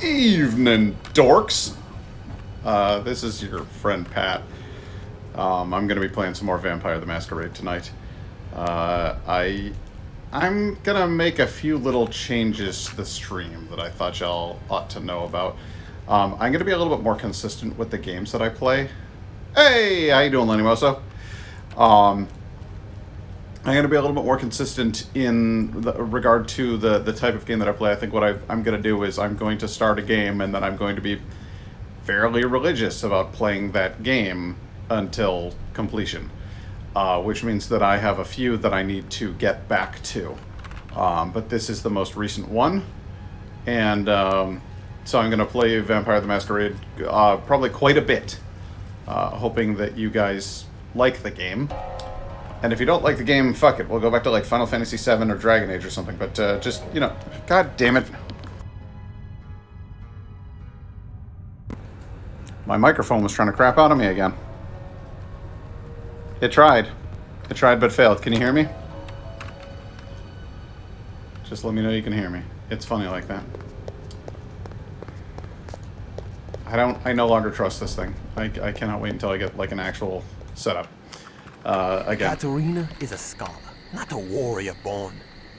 Evening, dorks. This is your friend Pat. I'm going to be playing some more Vampire the Masquerade tonight. I'm going to make a few little changes to the stream that I thought y'all ought to know about. I'm going to be a little bit more consistent with the games that I play. Hey, how you doing, Lenny Moso? I'm going to be a little bit more consistent in regard to the type of game that I play. I think what I'm going to do is I'm going to start a game, and then I'm going to be fairly religious about playing that game until completion, which means that I have a few that I need to get back to. But this is the most recent one, and so I'm going to play Vampire the Masquerade probably quite a bit, hoping that you guys like the game. And if you don't like the game, fuck it. We'll go back to like Final Fantasy VII or Dragon Age or something. But just, you know, god damn it. My microphone was trying to crap out of me again. It tried. It tried but failed. Can you hear me? Just let me know you can hear me. It's funny like that. I no longer trust this thing. I cannot wait until I get like an actual setup. Again. Katerina is a scholar, not a warrior born.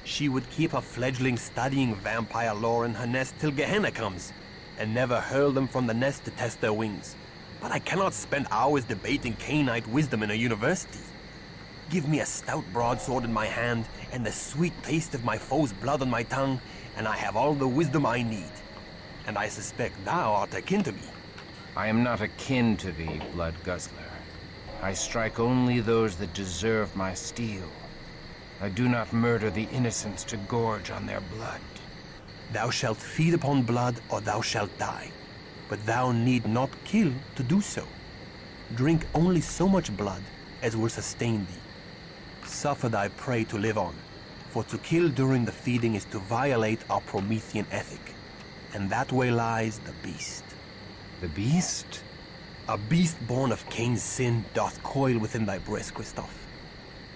She would keep her fledglings studying vampire lore in her nest till Gehenna comes, and never hurl them from the nest to test their wings. But I cannot spend hours debating Cainite wisdom in a university. Give me a stout broadsword in my hand, and the sweet taste of my foe's blood on my tongue, and I have all the wisdom I need. And I suspect thou art akin to me. I am not akin to thee, blood guzzler. I strike only those that deserve my steel. I do not murder the innocents to gorge on their blood. Thou shalt feed upon blood, or thou shalt die. But thou need not kill to do so. Drink only so much blood as will sustain thee. Suffer thy prey to live on, for to kill during the feeding is to violate our Promethean ethic. And that way lies the beast. The beast? A beast born of Cain's sin doth coil within thy breast, Christoph.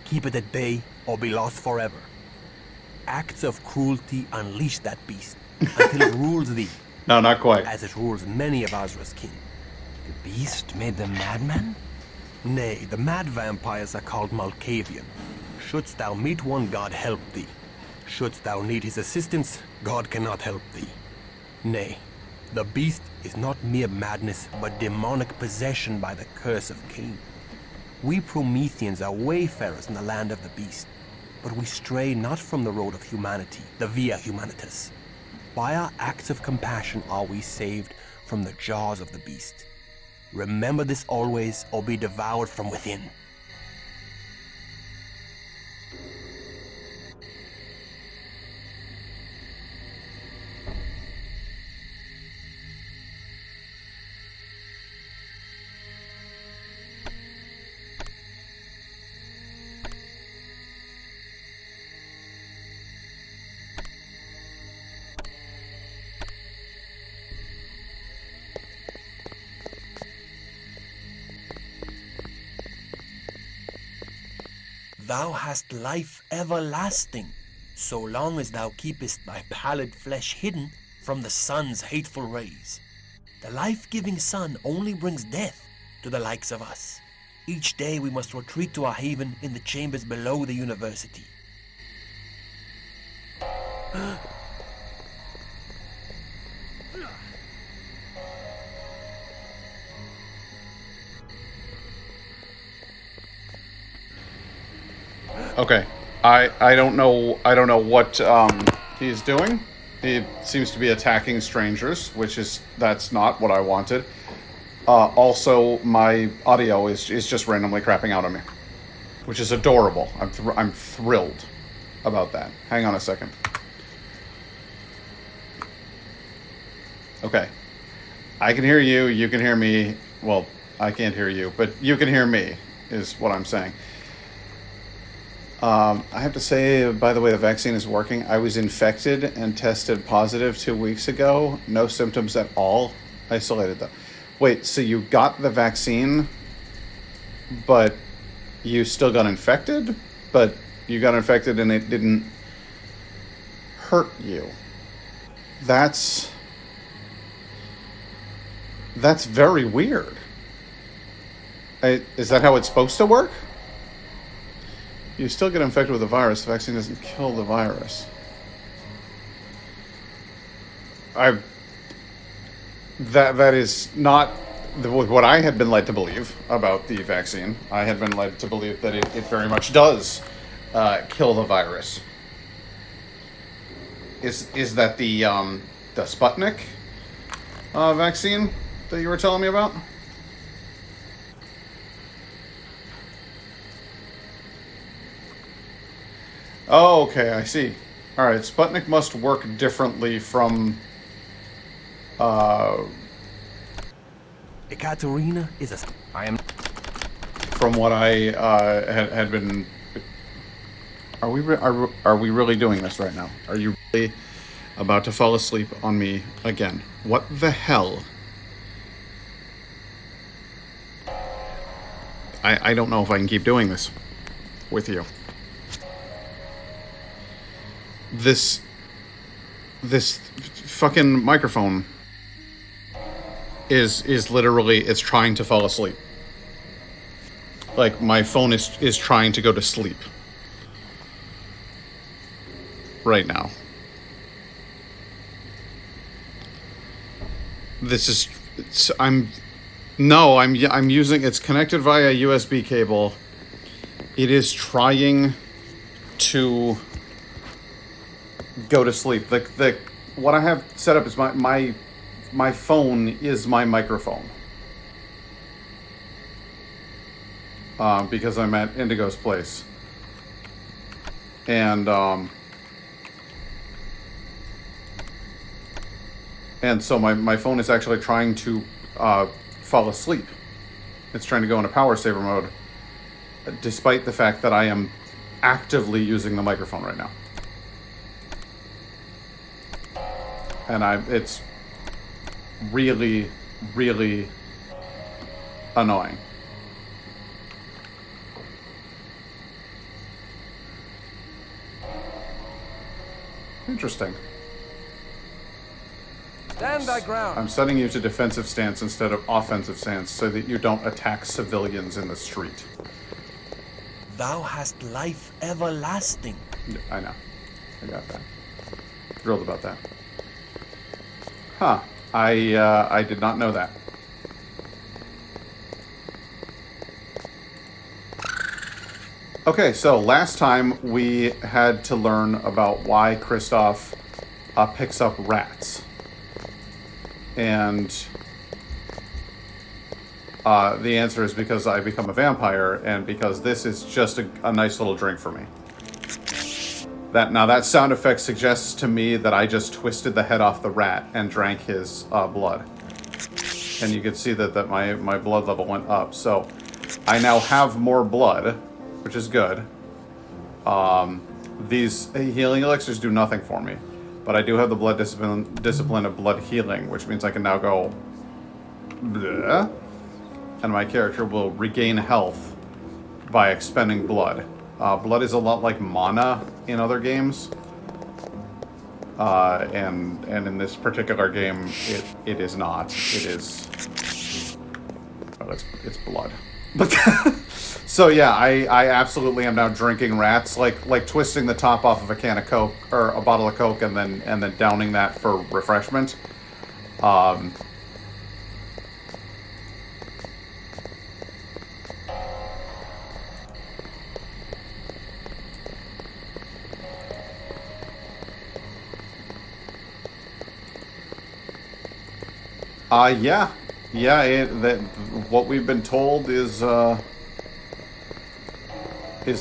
Keep it at bay, or be lost forever. Acts of cruelty unleash that beast, until it rules thee. No, not quite. As it rules many of Azra's kin. The beast made them madmen? Nay, the mad vampires are called Malkavian. Shouldst thou meet one, God help thee. Shouldst thou need his assistance, God cannot help thee. Nay, the beast is not mere madness, but demonic possession by the curse of Cain. We Prometheans are wayfarers in the land of the beast, but we stray not from the road of humanity, the Via Humanitas. By our acts of compassion are we saved from the jaws of the beast. Remember this always, or be devoured from within. Thou hast life everlasting, so long as thou keepest thy pallid flesh hidden from the sun's hateful rays. The life-giving sun only brings death to the likes of us. Each day we must retreat to our haven in the chambers below the university. Okay. I don't know what he's doing. He seems to be attacking strangers, that's not what I wanted. Also, my audio is just randomly crapping out on me, which is adorable. I'm thrilled about that. Hang on a second. Okay. I can hear you. You can hear me. Well, I can't hear you, but you can hear me, is what I'm saying. I have to say, by the way, the vaccine is working. I was infected and tested positive 2 weeks ago. No symptoms at all. Isolated, though. Wait, so you got the vaccine, but you still got infected? But you got infected and it didn't hurt you. That's That's very weird. Is that how it's supposed to work? You still get infected with the virus. The vaccine doesn't kill the virus. That is not what I had been led to believe about the vaccine. I had been led to believe that it very much does kill the virus. Is that the Sputnik vaccine that you were telling me about? Oh, okay, I see. All right, Sputnik must work differently from. Ekaterina is a. I am. From what I had been. Are we really doing this right now? Are you really about to fall asleep on me again? What the hell? I don't know if I can keep doing this with you. This fucking microphone is literally, it's trying to fall asleep. Like, my phone is trying to go to sleep right now. I'm using, it's connected via USB cable. It is trying to go to sleep. What I have set up is my phone is my microphone. Because I'm at Indigo's place. And so my phone is actually trying to fall asleep. It's trying to go into power saver mode, despite the fact that I am actively using the microphone right now. And it's really, really annoying. Interesting. Stand thy ground. I'm setting you to defensive stance instead of offensive stance so that you don't attack civilians in the street. Thou hast life everlasting. I know. I got that. Thrilled about that. Huh. I did not know that. Okay, so last time we had to learn about why Kristoff picks up rats. And the answer is because I become a vampire and because this is just a nice little drink for me. That sound effect suggests to me that I just twisted the head off the rat and drank his blood. And you can see that my blood level went up. So I now have more blood, which is good. These healing elixirs do nothing for me. But I do have the blood discipline of blood healing, which means I can now go bleh, and my character will regain health by expending blood. Blood is a lot like mana in other games, and in this particular game, it is not. It is. Well, it's blood. But so yeah, I absolutely am now drinking rats, like twisting the top off of a can of Coke or a bottle of Coke and then downing that for refreshment. What we've been told is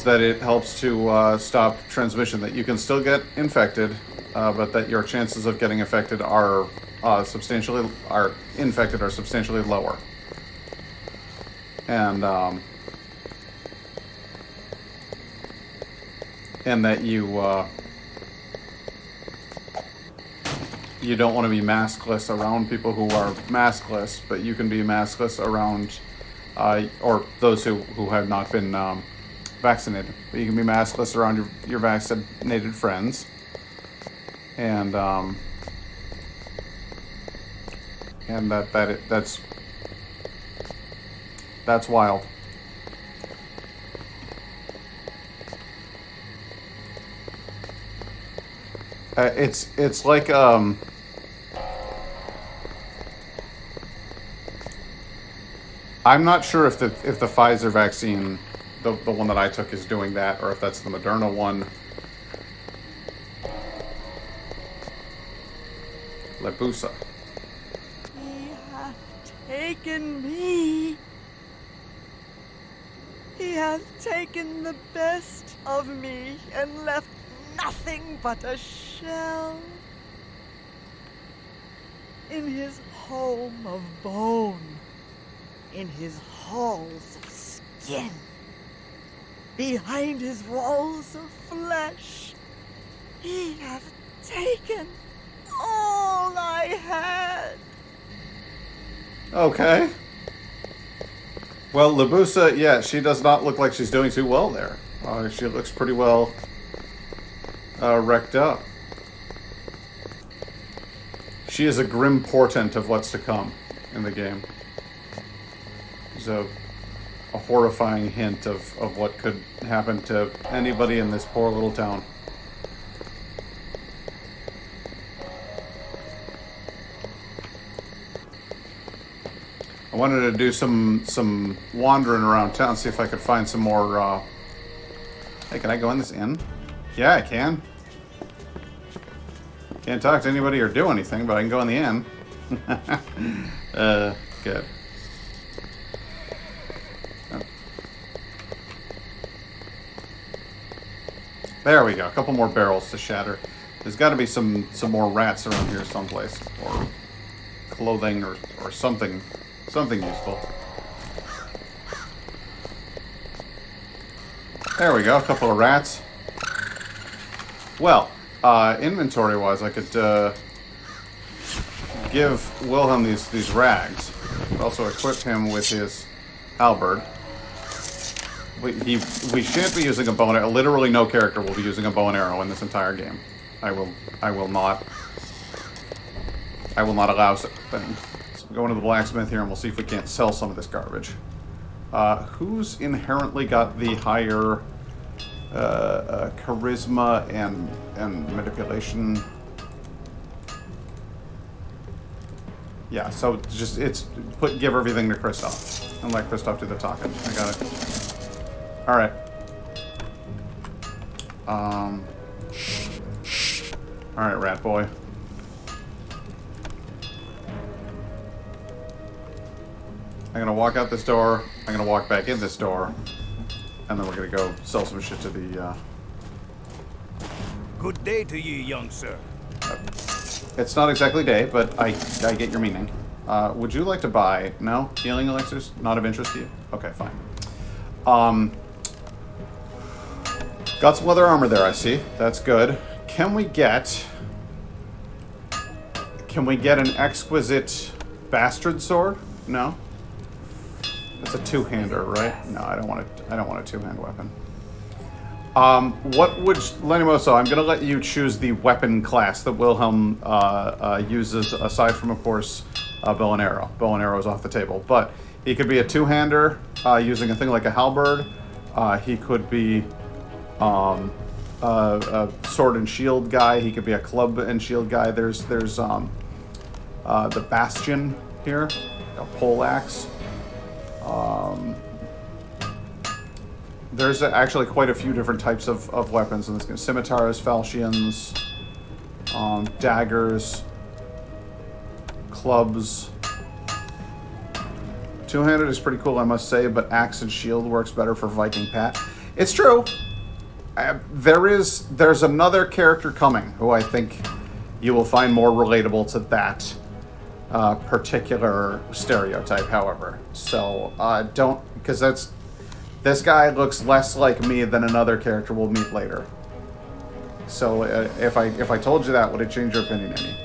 that it helps to stop transmission. That you can still get infected, but that your chances of getting infected are substantially lower. And that you don't want to be maskless around people who are maskless, but you can be maskless around or those who have not been vaccinated. But you can be maskless around your vaccinated friends. And and that's wild. It's like I'm not sure if the Pfizer vaccine, the one that I took, is doing that, or if that's the Moderna one. Lebusa. He hath taken me. He hath taken the best of me and left nothing but a shell. In his home of bone, in his halls of skin, behind his walls of flesh, he hath taken all I had. Okay. Well, Lebusa, yeah, she does not look like she's doing too well there. She looks pretty well wrecked up. She is a grim portent of what's to come in the game. There's a horrifying hint of what could happen to anybody in this poor little town. I wanted to do some wandering around town, see if I could find some more, Hey, can I go in this inn? Yeah, I can. Can't talk to anybody or do anything, but I can go in the inn. Good. Oh. There we go. A couple more barrels to shatter. There's got to be some more rats around here someplace, or clothing, or something useful. There we go. A couple of rats. Well, inventory-wise, I could give Wilhelm these rags. Also equip him with his halberd. We shan't be using a bow and arrow. Literally no character will be using a bow and arrow in this entire game. I will not allow such a thing. So we'll go into the blacksmith here and we'll see if we can't sell some of this garbage. Who's inherently got the higher charisma and manipulation? Yeah, so just give everything to Christoph and let Christoph do the talking. I got it. All right. All right, rat boy. I'm gonna walk out this door. I'm gonna walk back in this door, and then we're gonna go sell some shit to the. Good day to you, young sir. It's not exactly day, but I get your meaning. Would you like to buy? No? Healing elixirs? Not of interest to you? Okay, fine. Got some leather armor there, I see. That's good. Can we get an exquisite bastard sword? No? That's a two-hander, right? No, I don't want a two-hand weapon. What would Lenimoso? I'm gonna let you choose the weapon class that Wilhelm uses, aside from, of course, bow and arrow. Bow and arrow is off the table, but he could be a two-hander using a thing like a halberd. He could be a sword and shield guy. He could be a club and shield guy. There's the bastion here, a pole axe. There's actually quite a few different types of weapons in this game. Scimitars, falchions, daggers, clubs. Two-handed is pretty cool, I must say, but axe and shield works better for Viking Pat. It's true. There's another character coming who I think you will find more relatable to that particular stereotype, however. So because this guy looks less like me than another character we'll meet later. So if I told you that, would it change your opinion any?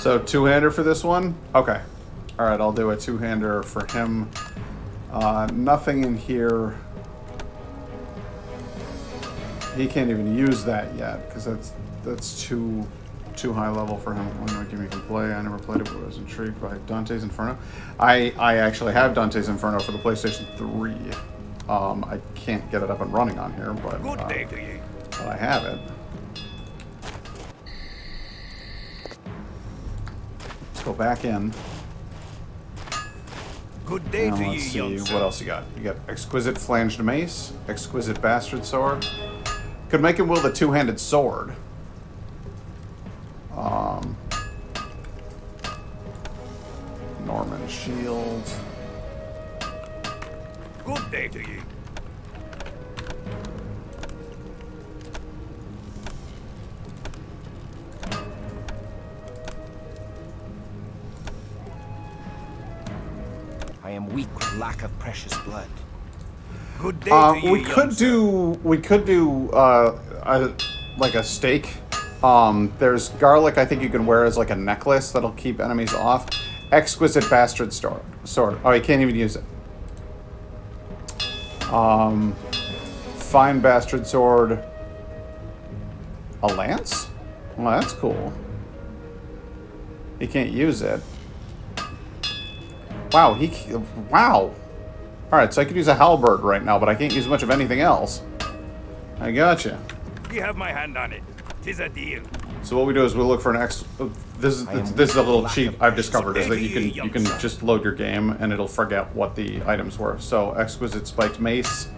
So two-hander for this one? Okay. Alright, I'll do a two-hander for him. Nothing in here. He can't even use that yet, because that's too high level for him. When a game you can play. I never played it, but I was intrigued by Dante's Inferno. I actually have Dante's Inferno for the PlayStation 3. I can't get it up and running on here, but, Good day to you. but I have it. Let's go back in. Good day And to let's you, see, young what sir. else you got? You got Exquisite Flanged Mace, Exquisite Bastard Sword. Could make him wield a two-handed sword. Norman Shield. Good day to you. I am weak with lack of precious blood. Good day to you, We young could sir. do like a steak. There's garlic I think you can wear as like a necklace that'll keep enemies off. Exquisite Bastard Sword. Oh, you can't even use it. Fine Bastard Sword. A lance? Well, that's cool. He can't use it. Wow, wow. Alright, so I could use a halberd right now, but I can't use much of anything else. I gotcha. You have my hand on it. 'Tis a deal. So what we do is we look for an this is a little cheat I've discovered, is that you can just load your game and it'll forget what the items were. So Exquisite Spiked Mace,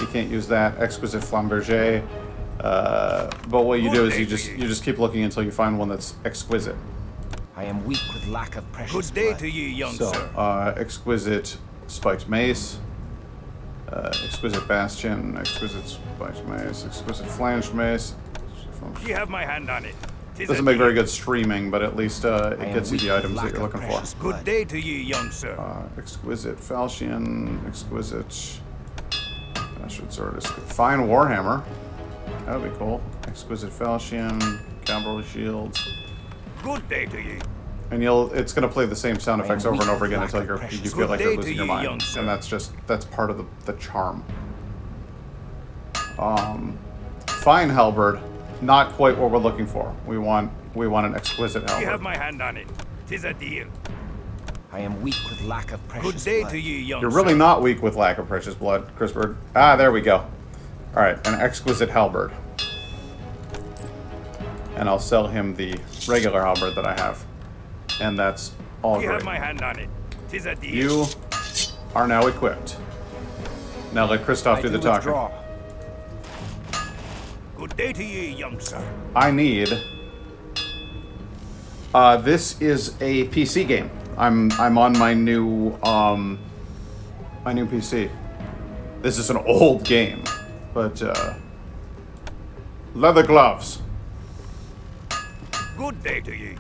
you can't use that. Exquisite Flamberger. But what you do is you just keep looking until you find one that's exquisite. I am weak with lack of precious Good day blood. to you, young So sir. Exquisite Spiked Mace, Exquisite Bastion, Exquisite Spiked Mace, Exquisite Flanged Mace. You have my hand on it. 'Tis Doesn't a make deal. very good streaming, but at least it am gets you weak the with items that lack you're of looking for. precious blood. Good day to you, young sir. Exquisite Falchion, Exquisite Bastard Sword, Fine Warhammer. That would be cool. Exquisite Falchion, Cavalry Shield. Good day to you. And it's going to play the same sound effects over and over again until you feel like you're Good day losing to your you, mind. young sir. And that's part of the charm. Fine Halberd, not quite what we're looking for. We want an exquisite You have halberd. my hand on it. 'Tis a deal. I am weak with lack of precious Good day blood. to you, young You're really sir. not weak with lack of precious blood, Chris Bird. Ah, there we go. All right, an exquisite halberd. And I'll sell him the regular halberd that I have. And that's all You great. have my hand on it. 'Tis a deal. You are now equipped. Now let Christoph do the talking. withdraw. Good day to you, young sir. I need. This is a PC game. I'm on my new PC. This is an old game, but leather gloves. Good day to you.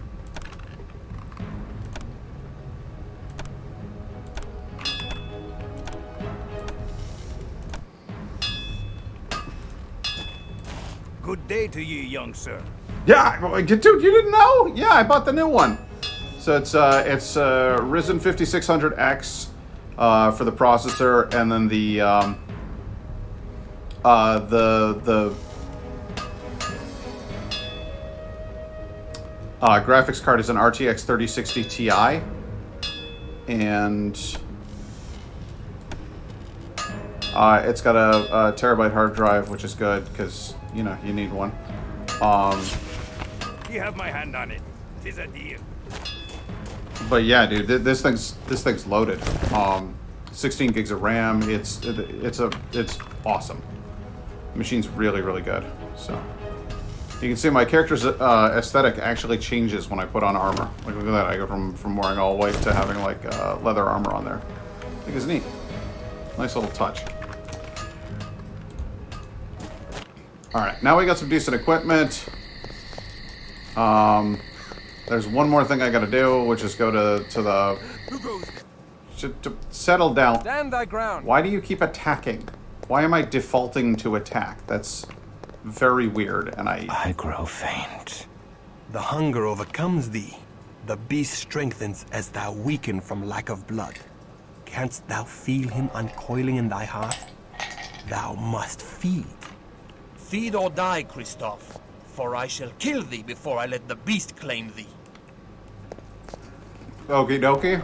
Good day to you, young sir. Yeah, dude, you didn't know? Yeah, I bought the new one. So it's Ryzen 5600X for the processor, and then the graphics card is an RTX 3060 Ti, and it's got a terabyte hard drive, which is good because you need one. You have my hand on it. 'Tis a deal. But yeah, dude, this thing's loaded. 16 gigs of RAM. It's awesome. The machine's really, really good. So you can see my character's aesthetic actually changes when I put on armor. Like, look at that. I go from wearing all white to having like leather armor on there. I think it's neat. Nice little touch. All right, now we got some decent equipment. There's one more thing I gotta do, which is go to the... To settle down. Stand thy ground. Why do you keep attacking? Why am I defaulting to attack? That's very weird, and I grow faint. The hunger overcomes thee. The beast strengthens as thou weaken from lack of blood. Canst thou feel him uncoiling in thy heart? Thou must feed. Feed or die, Christoph, for I shall kill thee before I let the beast claim thee. Okie dokie.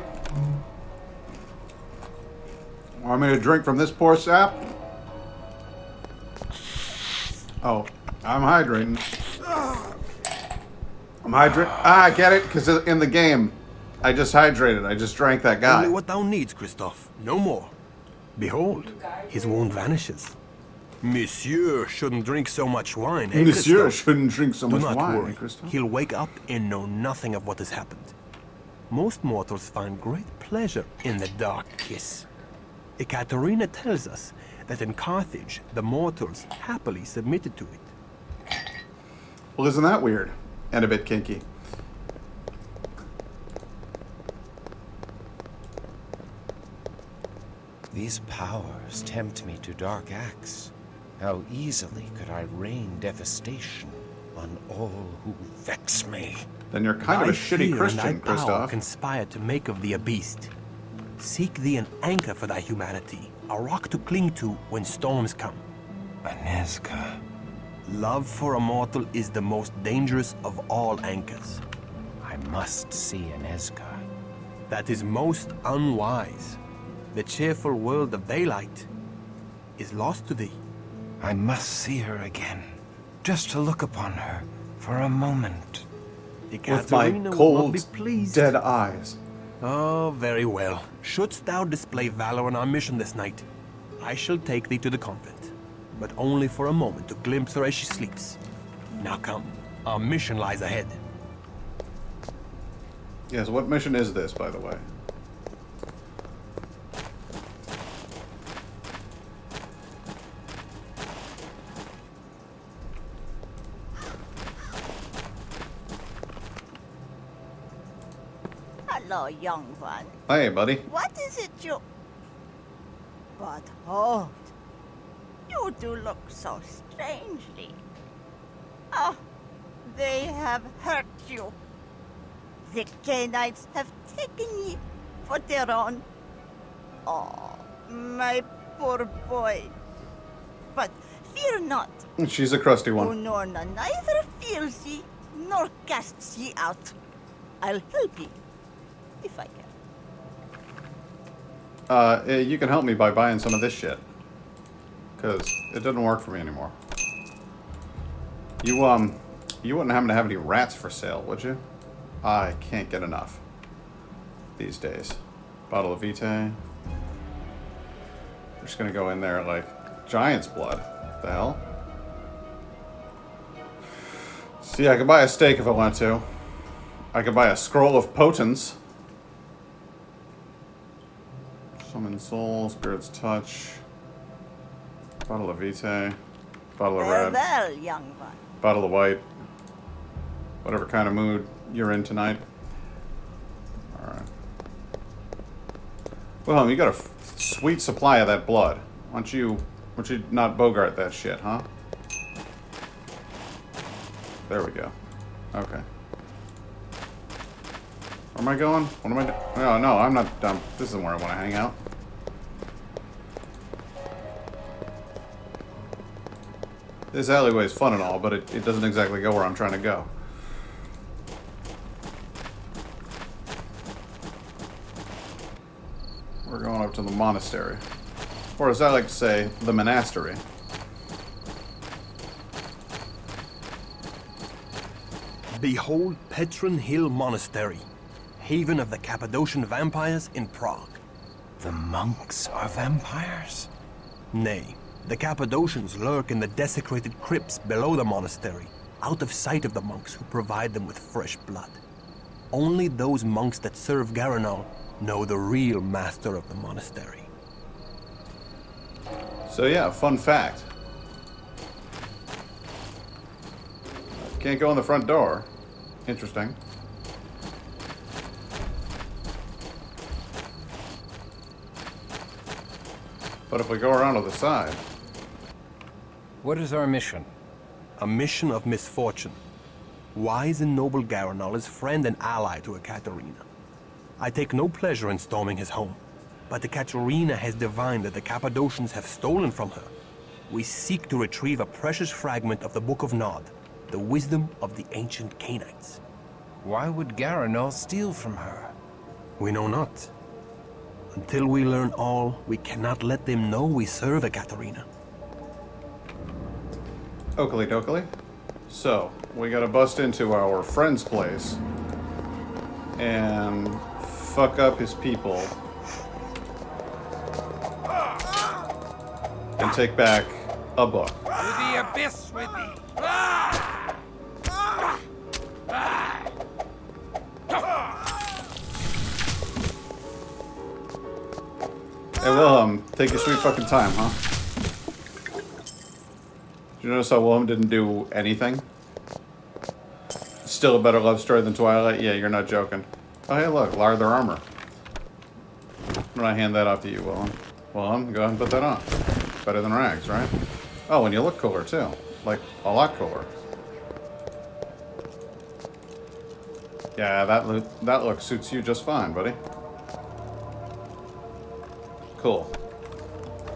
Want me to drink from this poor sap? Oh, I'm hydrating. I'm hydrating. Ah, I get it, because in the game, I just hydrated. I just drank that guy. Only what thou needs, Christoph, no more. Behold, his wound vanishes. Monsieur shouldn't drink so much wine, eh, Monsieur Christoph? shouldn't drink so Do much not wine, worry. eh, Christoph? He'll wake up and know nothing of what has happened. Most mortals find great pleasure in the dark kiss. Ekaterina tells us that in Carthage, the mortals happily submitted to it. Well, isn't that weird? And a bit kinky. These powers tempt me to dark acts. How easily could I rain devastation on all who vex me? Then you're kind of a Thy shitty fear and Christian, thy power Christoph. conspire to make of thee a beast. Seek thee an anchor for thy humanity, a rock to cling to when storms come. Anezka. Love for a mortal is the most dangerous of all anchors. I must see Anezka. That is most unwise. The cheerful world of daylight is lost to thee. I must see her again. Just to look upon her for a moment. With my Ekaterina will cold, not be pleased. dead eyes. Oh, very well. Shouldst thou display valor on our mission this night, I shall take thee to the convent, but only for a moment to glimpse her as she sleeps. Now come, our mission lies ahead. Yes, what mission is this, by the way? Hello, young one. Hey, buddy. What is it you... But hold. You do look so strangely. Oh, they have hurt you. The Canaanites have taken ye for their own. Oh, my poor boy. But fear not, She's a crusty one. Unorna neither fears ye nor casts ye out. I'll help ye, if I can. You can help me by buying some of this shit. Because it doesn't work for me anymore. You wouldn't happen to have any rats for sale, would you? I can't get enough these days. Bottle of Vitae. We're just gonna go in there like giant's blood. What the hell? See, I could buy a steak if I want to. I could buy a scroll of potence. Summon soul, spirit's touch. Bottle of Vitae. Bottle of red. Well, young one. Bottle of white. Whatever kind of mood you're in tonight. Alright. Well, you got a sweet supply of that blood. Why don't you not bogart that shit, huh? There we go. Okay. Where am I going? What am I doing? No, I'm not done. This isn't where I want to hang out. This alleyway is fun and all, but it doesn't exactly go where I'm trying to go. We're going up to the monastery. Or as I like to say, the monastery. Behold Petrin Hill Monastery, haven of the Cappadocian vampires in Prague. The monks are vampires? Nay, the Cappadocians lurk in the desecrated crypts below the monastery, out of sight of the monks who provide them with fresh blood. Only those monks that serve Garanal know the real master of the monastery. So yeah, fun fact. Can't go in the front door. Interesting. But if we go around to the side... What is our mission? A mission of misfortune. Wise and noble Garanol is friend and ally to Ekaterina. I take no pleasure in storming his home, but Ekaterina has divined that the Cappadocians have stolen from her. We seek to retrieve a precious fragment of the Book of Nod, the wisdom of the ancient Canaanites. Why would Garanol steal from her? We know not. Until we learn all, we cannot let them know we serve Ekaterina. Oakley dokley. So, we gotta bust into our friend's place and fuck up his people and take back a book. To the abyss with thee! Hey, Wilhelm, take your sweet fucking time, huh? Did you notice how Wilhelm didn't do anything? Still a better love story than Twilight? Yeah, you're not joking. Oh, hey, look, leather armor. I'm gonna hand that off to you, Wilhelm. Wilhelm, go ahead and put that on. Better than rags, right? Oh, and you look cooler, too. Like, a lot cooler. Yeah, that look suits you just fine, buddy. Cool.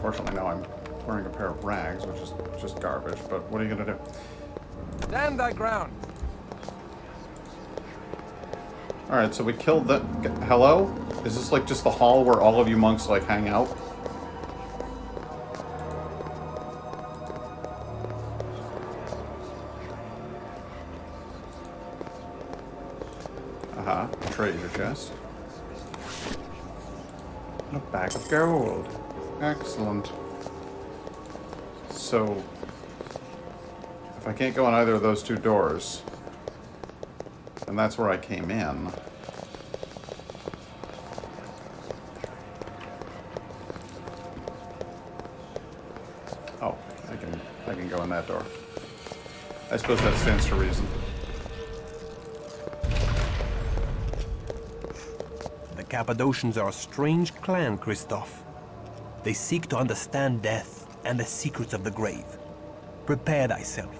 Fortunately, now I'm wearing a pair of rags, which is just garbage, but what are you gonna do? Stand thy ground. Alright, so we killed the... Hello? Is this like just the hall where all of you monks like hang out? Aha, treasure chest. A bag of gold. Excellent. So, if I can't go in either of those two doors, and that's where I came in. Oh, I can go in that door. I suppose that stands to reason. The Cappadocians are a strange clan, Christoph. They seek to understand death and the secrets of the grave. Prepare thyself.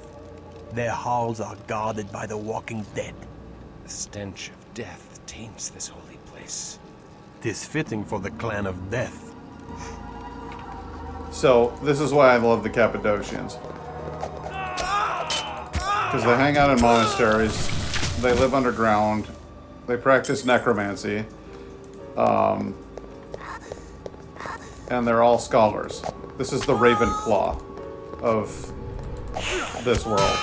Their halls are guarded by the walking dead. The stench of death taints this holy place. 'Tis fitting for the clan of death. So, this is why I love the Cappadocians. Because they hang out in monasteries, they live underground, they practice necromancy, and they're all scholars. This is the Ravenclaw of this world.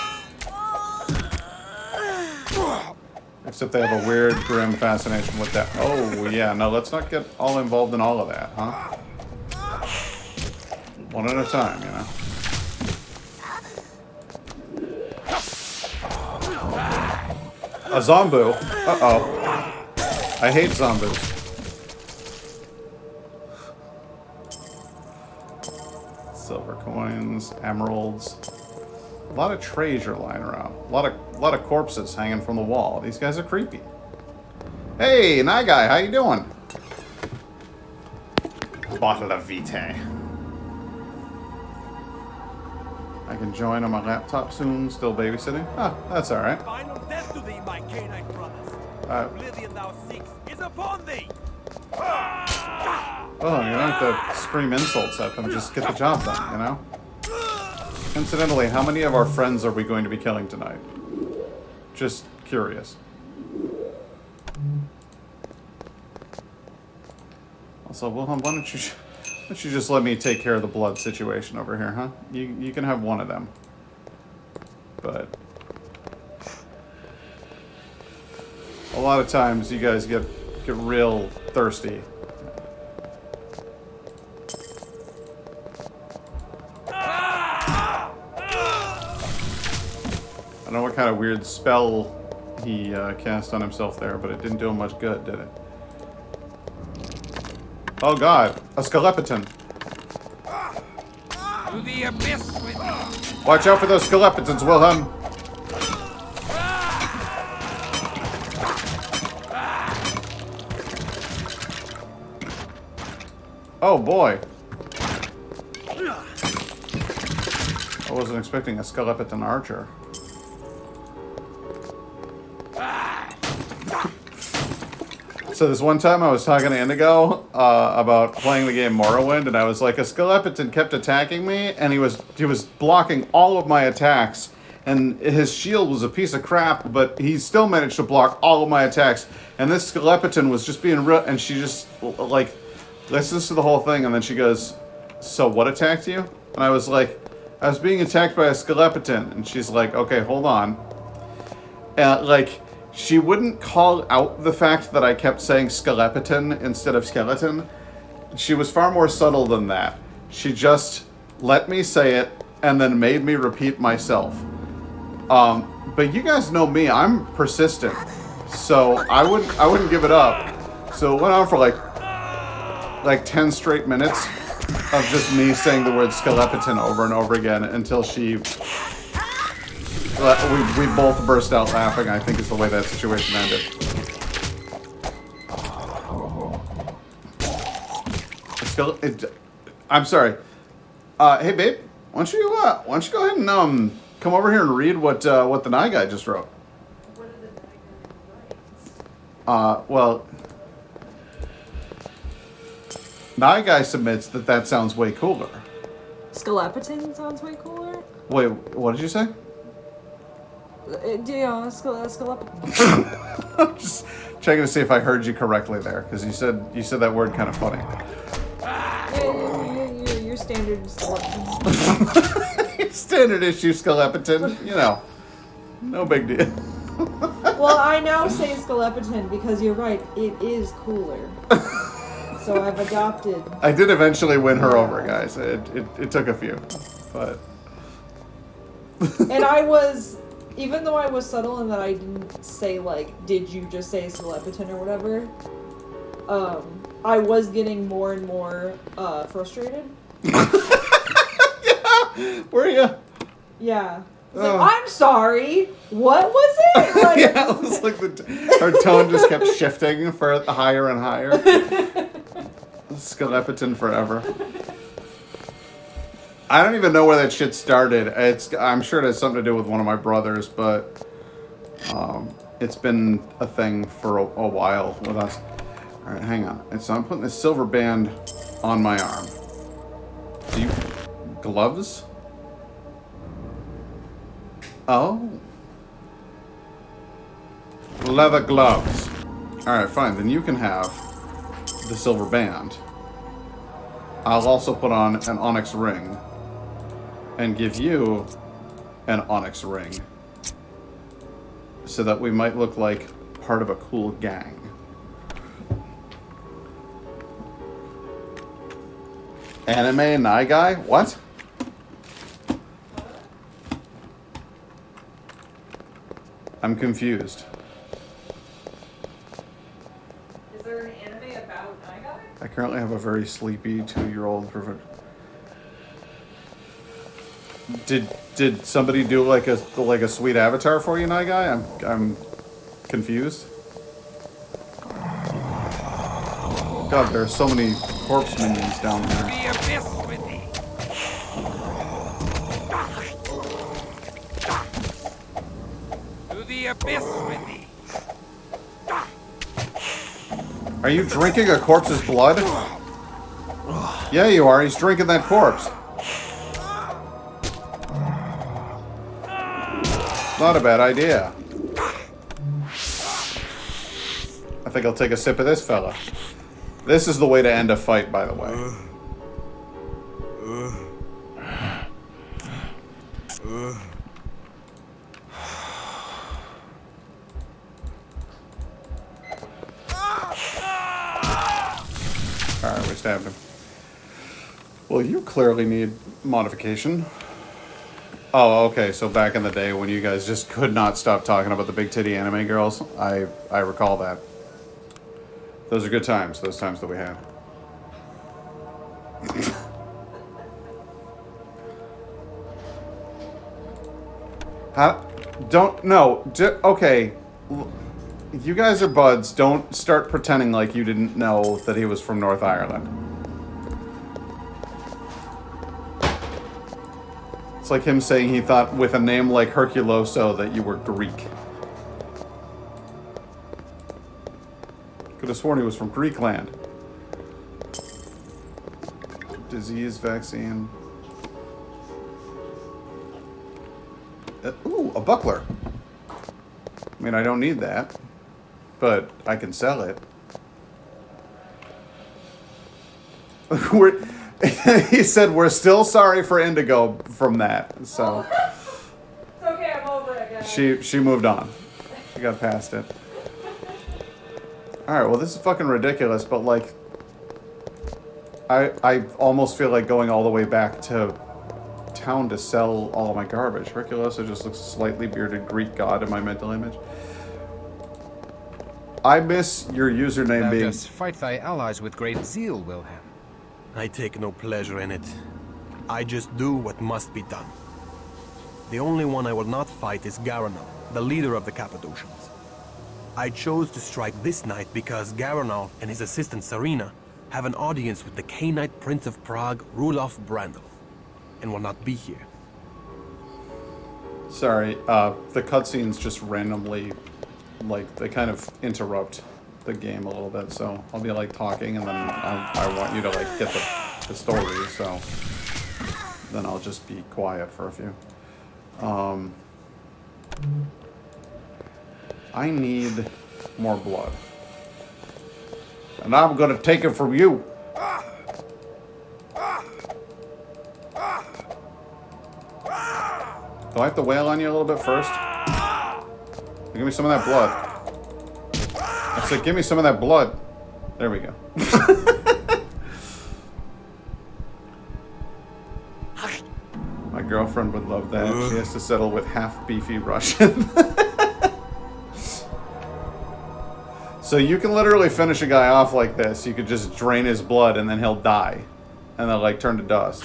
Except they have a weird, grim fascination with that. Oh, yeah, no, let's not get all involved in all of that, huh? One at a time, you know? A zombu. Uh-oh. I hate zombos. Silver coins, emeralds. A lot of treasure lying around. A lot of corpses hanging from the wall. These guys are creepy. Hey, Nye Guy, how you doing? Bottle of Vitae. I can join on my laptop soon, still babysitting. Ah, that's alright. Final death to thee, my Canaanite brothers. Oblivion thou seeks is upon thee. Oh, you don't have to scream insults at them, just get the job done, you know? Incidentally, how many of our friends are we going to be killing tonight? Just curious. Also, Wilhelm, why don't you just let me take care of the blood situation over here, huh? You can have one of them. But a lot of times you guys get real thirsty. I don't know what kind of weird spell he cast on himself there, but it didn't do him much good, did it? Oh god, a skeleton. To the abyss with thee! Watch out for those skeletons, Wilhelm. Oh boy. I wasn't expecting a skeleton archer. So this one time I was talking to Indigo about playing the game Morrowind, and I was like, a Skeleton kept attacking me, and he was blocking all of my attacks, and his shield was a piece of crap, but he still managed to block all of my attacks. And this Skeleton was just being real, and she just like listens to the whole thing, and then she goes, "So what attacked you?" And I was like, "I was being attacked by a Skeleton," and she's like, "Okay, hold on," and like. She wouldn't call out the fact that I kept saying Skeleton instead of skeleton. She was far more subtle than that. She just let me say it and then made me repeat myself. But you guys know me, I'm persistent. So I wouldn't give it up. So it went on for like 10 straight minutes of just me saying the word Skeleton over and over again until she... We both burst out laughing, I think is the way that situation ended. I'm sorry. Hey babe, why don't you go ahead and come over here and read what the Nye guy just wrote. What did the Nye guy write? Well, Nye guy submits that sounds way cooler. Skeleton sounds way cooler. Wait, what did you say? Yeah, skeleton. I'm just checking to see if I heard you correctly there, because you said that word kind of funny. Yeah, your standard skeleton. Standard issue Skeleton, you know, no big deal. Well, I now say skeleton because you're right, it is cooler. So I've adopted. I did eventually win her over, guys. It took a few, but. And I was. Even though I was subtle in that I didn't say, like, did you just say skeleton or whatever, I was getting more and more frustrated. Yeah, were you? Yeah. It's like, I'm sorry, what was it? Like, Yeah, it was like her tone just kept shifting for higher and higher. Skeleton forever. I don't even know where that shit started. I'm sure it has something to do with one of my brothers, but it's been a thing for a while with us. All right, hang on. So I'm putting this silver band on my arm. Gloves? Oh. Leather gloves. All right, fine. Then you can have the silver band. I'll also put on an onyx ring. And give you an onyx ring. So that we might look like part of a cool gang. Anime Nye guy? What? I'm confused. Is there an anime about Nye guy? I currently have a very sleepy 2-year-old. Did somebody do like a sweet avatar for you, Nye guy? I'm confused. God, there are so many corpse minions down To there. the abyss with thee. To the abyss with thee. Are you drinking a corpse's blood? Yeah, you are. He's drinking that corpse. Not a bad idea. I think I'll take a sip of this fella. This is the way to end a fight, by the way. Alright, we stabbed him. Well, you clearly need modification. Oh, okay, so back in the day when you guys just could not stop talking about the big titty anime girls, I recall that. Those are good times, those times that we had. Okay. You guys are buds, don't start pretending like you didn't know that he was from North Ireland. It's like him saying he thought with a name like Herculoso that you were Greek. Could have sworn he was from Greek land. Disease vaccine. Ooh, a buckler. I mean, I don't need that, but I can sell it. He said we're still sorry for Indigo from that. So It's okay, I'm over it, guys. she moved on. She got past it. All right, well, this is fucking ridiculous, but like, I almost feel like going all the way back to town to sell all my garbage. Herculosa just looks a slightly bearded Greek god in my mental image. I miss your username Thou being... dost fight thy allies with great zeal, Wilhelm. I take no pleasure in it. I just do what must be done. The only one I will not fight is Garanal, the leader of the Cappadocians. I chose to strike this night because Garanal and his assistant Sarina have an audience with the Cainite Prince of Prague, Rudolf Brandl, and will not be here. Sorry, the cutscenes just randomly, like, they kind of interrupt the game a little bit, so I'll be, like, talking, and then I want you to, like, get the story, so then I'll just be quiet for a few. I need more blood. And I'm gonna take it from you. Do I have to wail on you a little bit first? Give me some of that blood. I said, give me some of that blood. There we go. My girlfriend would love that. She has to settle with half beefy Russian. So you can literally finish a guy off like this. You could just drain his blood and then he'll die. And then, like, turn to dust.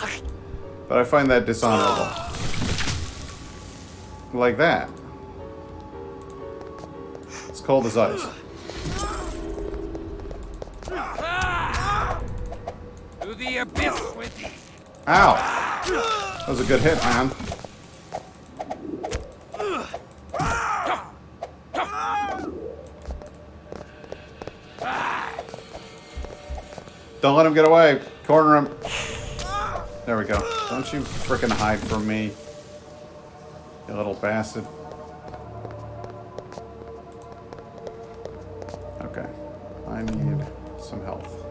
But I find that dishonorable. Like that. It's cold as ice. To the abyss with thee. Ow! That was a good hit, man. Don't let him get away. Corner him. There we go. Don't you frickin' hide from me, you little bastard. Okay. I need some health.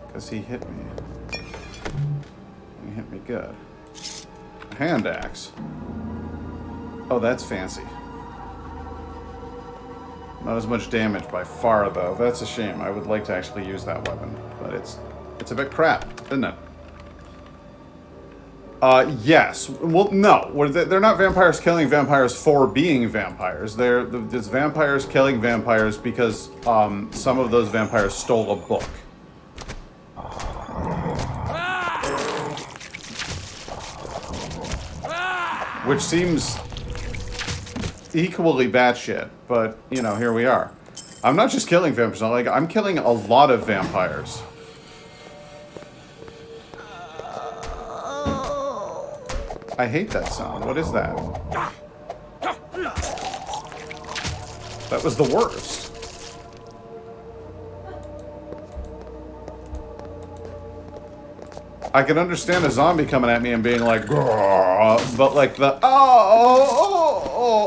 Because he hit me. He hit me good. A hand axe. Oh, that's fancy. Not as much damage by far, though. That's a shame. I would like to actually use that weapon, but it's a bit crap, isn't it? Yes. Well, no. They're not vampires killing vampires for being vampires. It's vampires killing vampires because some of those vampires stole a book. Which seems equally batshit, but, you know, here we are. I'm not just killing vampires, I'm killing a lot of vampires. I hate that sound. What is that? That was the worst. I can understand a zombie coming at me and being like, "Grrr," but like the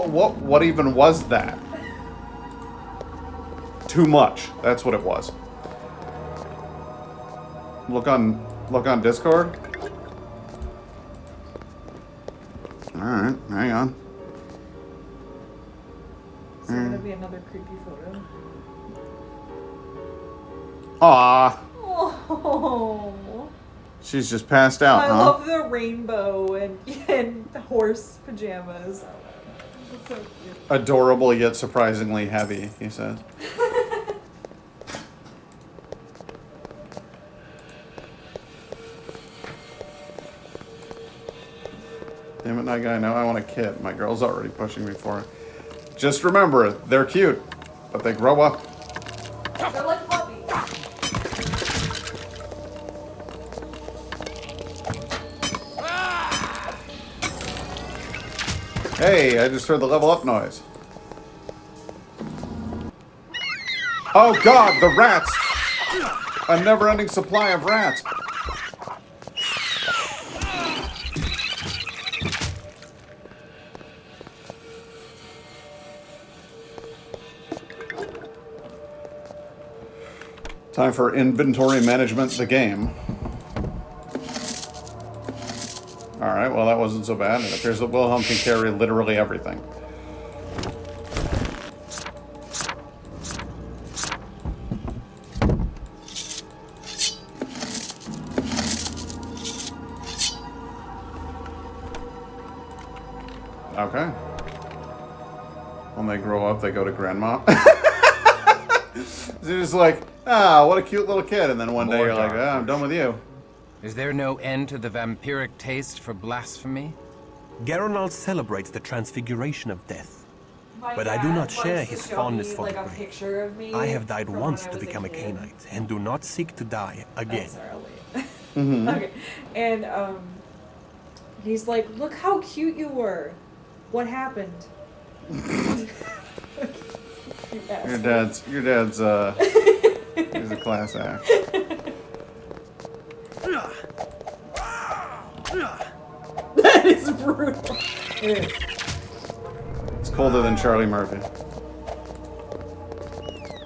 what even was that? Too much. That's what it was. Look on Discord. All right, hang on. Is there gonna be another creepy photo? Aw, Oh. she's just passed out, I huh? love the rainbow and horse pajamas. That's so cute. Adorable yet surprisingly heavy, he says. Damn it, night guy, now I want a kid. My girl's already pushing me for it. Just remember, they're cute, but they grow up. They're like puppies. Hey, I just heard the level up noise. Oh god, the rats! A never-ending supply of rats. Time for inventory management, the game. Alright, well that wasn't so bad. It appears that Wilhelm can carry literally everything. Okay. When they grow up, they go to grandma. They're just like, ah, what a cute little kid. And then one day More you're like, dark ah, I'm done with you. Is there no end to the vampiric taste for blasphemy? Geralt celebrates the transfiguration of death. My But I do dad not share likes to his show fondness me, for like, the a grave. picture of me I have died from once when I to was become a kid. Cainite, and do not seek to die again. Sorry, I'll wait. Okay, and he's like, "Look how cute you were. What happened?" Your dad's, he's a class act. That is brutal. It is. It's colder than Charlie Murphy.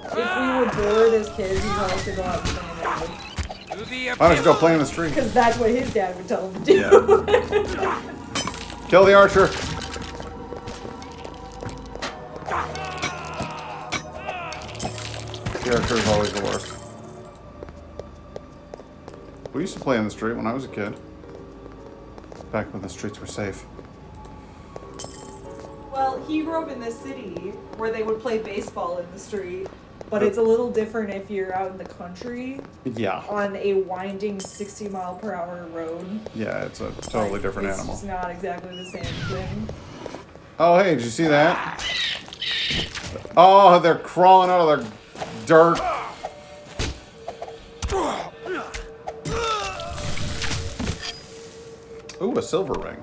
If we were bored as kids, he'd tell us to go out and play in the woods. To the Why don't you go abyss. play in the street? Because that's what his dad would tell him to do. Kill the archer. The archer is always the worst. We used to play in the street when I was a kid. Back when the streets were safe. Well, he grew up in this city where they would play baseball in the street, but it's a little different if you're out in the country Yeah. on a winding 60-mile-per-hour road. Yeah, it's a totally Like, different it's animal. It's not exactly the same thing. Oh, hey, did you see that? Oh, they're crawling out of their dirt. Ooh, a silver ring.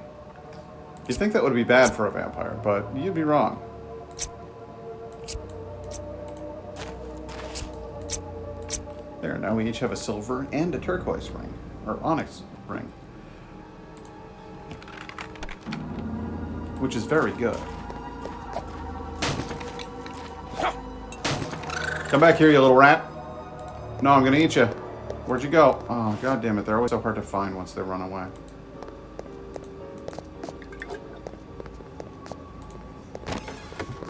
You'd think that would be bad for a vampire, but you'd be wrong. There, now we each have a silver and a turquoise ring. Or onyx ring. Which is very good. Come back here, you little rat. No, I'm gonna eat you. Where'd you go? Oh, god damn it. They're always so hard to find once they run away.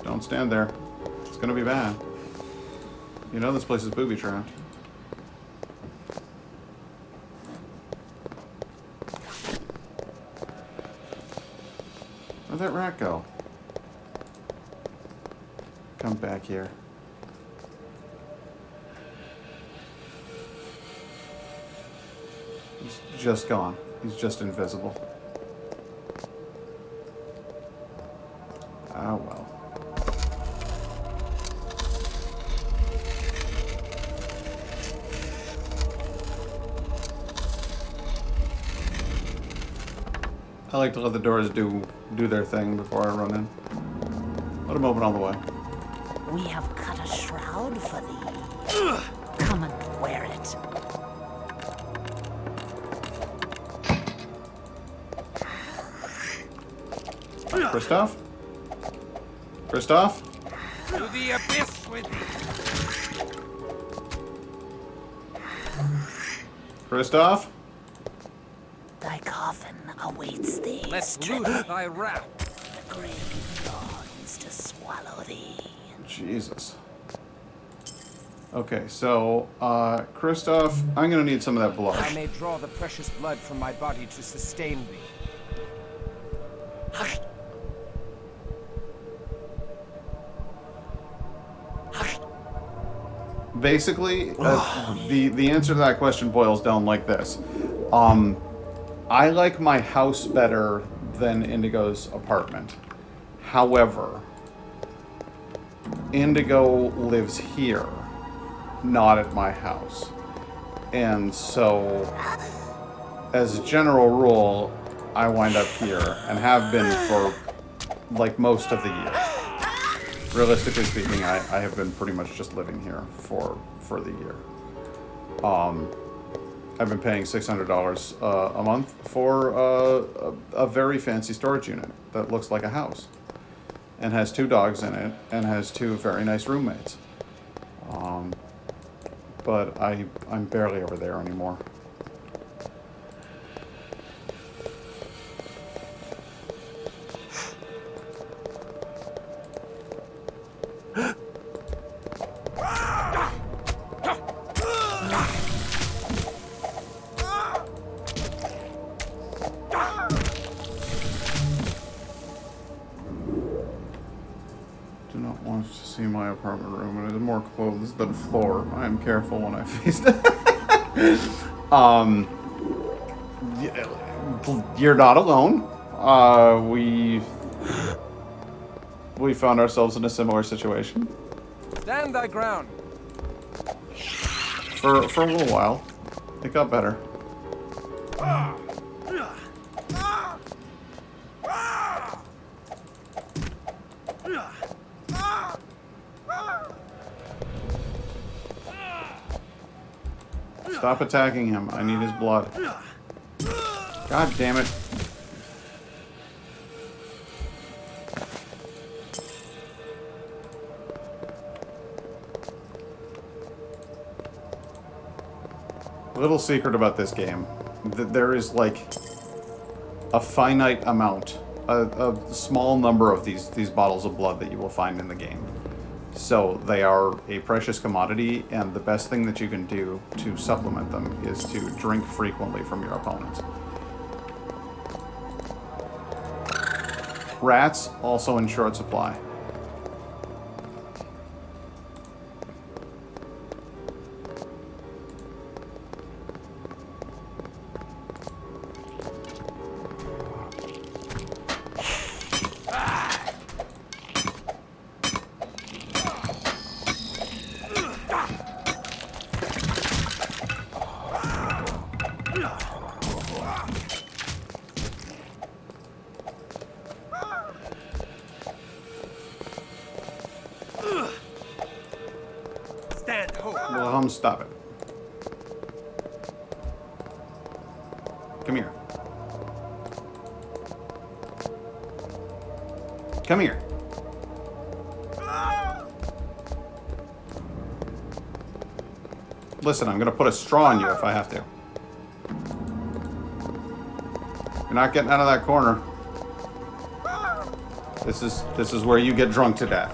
Don't stand there. It's gonna be bad. You know this place is booby-trapped. Where'd that rat go? Come back here. He's just gone. He's just invisible. Ah, well. I like to let the doors do their thing before I run in. Let them open all the way. We have cut a shroud for thee. Come and wear it. Christoph? Christoph? To the abyss with thee. Christoph? Thy coffin awaits thee. Let's Strip loose thy wrath. the grave yawns to swallow thee. Jesus. Okay, so, Christoph, I'm gonna need some of that I blood. may draw the precious blood from my body to sustain thee. Basically, the answer to that question boils down like this. I like my house better than Indigo's apartment. However, Indigo lives here, not at my house. And so, as a general rule, I wind up here, and have been for, like, most of the year. realistically speaking, I have been pretty much just living here for the year. I've been paying $600 a month for a very fancy storage unit that looks like a house and has 2 dogs in it and has 2 very nice roommates. But I'm barely ever there anymore. Do not want to see my apartment room. It is more clothes than floor. I am careful when I face it. You're not alone. We found ourselves in a similar situation Stand thy ground. for a little while. It got better. Stop attacking him. I need his blood. God damn it. Little secret about this game. There is like a finite amount, a small number of these bottles of blood that you will find in the game. So they are a precious commodity, and the best thing that you can do to supplement them is to drink frequently from your opponents. Rats also in short supply. Well, stop it. Come here. Come here. Listen, I'm gonna put a straw in you if I have to. You're not getting out of that corner. This is where you get drunk to death.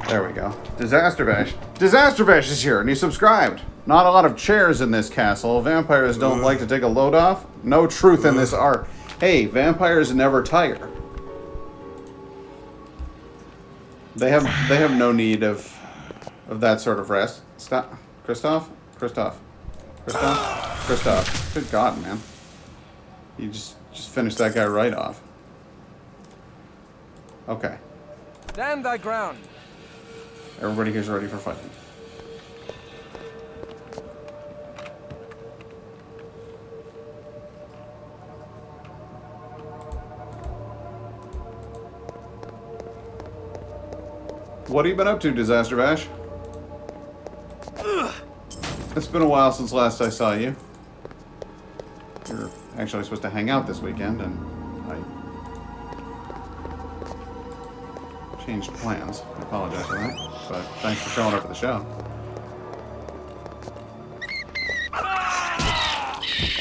There we go. Disaster Bash. Disaster Bash is here, and he subscribed. Not a lot of chairs in this castle. Vampires don't like to take a load off. No truth in this art. Hey, vampires never tire. They have no need of that sort of rest. Stop. Christoph? Christoph. Christoph? Christoph. Good God, man. You just finished that guy right off. Okay. Stand thy ground. Everybody here's ready for fighting. What have you been up to, Disaster Bash? It's been a while since last I saw you. You're actually supposed to hang out this weekend, and I changed plans. I apologize for that, but thanks for showing up at the show.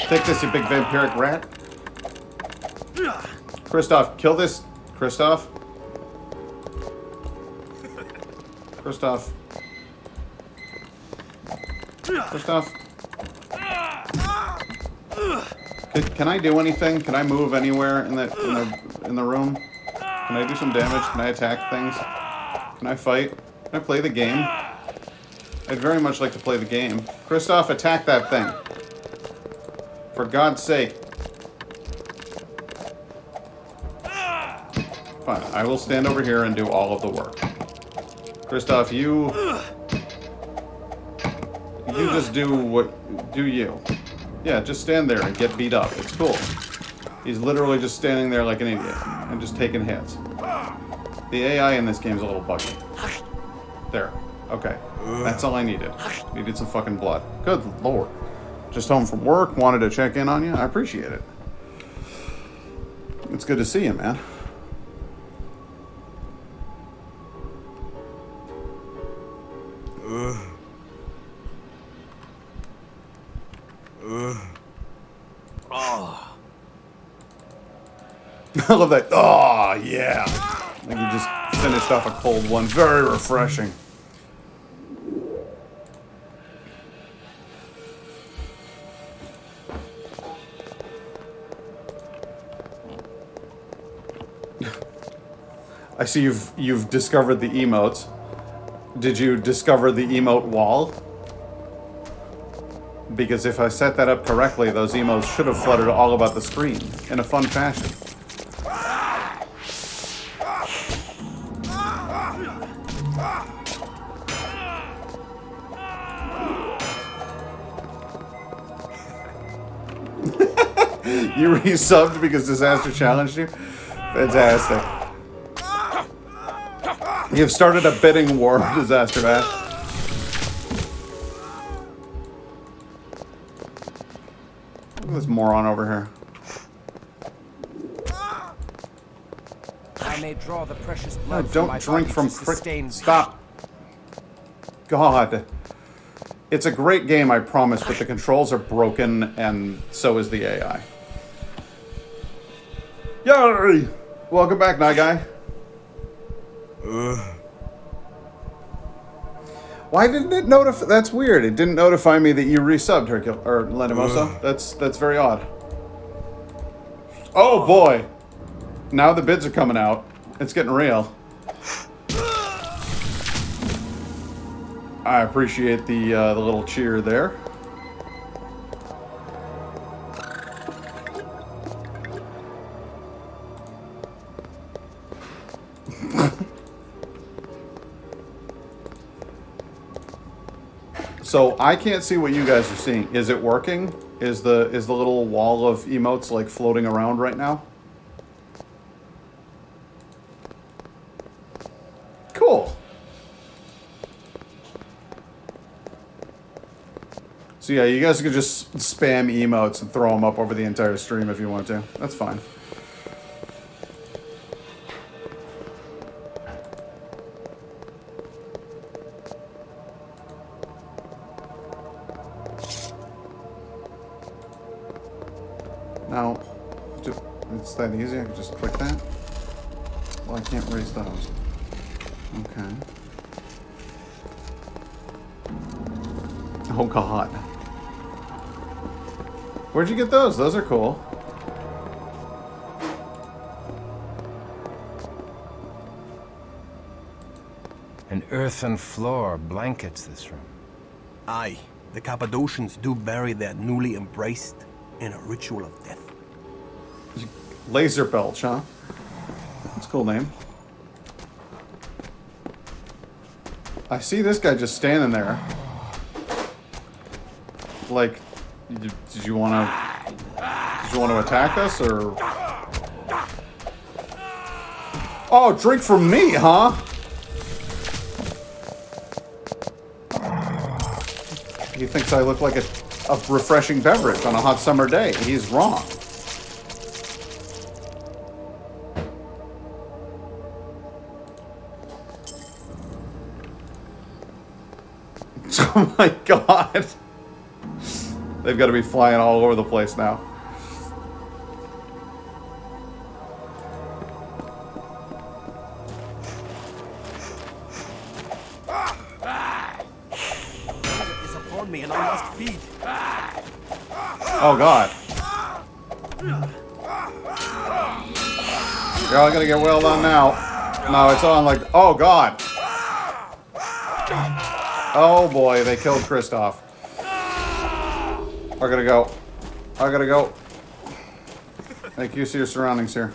Take this, you big vampiric rat. Christoph, kill this. Christoph. Christoph. Christoph. Can I do anything? Can I move anywhere in the room? Can I do some damage? Can I attack things? Can I fight? Can I play the game? I'd very much like to play the game. Christoph, attack that thing. For God's sake. Fine, I will stand over here and do all of the work. Christoph, you just do you. Yeah, just stand there and get beat up. It's cool. He's literally just standing there like an idiot and just taking hits. The AI in this game is a little buggy. There. Okay. That's all I needed. Needed some fucking blood. Good lord. Just home from work, wanted to check in on you. I appreciate it. It's good to see you, man. I love that. Oh, yeah. Like you just finished off a cold one. Very refreshing. I see you've discovered the emotes. Did you discover the emote wall? Because if I set that up correctly, those emotes should have fluttered all about the screen in a fun fashion. You resubbed because Disaster challenged you? Fantastic. You've started a bidding war, Disaster Man. Look at this moron over here. I may draw the precious No, blood from don't my drink body from to sustain. Stop. God. It's a great game, I promise, but the controls are broken, and so is the AI. Yay! Welcome back, Night Guy. Why didn't it notify? That's weird. It didn't notify me that you resubbed, or Lenimosa. That's very odd. Oh boy! Now the bids are coming out. It's getting real. I appreciate the little cheer there. So I can't see what you guys are seeing. Is it working? Is the little wall of emotes like floating around right now? Cool. So yeah, you guys can just spam emotes and throw them up over the entire stream if you want to. That's fine. Now, it's that easy. I can just click that. Well, I can't raise those. Okay. Oh God. Where'd you get those? Those are cool. An earthen floor blankets this room. Aye, the Cappadocians do bury their newly embraced in a ritual of death. Laser Belch, huh? That's a cool name. I see this guy just standing there. Like, did you want to attack us, or? Oh, drink from me, huh? He thinks I look like a refreshing beverage on a hot summer day. He's wrong. Oh my God. They've got to be flying all over the place now. Is upon me and I must feed. Oh God. You're all gonna get well done now. No, it's on like, oh God. Oh boy, they killed Kristoff. I gotta go. I gotta go. Make use of your surroundings here.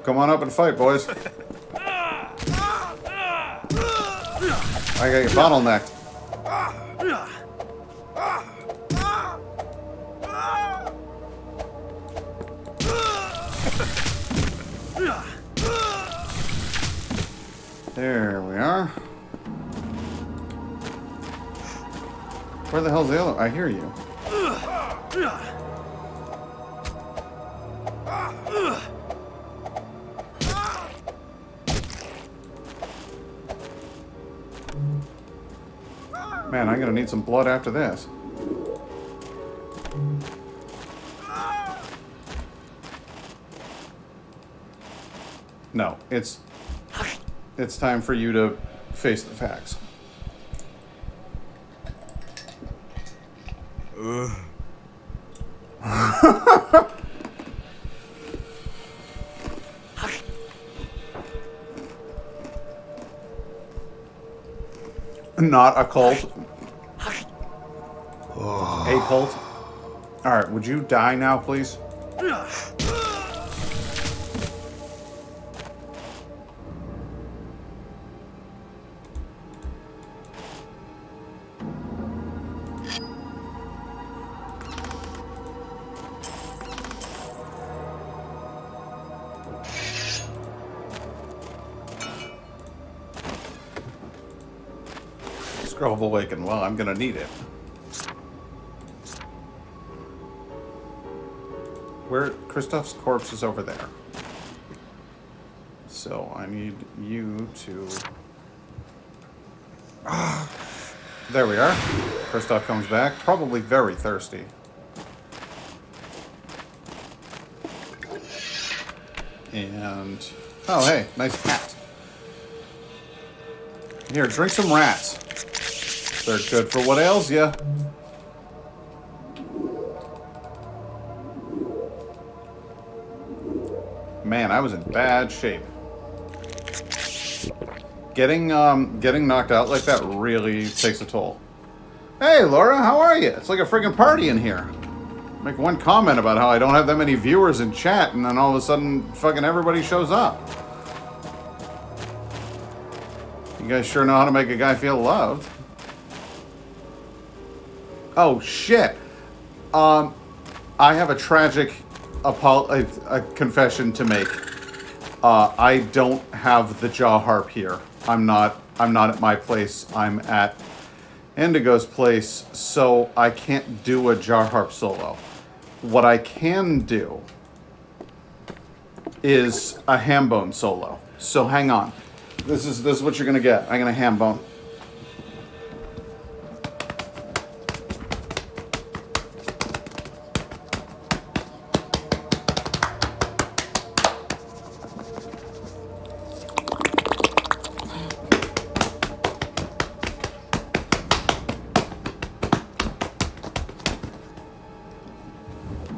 Come on up and fight, boys. I got you bottlenecked. There we are. Where the hell's the other? I hear you. Man, I'm gonna need some blood after this. No, it's time for you to face the facts. Not a cult. A cult. Alright, would you die now, please? Scroll of Awaken. Well, I'm gonna need it. Where Kristoff's corpse is over there. So I need you to... There we are. Kristoff comes back, probably very thirsty. And... Oh, hey, nice hat. Here, drink some rats. They're good for what ails ya. Man, I was in bad shape. Getting knocked out like that really takes a toll. Hey, Laura, how are you? It's like a freaking party in here. Make one comment about how I don't have that many viewers in chat, and then all of a sudden, fucking everybody shows up. You guys sure know how to make a guy feel loved. Oh, shit. I have a tragic a confession to make. I don't have the jaw harp here. I'm not at my place. I'm at Indigo's place, so I can't do a jar harp solo. What I can do is a ham bone solo. So hang on. This is what you're gonna get. I'm gonna ham bone.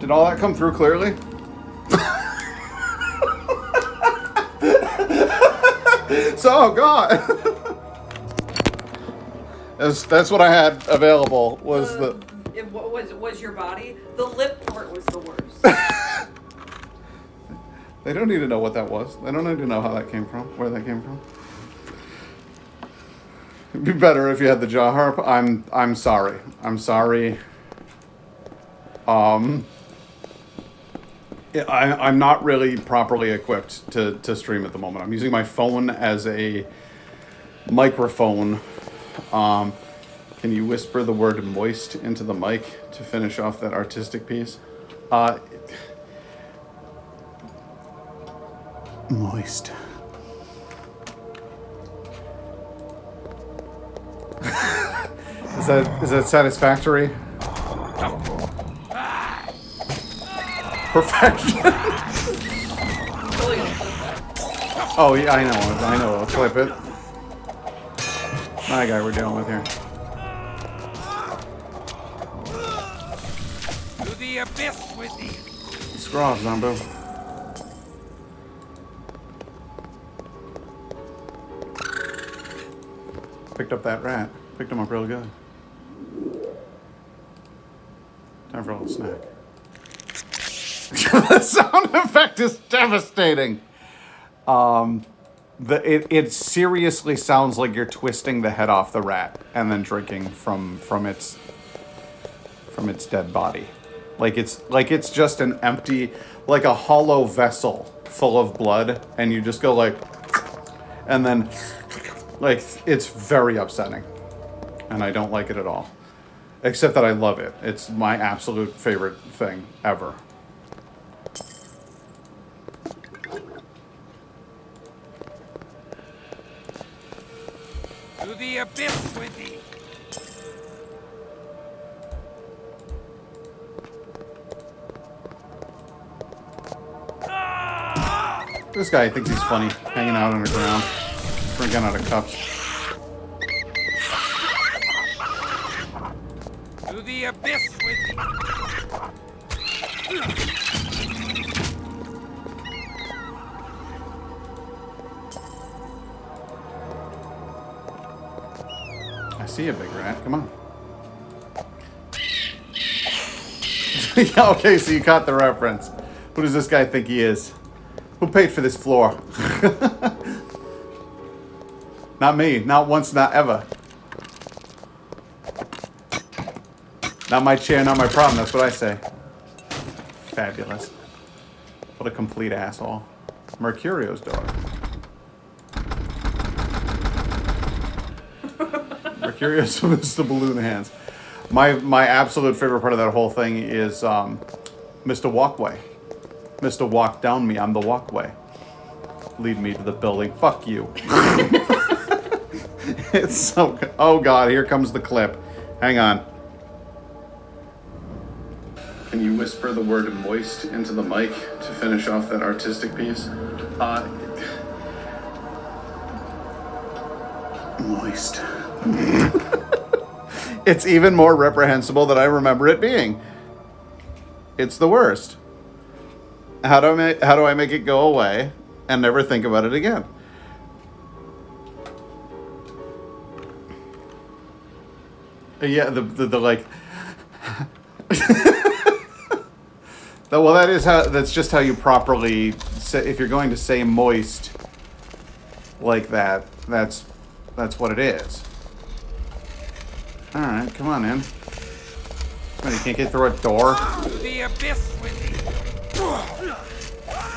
Did all that come through clearly? So, oh God. That's what I had available. Was was your body? The lip part was the worst. They don't need to know what that was. They don't need to know how that came from, where that came from. It'd be better if you had the jaw harp. I'm sorry. I'm sorry. I'm not really properly equipped to stream at the moment. I'm using my phone as a microphone. Can you whisper the word moist into the mic to finish off that artistic piece? Moist. Is that satisfactory? Perfection. Oh yeah, I know. I'll clip it. My guy we're dealing with here. To the abyss with thee. Screw off, Zombo. Picked up that rat. Picked him up real good. Time for a little snack. The sound effect is devastating. It seriously sounds like you're twisting the head off the rat and then drinking from its dead body. Like it's just an empty, like a hollow vessel full of blood, and you just go like, and then, like, it's very upsetting. And I don't like it at all. Except that I love it. It's my absolute favorite thing ever. To the abyss with thee! This guy thinks he's funny, hanging out on the ground, drinking out of cups. To the abyss with thee! I see a big rat. Come on. Yeah, okay, so you caught the reference. Who does this guy think he is? Who paid for this floor? Not me. Not once, not ever. Not my chair, not my problem. That's what I say. Fabulous. What a complete asshole. Mercurio's door. Mercurius was the balloon hands. My absolute favorite part of that whole thing is Mr. Walkway. Mr. Walk Down Me, I'm the walkway. Lead me to the building. Fuck you. It's so good. Oh god, here comes the clip. Hang on. Can you whisper the word moist into the mic to finish off that artistic piece? Moist. It's even more reprehensible than I remember it being. It's the worst. How do I make it go away and never think about it again? Yeah, the like. Well, that's just how you properly say, if you're going to say moist like that. That's what it is. All right, come on in. You can't get through a door. The abyss with thee.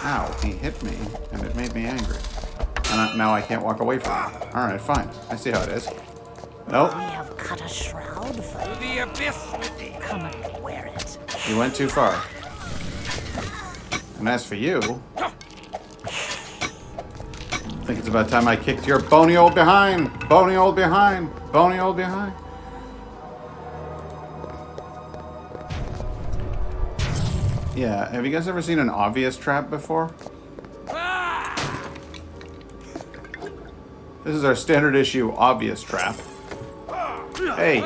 Ow, he hit me, and it made me angry. And now I can't walk away from him. Alright, fine. I see how it is. Nope. We have cut a shroud for To the abyss with thee. Come and wear it. You went too far. And as for you, I think it's about time I kicked your bony old behind. Bony old behind. Bony old behind. Yeah, have you guys ever seen an obvious trap before? This is our standard issue obvious trap. Hey.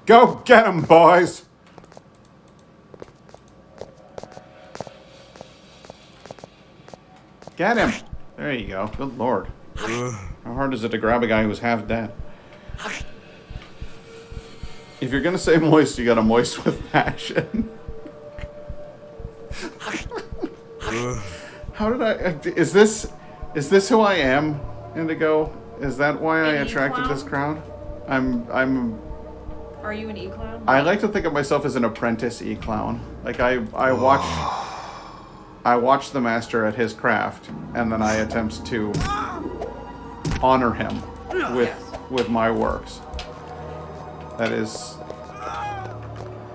Go get him, boys! Get him! There you go. Good lord. How hard is it to grab a guy who's half dead? If you're gonna say moist, you gotta moist with passion. How did I... Is this who I am, Indigo? Is that why I attracted this crowd? Are you an e-clown? I like to think of myself as an apprentice e-clown. Like I watch the master at his craft, and then I attempt to honor him with my works. That is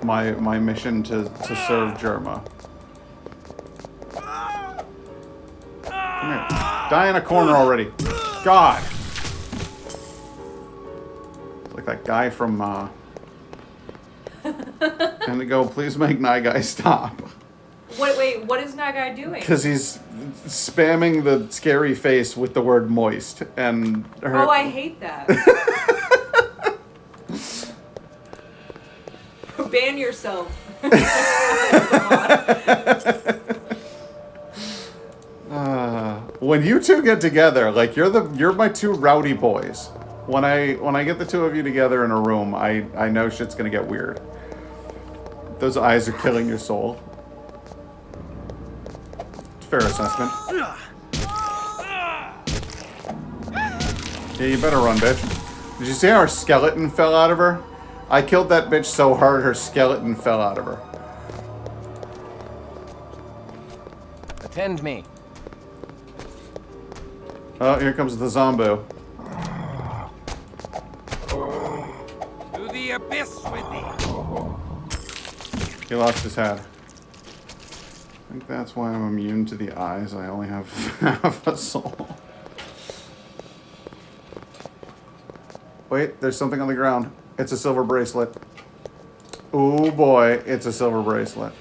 my mission to serve Germa. Come here. Die in a corner already. God. It's like that guy from Indigo, please make Nagai stop. Wait, what is that guy doing? Because he's spamming the scary face with the word moist. And Oh, I hate that. Ban yourself. When you two get together, like you're my two rowdy boys. When I get the two of you together in a room, I know shit's gonna get weird. Those eyes are killing your soul. Fair assessment. Yeah, you better run, bitch. Did you see how her skeleton fell out of her? I killed that bitch so hard her skeleton fell out of her. Tend me. Oh, here comes the Zombo. To the abyss with thee. He lost his head. I think that's why I'm immune to the eyes. I only have half a soul. Wait, there's something on the ground. It's a silver bracelet. Oh boy, it's a silver bracelet.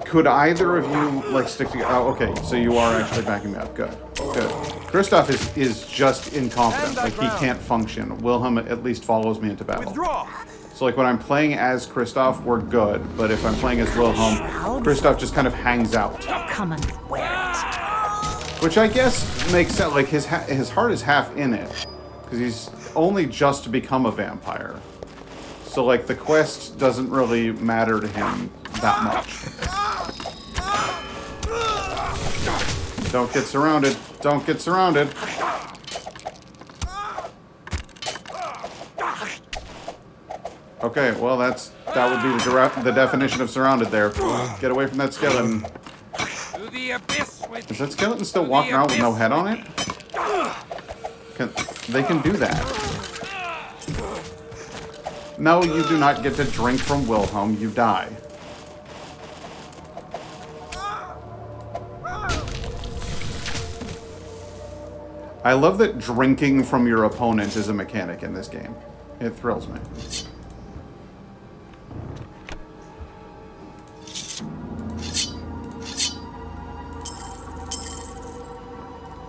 Could either of you like stick together? Oh, okay. So you are actually backing me up. Good. Good. Christoph is just incompetent. Like he can't function. Wilhelm at least follows me into battle. Withdraw! So like when I'm playing as Christoph, we're good. But if I'm playing as Wilhelm, Christoph just kind of hangs out. Come and wear it. Which I guess makes sense. Like his heart is half in it, because he's only just become a vampire. So like the quest doesn't really matter to him that much. Don't get surrounded. Don't get surrounded. Okay, well that would be the definition of surrounded there. Get away from that skeleton. To the abyss with Is that skeleton still walking around with no head on it? They can do that. No, you do not get to drink from Wilhelm. You die. I love that drinking from your opponent is a mechanic in this game. It thrills me.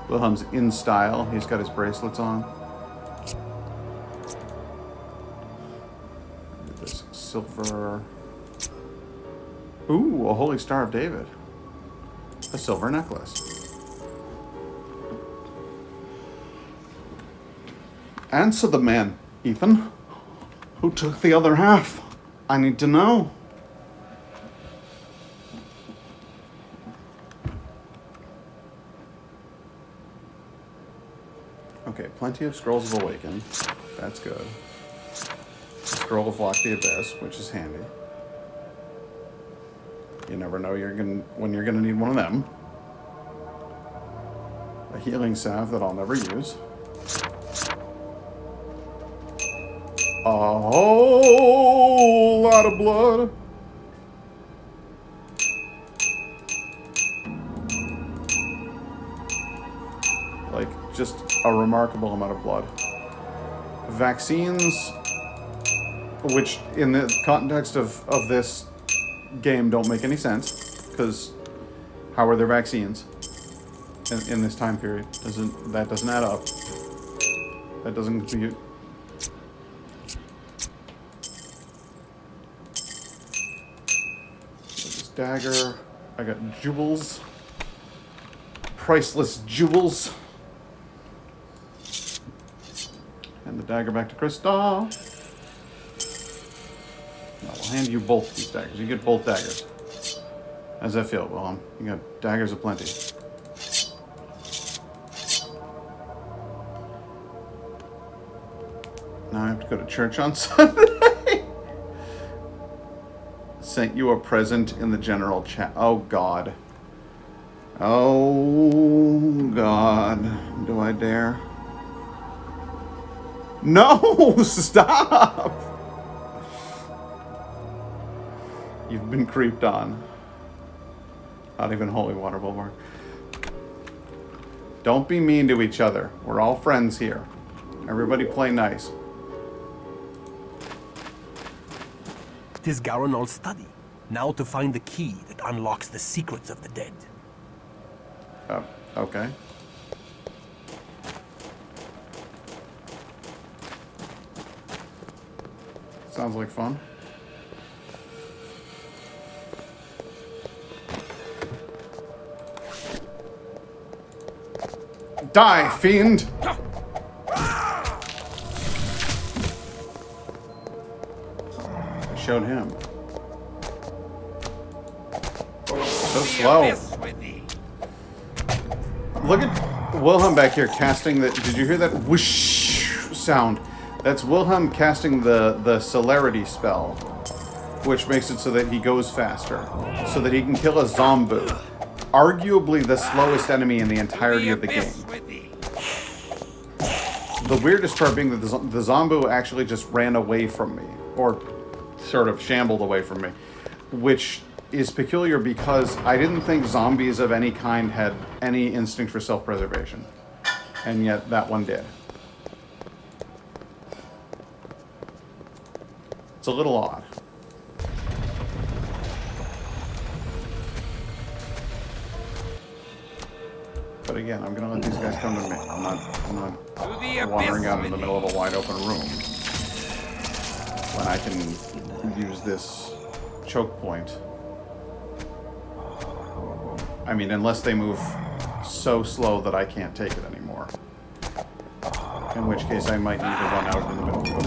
Wilhelm's in style. He's got his bracelets on. This silver... Ooh, a Holy Star of David. A silver necklace. Answer the man, Ethan. Who took the other half? I need to know. Okay, plenty of Scrolls of Awaken. That's good. Scroll of Lock the Abyss, which is handy. You never know when you're gonna need one of them. A healing salve that I'll never use. A whole lot of blood. Like, just a remarkable amount of blood. Vaccines, which in the context of this game don't make any sense, because how are there vaccines in this time period? That doesn't add up. That doesn't compute. This dagger. I got jewels. Priceless jewels. And the dagger back to Kristoff. I'll hand you both these daggers. You get both daggers. How's that feel, Willem? You got daggers aplenty. Now I have to go to church on Sunday. Sent you a present in the general chat. Oh, God. Oh, God. Do I dare? No! Stop! You've been creeped on. Not even holy water will work. Don't be mean to each other. We're all friends here. Everybody play nice. 'Tis Garinol's study. Now to find the key that unlocks the secrets of the dead. Okay. Sounds like fun. Die, fiend! I showed him. So slow. Look at Wilhelm back here casting the... Did you hear that whoosh sound? That's Wilhelm casting the celerity spell, which makes it so that he goes faster, so that he can kill a Zombu, arguably the slowest enemy in the entirety of the game. The weirdest part being that the Zombu actually just ran away from me, or sort of shambled away from me, which is peculiar because I didn't think zombies of any kind had any instinct for self-preservation, and yet that one did. It's a little odd. But again, I'm gonna let these guys come to me. I'm not wandering out in the middle of a wide open room when I can use this choke point. I mean, unless they move so slow that I can't take it anymore. In which case I might need to run out in the middle of the room.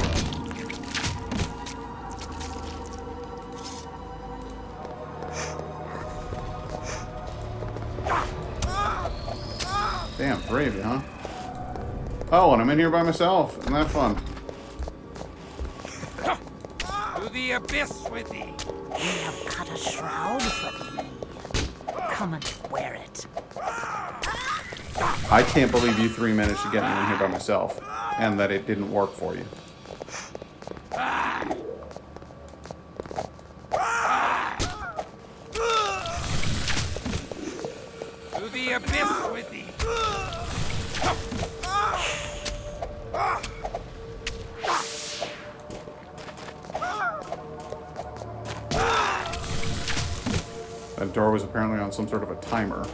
Damn, brave, huh? Oh, and I'm in here by myself. Isn't that fun? To the abyss with thee! We have cut a shroud for thee. Come and wear it. I can't believe you three managed to get me in here by myself, and that it didn't work for you. To the abyss with thee! That door was apparently on some sort of a timer.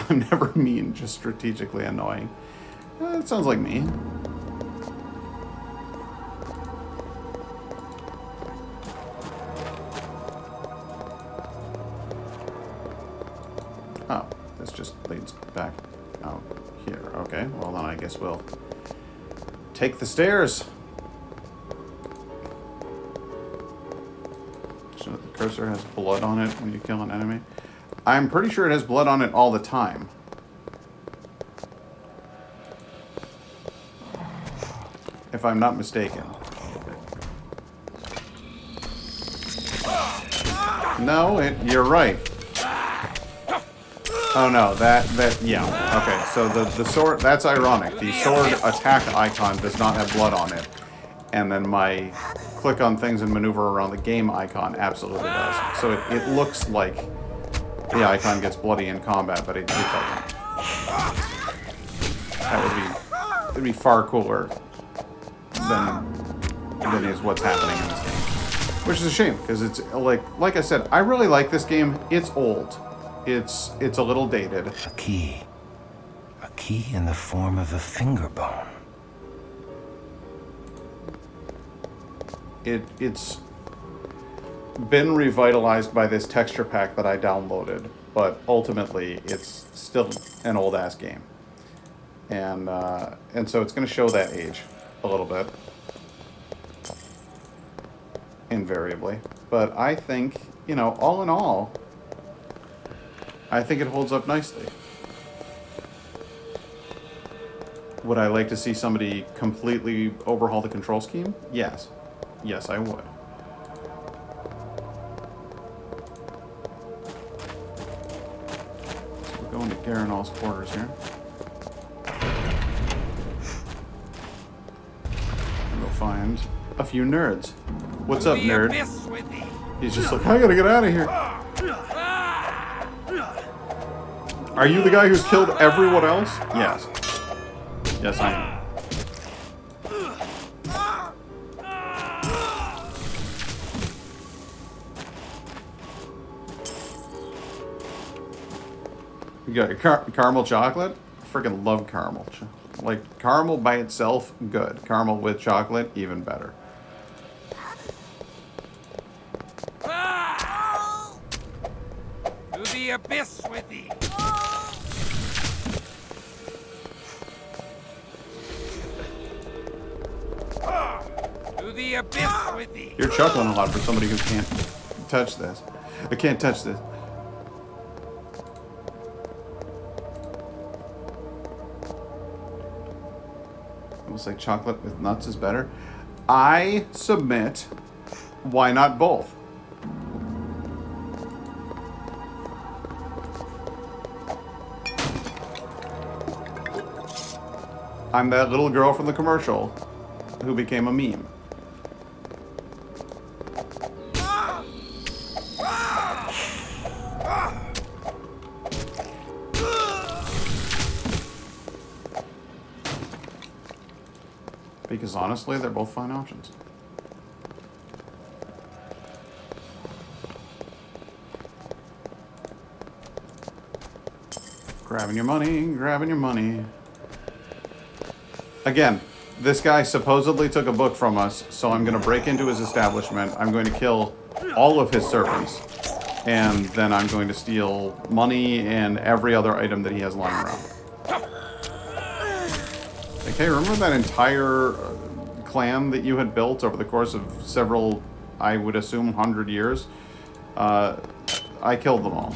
I'm never mean, just strategically annoying. It sounds like me. Oh, this just leads back out here. Okay, well then I guess we'll take the stairs. So the cursor has blood on it when you kill an enemy. I'm pretty sure it has blood on it all the time. If I'm not mistaken. No, you're right. Oh no, yeah. Okay, so the sword, that's ironic. The sword attack icon does not have blood on it. And then my click on things and maneuver around the game icon absolutely does. So it looks like the icon gets bloody in combat, but it doesn't. That would be far cooler than is what's happening in this game. Which is a shame, because it's like I said, I really like this game. It's old. It's a little dated. A key. A key in the form of a finger bone. It's been revitalized by this texture pack that I downloaded, but ultimately it's still an old ass game, and so it's going to show that age a little bit, invariably. But I think, you know, all in all, I think it holds up nicely. Would I like to see somebody completely overhaul the control scheme? Yes. Yes, I would. So we're going to Garanol's quarters here. And we'll find a few nerds. What's up, nerd? He's just like, I gotta get out of here. Are you the guy who's killed everyone else? Yes. Yes, I am. You got your caramel chocolate? I freaking love caramel. Like, caramel by itself, good. Caramel with chocolate, even better. To the abyss with thee! To the abyss with thee! You're chuckling a lot for somebody who can't touch this. I can't touch this. It was like chocolate with nuts is better. I submit, why not both? I'm that little girl from the commercial who became a meme. Because honestly, they're both fine options. Grabbing your money, grabbing your money. Again, this guy supposedly took a book from us, so I'm going to break into his establishment. I'm going to kill all of his servants. And then I'm going to steal money and every other item that he has lying around. Okay, remember that entire clan that you had built over the course of several, I would assume, 100 years? I killed them all.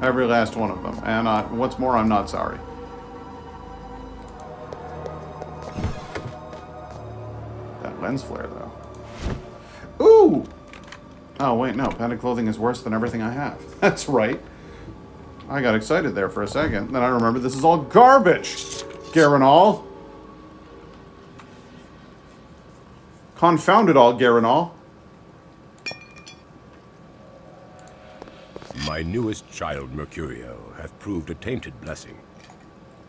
Every last one of them. And what's more, I'm not sorry. That lens flare, though. Ooh! Oh, wait, no. Padded clothing is worse than everything I have. That's right. I got excited there for a second. Then I remembered this is all garbage. Garanol. Confound it all, Garanol. My newest child, Mercurio, hath proved a tainted blessing.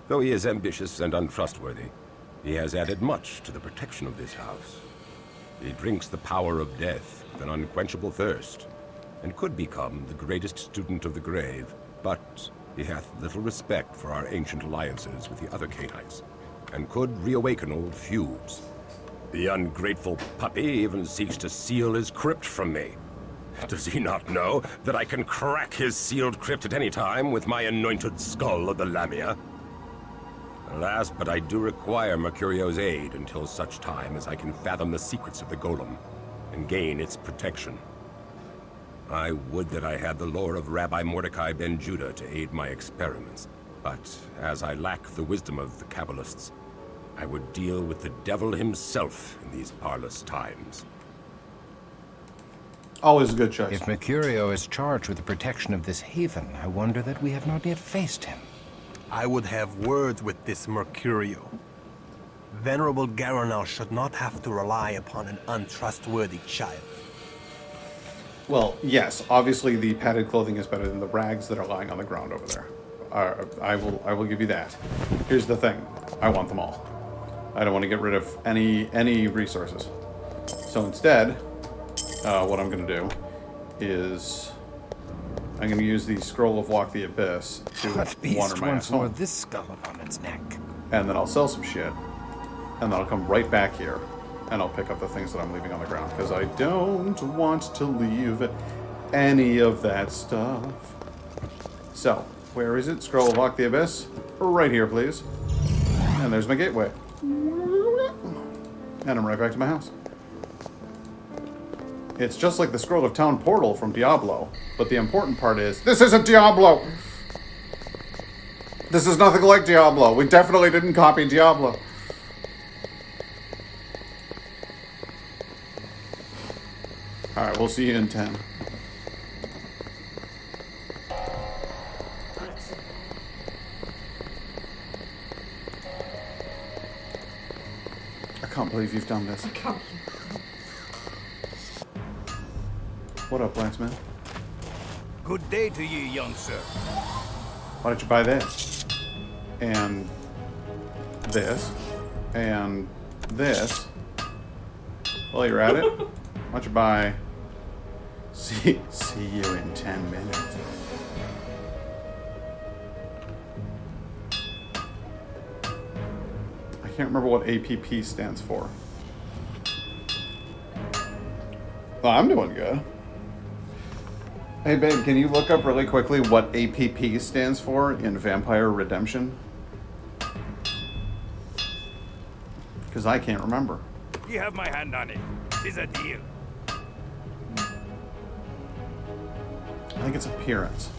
Though he is ambitious and untrustworthy, he has added much to the protection of this house. He drinks the power of death with an unquenchable thirst, and could become the greatest student of the grave, but he hath little respect for our ancient alliances with the other canines, and could reawaken old feuds. The ungrateful puppy even seeks to seal his crypt from me. Does he not know that I can crack his sealed crypt at any time with my anointed skull of the Lamia? Alas, but I do require Mercurio's aid until such time as I can fathom the secrets of the golem and gain its protection. I would that I had the lore of Rabbi Mordecai ben Judah to aid my experiments, but as I lack the wisdom of the Kabbalists, I would deal with the devil himself in these parlous times. Always a good choice. If Mercurio is charged with the protection of this haven, I wonder that we have not yet faced him. I would have words with this Mercurio. Venerable Garanal should not have to rely upon an untrustworthy child. Well, yes, obviously the padded clothing is better than the rags that are lying on the ground over there. I will give you that. Here's the thing. I want them all. I don't want to get rid of any resources. So instead, what I'm going to do is I'm going to use the Scroll of Walk the Abyss to What beast wander my wants ass more home. this skull upon its neck? And then I'll sell some shit. And then I'll come right back here. And I'll pick up the things that I'm leaving on the ground. Because I don't want to leave any of that stuff. So, where is it? Scroll of Walk the Abyss? Right here, please. And there's my gateway. And I'm right back to my house. It's just like the Scroll of Town Portal from Diablo. But the important part is, this isn't Diablo! This is nothing like Diablo. We definitely didn't copy Diablo. Alright, we'll see you in 10. I can't believe you've done this. What up, blacksmith? Good day to you, young sir. Why don't you buy this? And this. And this. While you're at it, why don't you buy... See you in 10 minutes. I can't remember what APP stands for. Well, I'm doing good. Hey, babe, can you look up really quickly what APP stands for in Vampire Redemption? Because I can't remember. You have my hand on it. It's a deal. I think it's appearance.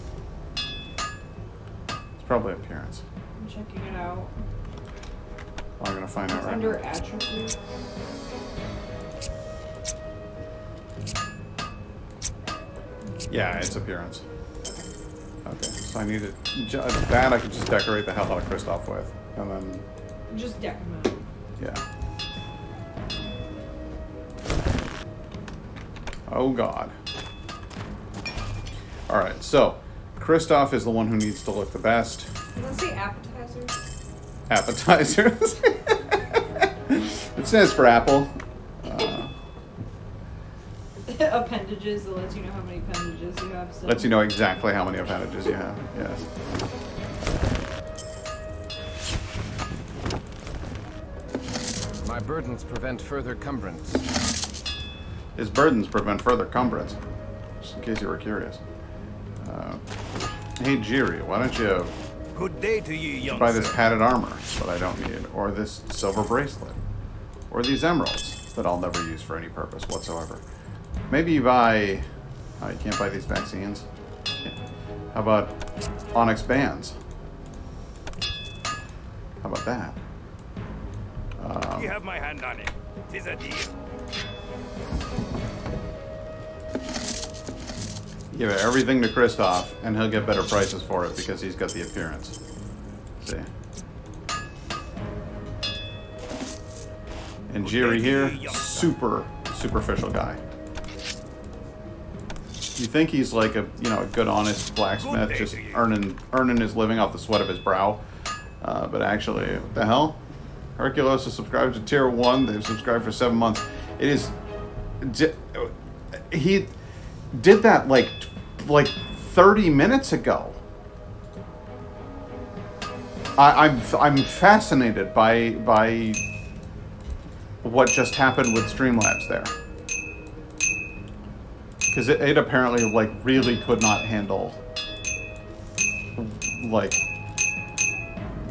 It's probably appearance. I'm checking it out. I'm gonna find out It's right under now. attributes. Yeah, its appearance. Okay, so I need it. That I could just decorate the hell out of Kristoff with, and then Just deck them out. yeah. Oh God. All right, so Kristoff is the one who needs to look the best. Let's say appetizers. Appetizers. It says for apple. Appendages that lets you know how many appendages you have. So. Lets you know exactly how many appendages you have. Yes. My burdens prevent further cumbrance. His burdens prevent further cumbrance. Just in case you were curious. Hey Jiri, why don't you Good day to you, young buy this sir. padded armor that I don't need, or this silver bracelet, or these emeralds that I'll never use for any purpose whatsoever. Maybe you buy... Oh, you can't buy these vaccines. Can't. How about onyx bands? How about that? You have my hand on it. 'Tis a deal. Give everything to Kristoff, and he'll get better prices for it because he's got the appearance. See? And Jiri here, super superficial guy. You think he's like a a good honest blacksmith, just earning his living off the sweat of his brow, but actually, what the hell? Hercules has subscribed to Tier 1. They've subscribed for 7 months. It is... He did that like 30 minutes ago. I'm fascinated by what just happened with Streamlabs there, because it apparently like really could not handle like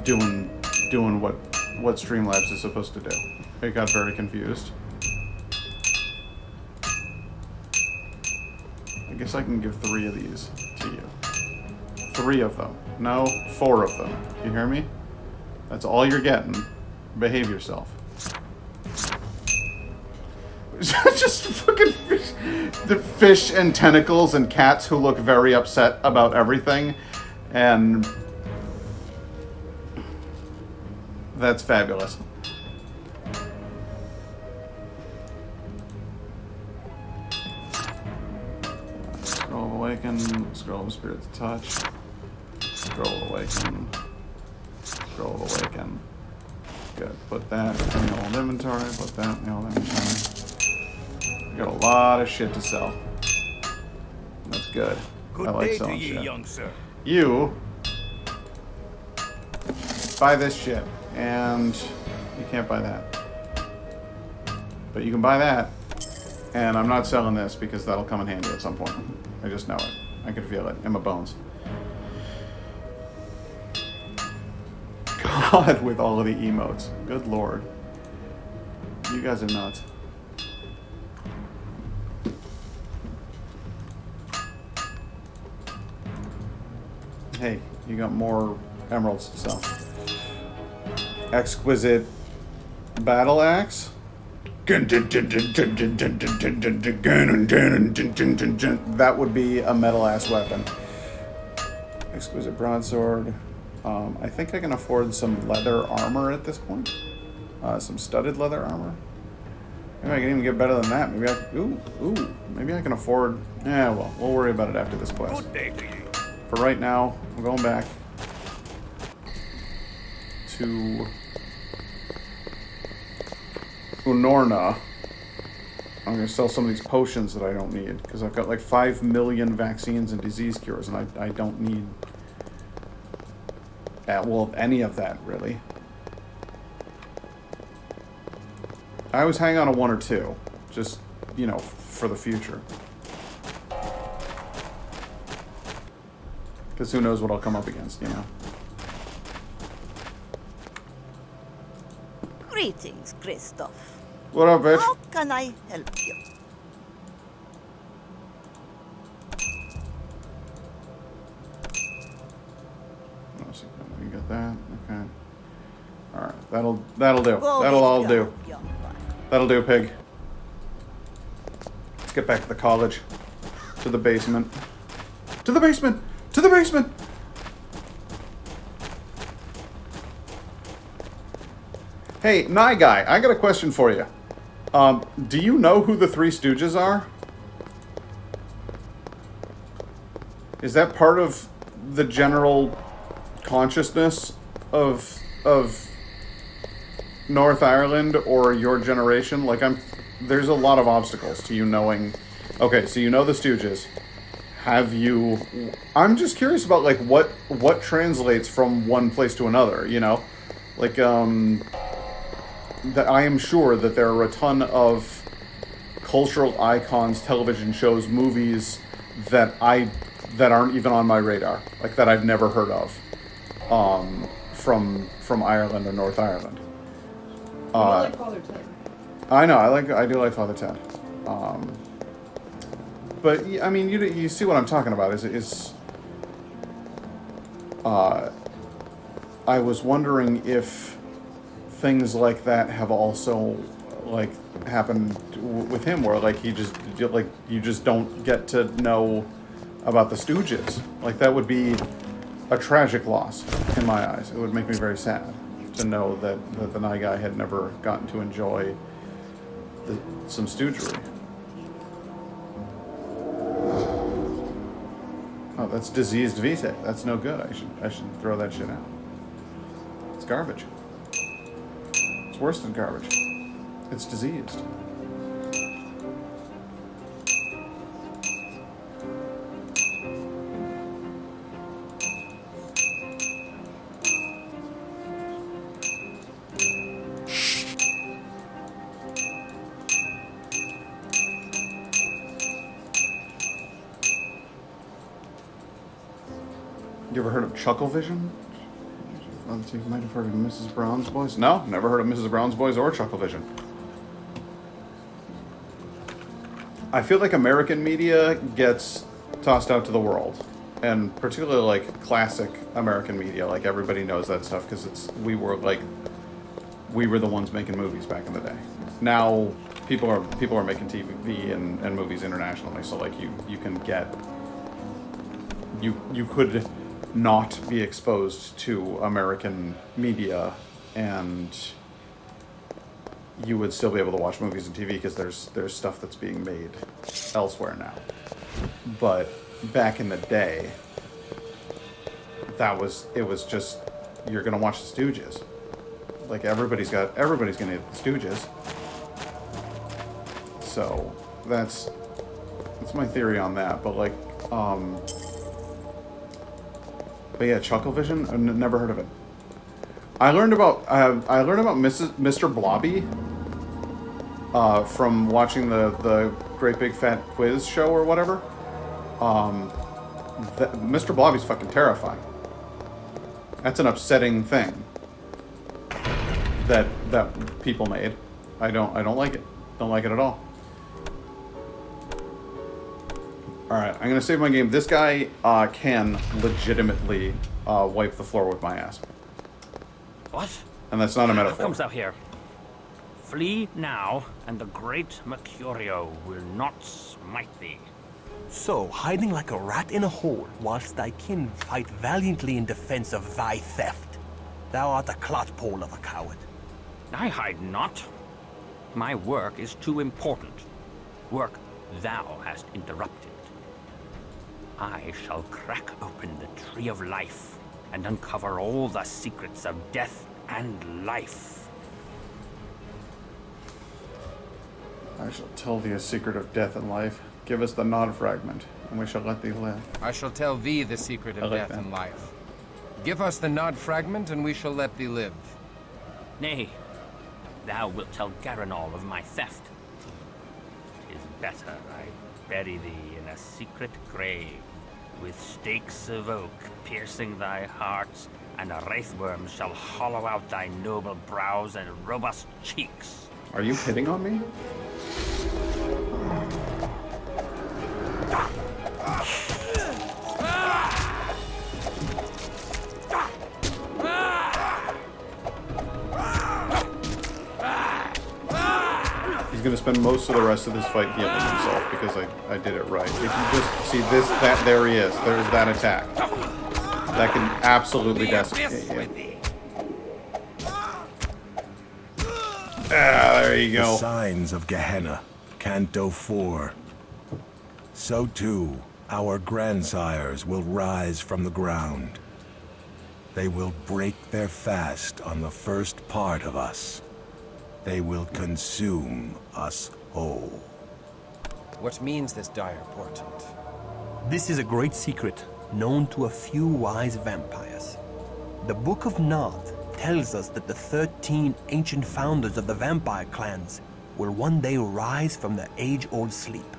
doing what Streamlabs is supposed to do. It got very confused. I guess I can give 3 of these to you. 3 of them. No, 4 of them. You hear me? That's all you're getting. Behave yourself. Just fucking fish, the fish and tentacles and cats who look very upset about everything. And that's fabulous. Scroll of Awaken, Scroll of Spirit's Touch, Scroll of Awaken, Scroll of Awaken. Good. Put that in the old inventory, put that in the old inventory. We got a lot of shit to sell. That's good. Good I like day to selling you, shit. young sir. You buy this shit, and you can't buy that. But you can buy that, and I'm not selling this because that'll come in handy at some point. I just know it. I can feel it in my bones. God, with all of the emotes. Good lord. You guys are nuts. Hey, you got more emeralds to sell. Exquisite battle axe. That would be a metal ass weapon. Exquisite broadsword. I think I can afford some leather armor at this point. Some studded leather armor. Maybe I can even get better than that. Maybe maybe I can afford. Yeah, well, we'll worry about it after this quest. Good day to you. For right now, I'm going back to Unorna. I'm going to sell some of these potions that I don't need, because I've got like 5 million vaccines and disease cures, and I don't need, well, any of that, really. I always hang on to 1 or 2, just, for the future. Because who knows what I'll come up against, Greetings, Kristoff. What up, bitch? How can I help you? You get that? Okay. Alright. That'll do. That'll all do. That'll do, pig. Let's get back to the college. To the basement. To the basement! To the basement! Hey, Nye Guy, I got a question for you. Do you know who the Three Stooges are? Is that part of the general consciousness of North Ireland or your generation? Like, there's a lot of obstacles to you knowing. Okay, so you know the Stooges. Have you? I'm just curious about like what translates from one place to another. You know, like that I am sure that there are a ton of cultural icons, television shows, movies that aren't even on my radar, like that I've never heard of, from Ireland or North Ireland. I like Father Ted. I know, I do like Father Ted. But I mean, you see what I'm talking about? I was wondering if things like that have also like happened with him, where like you just don't get to know about the Stooges. Like that would be a tragic loss in my eyes. It would make me very sad to know that the Nye Guy had never gotten to enjoy some stoogery. Oh, that's diseased VTech. That's no good. I should throw that shit out. It's garbage. It's worse than garbage. It's diseased. You ever heard of Chucklevision? You might have heard of Mrs. Brown's Boys. No, never heard of Mrs. Brown's Boys or Chucklevision. I feel like American media gets tossed out to the world, and particularly like classic American media. Like everybody knows that stuff because we were the ones making movies back in the day. Now people are making TV and movies internationally. So like you can get you could not be exposed to American media, and you would still be able to watch movies and TV because there's stuff that's being made elsewhere now. But back in the day, it was just you're gonna watch the Stooges. Like everybody's gonna get the Stooges. So that's my theory on that. But like but yeah, Chucklevision, I've never heard of it. I learned about Mr. Blobby from watching the Great Big Fat Quiz show or whatever. Mr. Blobby's fucking terrifying. That's an upsetting thing that people made. I don't like it. Don't like it at all. Alright, I'm gonna save my game. This guy can legitimately wipe the floor with my ass. What? And that's not a metaphor. What comes thou here? Flee now, and the great Mercurio will not smite thee. So, hiding like a rat in a hole, whilst thy kin fight valiantly in defense of thy theft. Thou art a clotpole of a coward. I hide not. My work is too important. Work thou hast interrupted. I shall crack open the tree of life and uncover all the secrets of death and life. I shall tell thee a secret of death and life. Give us the nod fragment, and we shall let thee live. I shall tell thee the secret of death and life. Give us the nod fragment, and we shall let thee live. Nay, thou wilt tell Garanol of my theft. 'Tis better I bury thee in a secret grave, with stakes of oak piercing thy heart, and wraithworms shall hollow out thy noble brows and robust cheeks. Are you hitting on me? He's going to spend most of the rest of this fight healing himself because I did it right. If you just see this, there he is. There's that attack. That can absolutely decimate you. Ah, there you go. The signs of Gehenna, Canto 4. So too, our grandsires will rise from the ground. They will break their fast on the first part of us. They will consume us whole. What means this dire portent? This is a great secret, known to a few wise vampires. The Book of Nod tells us that the 13 ancient founders of the vampire clans will one day rise from their age-old sleep.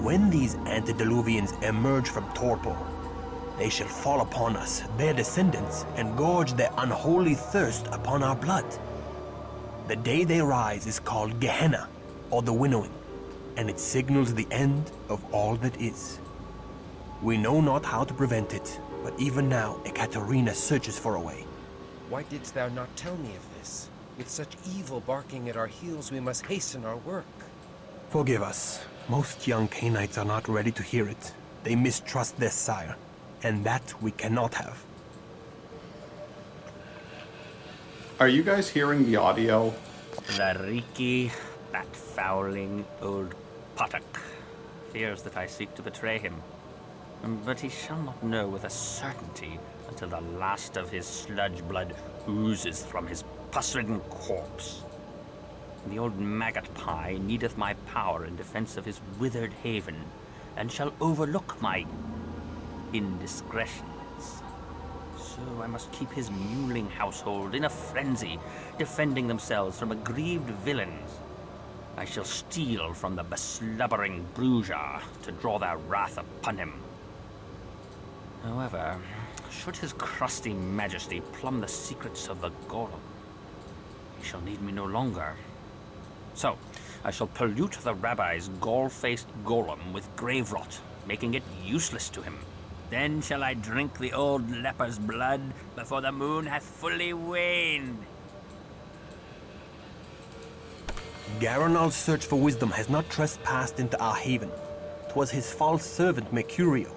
When these antediluvians emerge from torpor, they shall fall upon us, their descendants, and gorge their unholy thirst upon our blood. The day they rise is called Gehenna, or the Winnowing, and it signals the end of all that is. We know not how to prevent it, but even now Ekaterina searches for a way. Why didst thou not tell me of this? With such evil barking at our heels, we must hasten our work. Forgive us. Most young Cainites are not ready to hear it. They mistrust their sire, and that we cannot have. Are you guys hearing the audio? Lariki, that fouling old Potok, fears that I seek to betray him. But he shall not know with a certainty until the last of his sludge blood oozes from his pus-ridden corpse. The old maggot pie needeth my power in defense of his withered haven, and shall overlook my indiscretions. So I must keep his mewling household in a frenzy, defending themselves from aggrieved villains. I shall steal from the beslubbering Bruja to draw their wrath upon him. However, should his crusty majesty plumb the secrets of the golem, he shall need me no longer. So, I shall pollute the rabbi's gall-faced golem with grave rot, making it useless to him. Then shall I drink the old leper's blood before the moon hath fully waned. Garanal's search for wisdom has not trespassed into our haven. 'Twas his false servant Mercurio.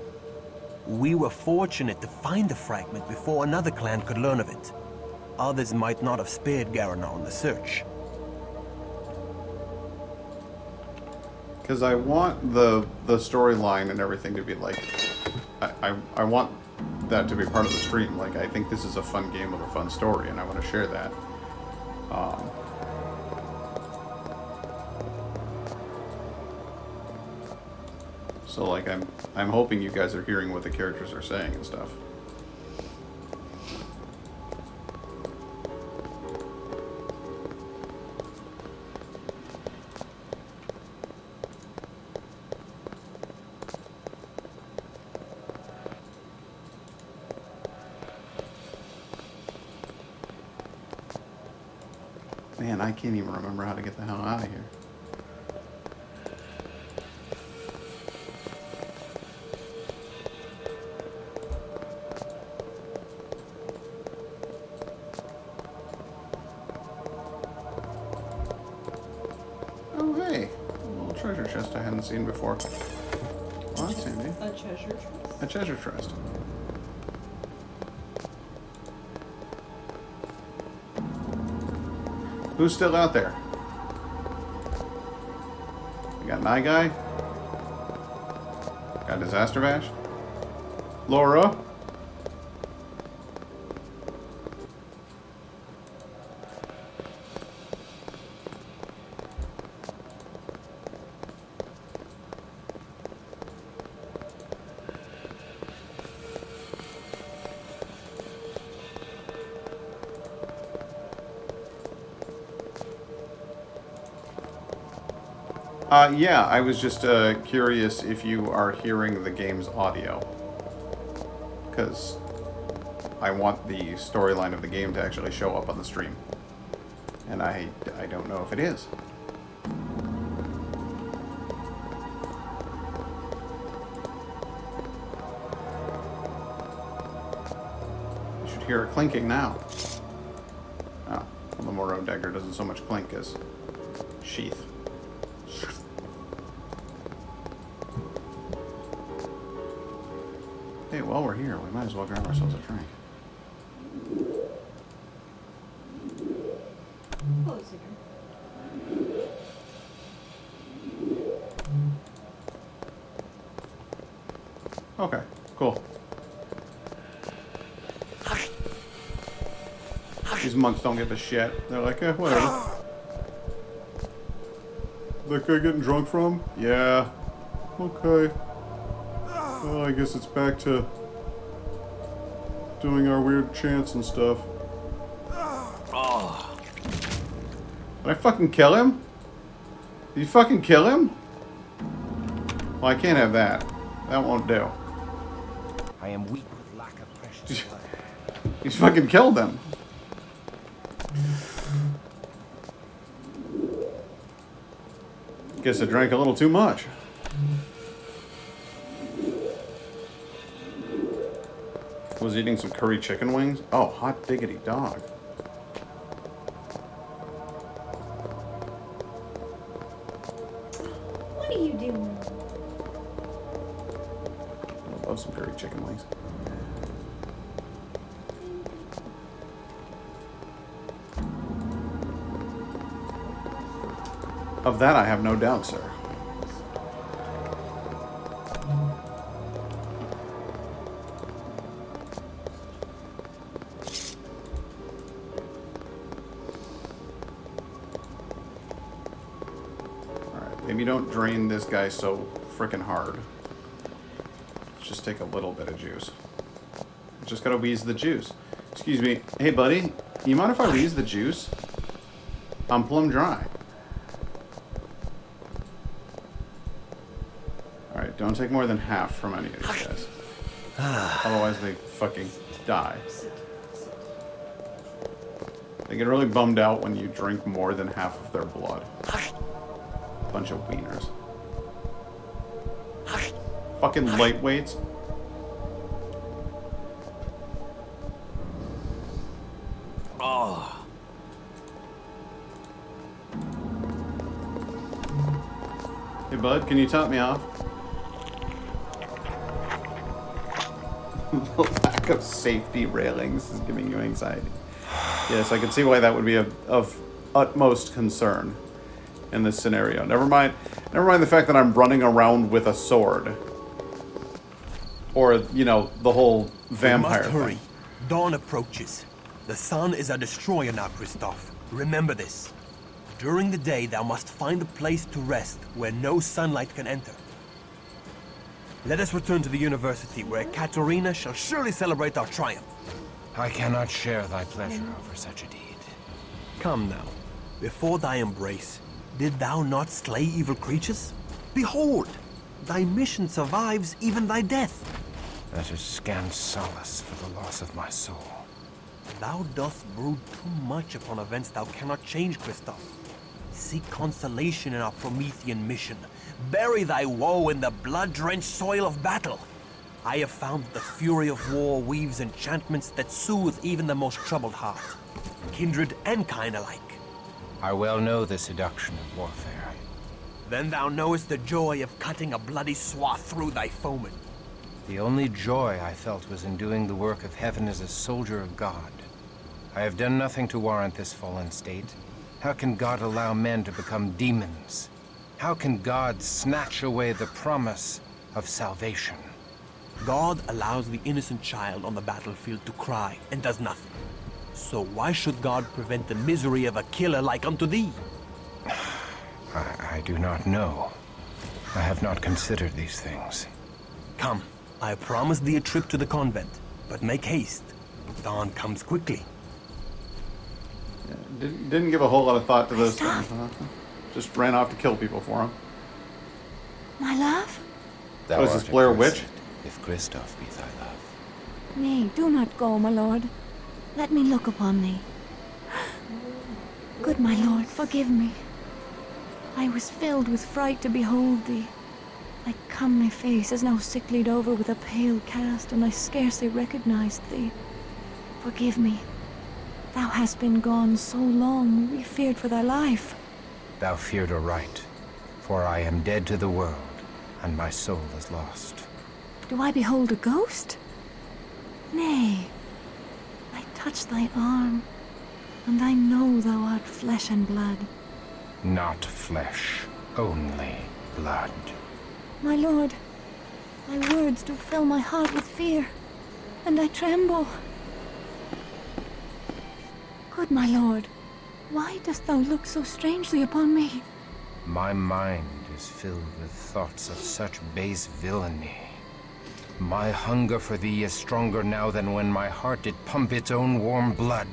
We were fortunate to find the fragment before another clan could learn of it. Others might not have spared Garanal in the search. Because I want the storyline and everything to be like... I want that to be part of the stream. Like, I think this is a fun game with a fun story, and I want to share that. So, like, I'm hoping you guys are hearing what the characters are saying and stuff. Man, I can't even remember how to get the hell out of here. Oh, hey. A little treasure chest I hadn't seen before. Well, that's handy. A treasure chest? A treasure chest. Who's still out there? We got Nye Guy. Got Disaster Bash. Laura. Yeah, I was just curious if you are hearing the game's audio. Because I want the storyline of the game to actually show up on the stream. And I don't know if it is. You should hear it clinking now. Oh, well, the Moro dagger doesn't so much clink as sheath. while we're here, we might as well grab ourselves a drink. Okay, cool. These monks don't give a shit. They're like, eh, whatever. That guy getting drunk from? Yeah. Okay. Well, I guess it's back to doing our weird chants and stuff. Did I fucking kill him? Did you fucking kill him? Well, I can't have that. That won't do. I am weak with lack of precious blood. You fucking killed him. Guess I drank a little too much. Was eating some curry chicken wings? Oh, hot diggity dog. What are you doing? I love some curry chicken wings. Of that, I have no doubt, sir. Alright, maybe don't drain this guy so frickin' hard. Let's just take a little bit of juice. Just gotta wheeze the juice. Excuse me. Hey, buddy. You mind if I wheeze the juice? I'm plumb dry. Alright, don't take more than half from any of these guys. Otherwise they fucking die. They get really bummed out when you drink more than half of their blood. Bunch of wieners. Fucking lightweights. Oh. Hey bud, can you top me off? The lack of safety railings is giving you anxiety. Yes, I can see why that would be of utmost concern in this scenario. Never mind the fact that I'm running around with a sword. Or, you know, the whole vampire We must hurry. thing. Dawn approaches. The sun is a destroyer now, Christoph. Remember this. During the day, thou must find a place to rest where no sunlight can enter. Let us return to the university, where Katerina shall surely celebrate our triumph. I cannot share thy pleasure over such a deed. Come now. Before thy embrace, did thou not slay evil creatures? Behold, thy mission survives even thy death. That is scant solace for the loss of my soul. Thou dost brood too much upon events thou cannot change, Christoph. Seek consolation in our Promethean mission. Bury thy woe in the blood-drenched soil of battle. I have found that the fury of war weaves enchantments that soothe even the most troubled heart. Kindred and kind alike. I well know the seduction of warfare. Then thou knowest the joy of cutting a bloody swath through thy foeman. The only joy I felt was in doing the work of heaven as a soldier of God. I have done nothing to warrant this fallen state. How can God allow men to become demons? How can God snatch away the promise of salvation? God allows the innocent child on the battlefield to cry and does nothing. So why should God prevent the misery of a killer like unto thee? I do not know. I have not considered these things. Come, I promise thee a trip to the convent, but make haste. Dawn comes quickly. Yeah, didn't give a whole lot of thought to those things, huh? Just ran off to kill people for him. My love? What is this, Blair Witch? If Christoph be thy love. Nay, do not go, my lord. Let me look upon thee. Good my lord, forgive me. I was filled with fright to behold thee. Thy comely face is now sicklied over with a pale cast, and I scarcely recognized thee. Forgive me. Thou hast been gone so long, we feared for thy life. Thou feared aright, for I am dead to the world, and my soul is lost. Do I behold a ghost? Nay, I touch thy arm, and I know thou art flesh and blood. Not flesh, only blood. My lord, thy words do fill my heart with fear, and I tremble. Good my lord, why dost thou look so strangely upon me? My mind is filled with thoughts of such base villainy. My hunger for thee is stronger now than when my heart did pump its own warm blood.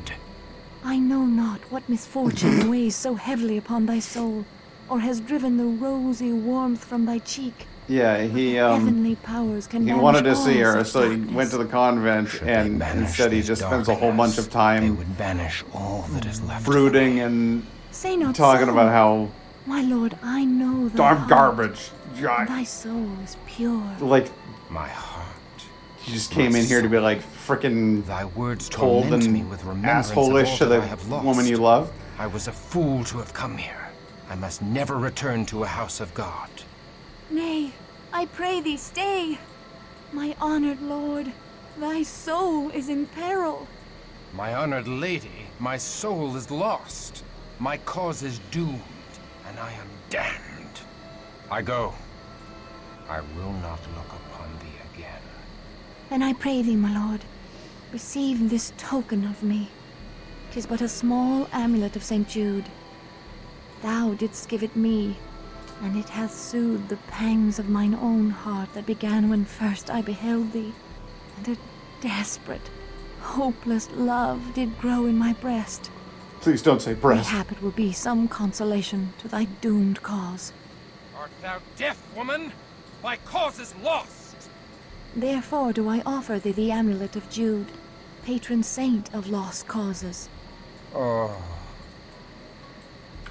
I know not what misfortune weighs so heavily upon thy soul, or has driven the rosy warmth from thy cheek. Yeah, he Heavenly powers can he banish wanted to all see her, such so he darkness. went to the convent, Should and they banish instead he this just spends a whole bunch of time they would banish all that is left. brooding and Say not talking so. about how My lord, I know thy I'm heart. garbage. Thy soul is pure. Like, My heart. he just came in here to be like frickin' Thy words cold torment and me with remembrance of asshole-ish all to that the I have lost. woman you love. I was a fool to have come here. I must never return to a house of God. Nay, I pray thee stay. My honored lord, thy soul is in peril. My honored lady, my soul is lost. My cause is doomed, and I am damned. I go. I will not look upon thee again. Then I pray thee, my lord, receive this token of me. 'Tis but a small amulet of St. Jude. Thou didst give it me, and it hath soothed the pangs of mine own heart that began when first I beheld thee, and a desperate, hopeless love did grow in my breast. Please don't say breast. Mayhap it will be some consolation to thy doomed cause. Art thou deaf, woman? My cause is lost! Therefore do I offer thee the amulet of Jude, patron saint of lost causes. Oh.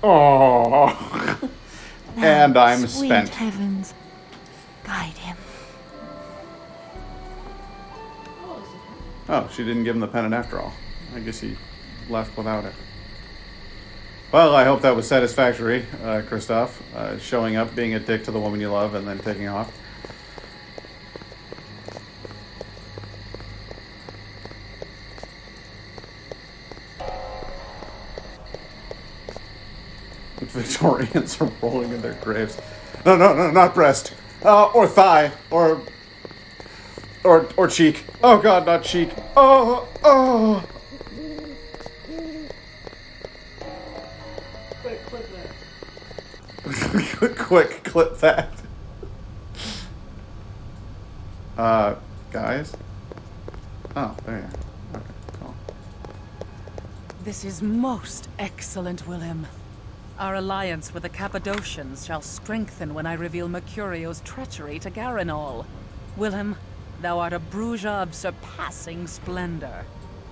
Oh. And I'm Sweet spent. heavens, guide him. Oh, she didn't give him the pennant after all. I guess he left without it. Well, I hope that was satisfactory, Christoph. Showing up, being a dick to the woman you love, and then taking off. Victorians are rolling in their graves. No, not breast. Or thigh. Or cheek. Oh god, not cheek. Oh. Quick, clip that. Quick, clip that. Guys? Oh, there you are. Okay, cool. This is most excellent, Willem. Our alliance with the Cappadocians shall strengthen when I reveal Mercurio's treachery to Garanol. Willem, thou art a Bruja of surpassing splendor.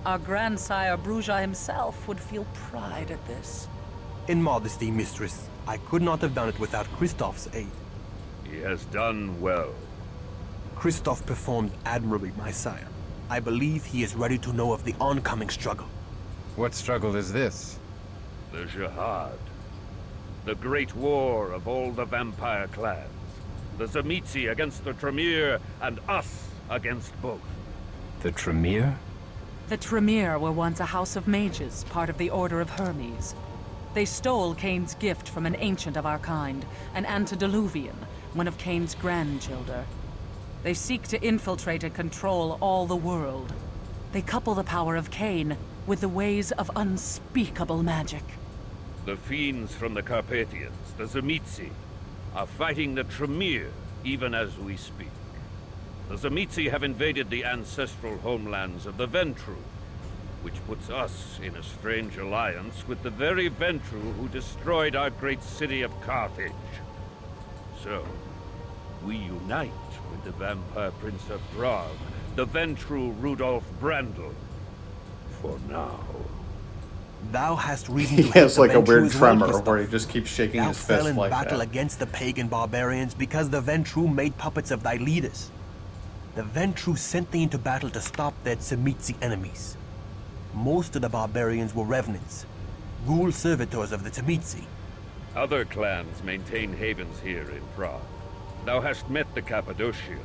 Our grandsire Bruja himself would feel pride at this. In modesty, mistress, I could not have done it without Christoph's aid. He has done well. Christoph performed admirably, my sire. I believe he is ready to know of the oncoming struggle. What struggle is this? The Jihad. The great war of all the vampire clans. The Tzimisce against the Tremere, and us against both. The Tremere? The Tremere were once a house of mages, part of the Order of Hermes. They stole Cain's gift from an ancient of our kind, an antediluvian, one of Cain's grandchildren. They seek to infiltrate and control all the world. They couple the power of Cain with the ways of unspeakable magic. The fiends from the Carpathians, the Tzimisce, are fighting the Tremere even as we speak. The Tzimisce have invaded the ancestral homelands of the Ventru, which puts us in a strange alliance with the very Ventru who destroyed our great city of Carthage. So, we unite with the vampire prince of Prague, the Ventru Rudolf Brandl. For now. Thou hast reason He to hate has the like a Ventru weird as well, tremor Christoph. where he just keeps shaking Thou his fell fist in like battle that. against the Pagan Barbarians because the Ventru made puppets of thy leaders. The Ventru sent thee into battle to stop their Tzimisce enemies. Most of the barbarians were revenants, rule servitors of the Tzimisce. Other clans maintain havens here in Prague. Thou hast met the Cappadocians.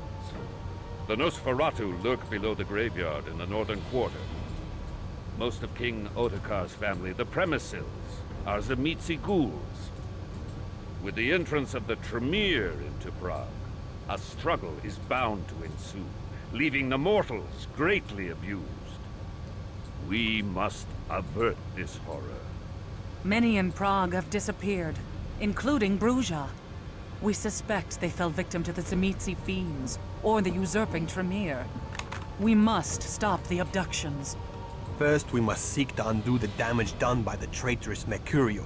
The Nosferatu lurk below the graveyard in the northern quarter. Most of King Otakar's family, the Premises, are Tzimisce ghouls. With the entrance of the Tremere into Prague, a struggle is bound to ensue, leaving the mortals greatly abused. We must avert this horror. Many in Prague have disappeared, including Bruja. We suspect they fell victim to the Tzimisce fiends, or the usurping Tremere. We must stop the abductions. First, we must seek to undo the damage done by the traitorous Mercurio.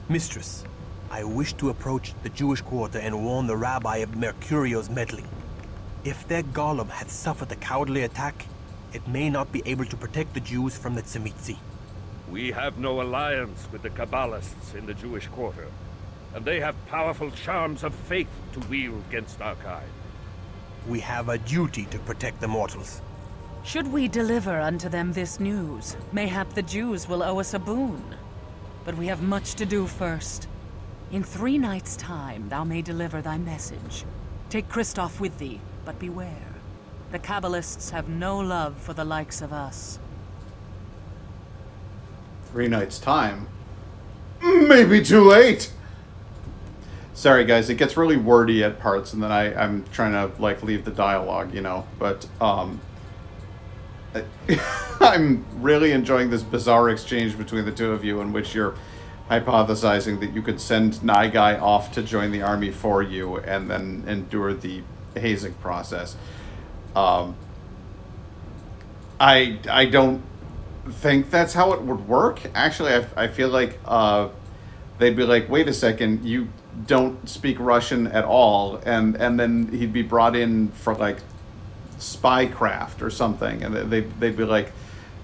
Mistress, I wish to approach the Jewish quarter and warn the rabbi of Mercurio's meddling. If their golem had suffered a cowardly attack, it may not be able to protect the Jews from the Tzimisce. We have no alliance with the Kabbalists in the Jewish quarter, and they have powerful charms of faith to wield against our kind. We have a duty to protect the mortals. Should we deliver unto them this news, mayhap the Jews will owe us a boon. But we have much to do first. In 3 nights' time thou may deliver thy message. Take Christoph with thee, but beware. The Kabbalists have no love for the likes of us. 3 nights' time? Maybe too late! Sorry guys, it gets really wordy at parts, and then I'm trying to, like, leave the dialogue, you know, but, I'm really enjoying this bizarre exchange between the two of you in which you're hypothesizing that you could send Nagai off to join the army for you and then endure the hazing process. I don't think that's how it would work. Actually, I feel like they'd be like, wait a second, you don't speak Russian at all, and then he'd be brought in for like spycraft or something, and they'd be like,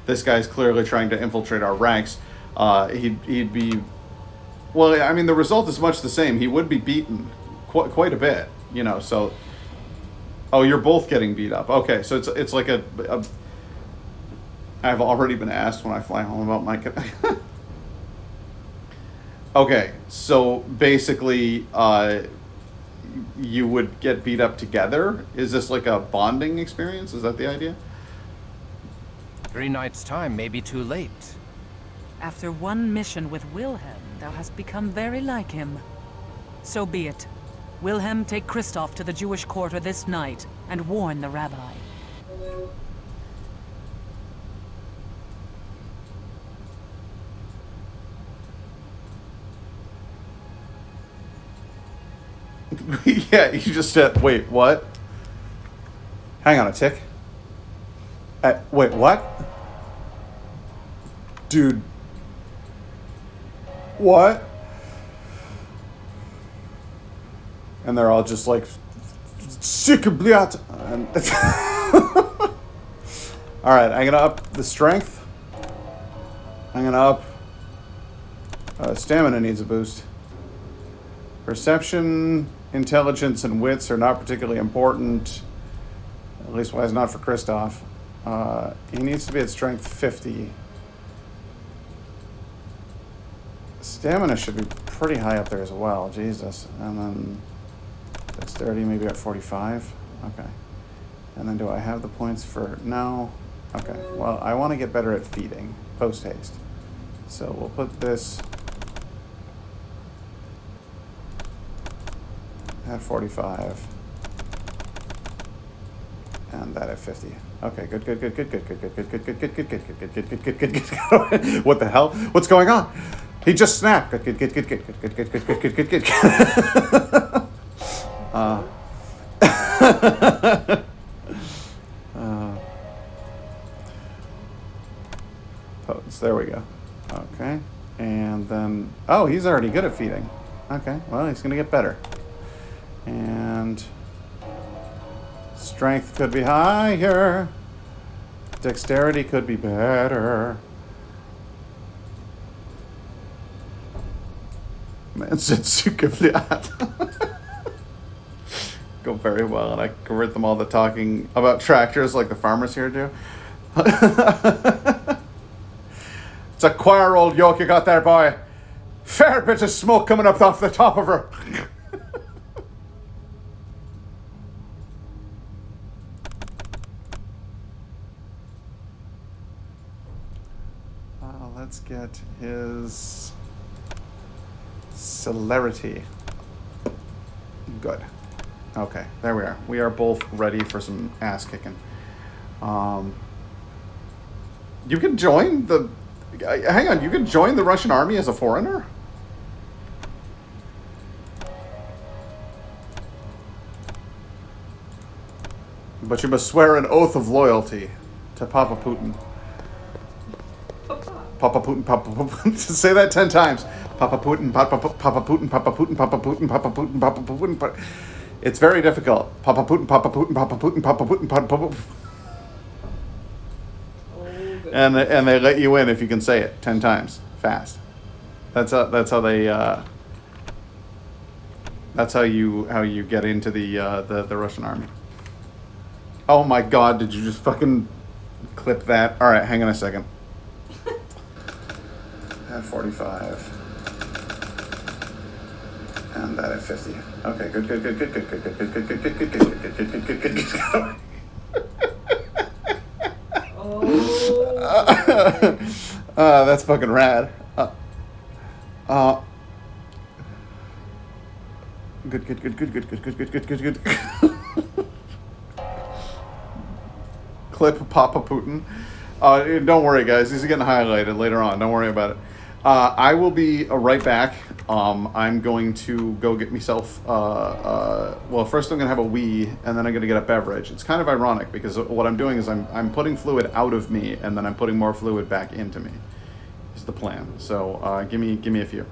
this guy's clearly trying to infiltrate our ranks. He'd be, well, I mean, the result is much the same. He would be beaten quite a bit, you know. So, oh, you're both getting beat up. Okay, so it's like a I've already been asked when I fly home about my okay, so basically, you would get beat up together? Is this like a bonding experience? Is that the idea? 3 nights' time may be too late. After one mission with Wilhelm, thou hast become very like him. So be it. Wilhelm, take Christoph to the Jewish quarter this night, and warn the rabbi. Yeah, you just wait, what? Hang on a tick. Wait, what? Dude. What? And they're all just like, Sikablyat. Alright, I'm gonna up the strength. I'm gonna up. Stamina needs a boost. Perception, intelligence, and wits are not particularly important. At least wise not for Christoph. He needs to be at strength 50. Stamina should be pretty high up there as well. Jesus. And then dexterity maybe at 45. Okay. And then do I have the points for... No. Okay. Well, I want to get better at feeding. Post haste. So we'll put this at 45. And that at 50. Okay, good. What the hell? What's going on? He just snapped. Good. Pose. There we go. Okay. And then... Oh, he's already good at feeding. Okay, well, he's going to get better. And... Strength could be higher. Dexterity could be better. Man said Sukavliat. Go very well, and I convert them all to talking about tractors like the farmers here do. It's a queer old yoke you got there, boy. Fair bit of smoke coming up off the top of her. Let's get his celerity. Good. Okay, there we are. We are both ready for some ass kicking. You can join the... Hang on, you can join the Russian army as a foreigner? But you must swear an oath of loyalty to Papa Putin. Papa Putin, Papa Putin. Say that 10 times. Papa Putin, Papa Putin, Papa Putin, Papa Putin, Papa Putin, Papa Putin, Papa Putin. It's very difficult. Papa Putin, Papa Putin, Papa Putin, Papa Putin, Papa Putin. And they let you in if you can say it 10 times fast. That's how they. That's how you get into the Russian army. Oh my God! Did you just fucking clip that? All right, hang on a second. At 45. And that at 50. Okay, good. That's fucking rad. Good. Clip Papa Putin. Don't worry, guys. These are getting highlighted later on. Don't worry about it. I will be right back. I'm going to go get myself... well, first I'm going to have a wee, and then I'm going to get a beverage. It's kind of ironic, because what I'm doing is I'm putting fluid out of me, and then I'm putting more fluid back into me. Is the plan. So give me a few.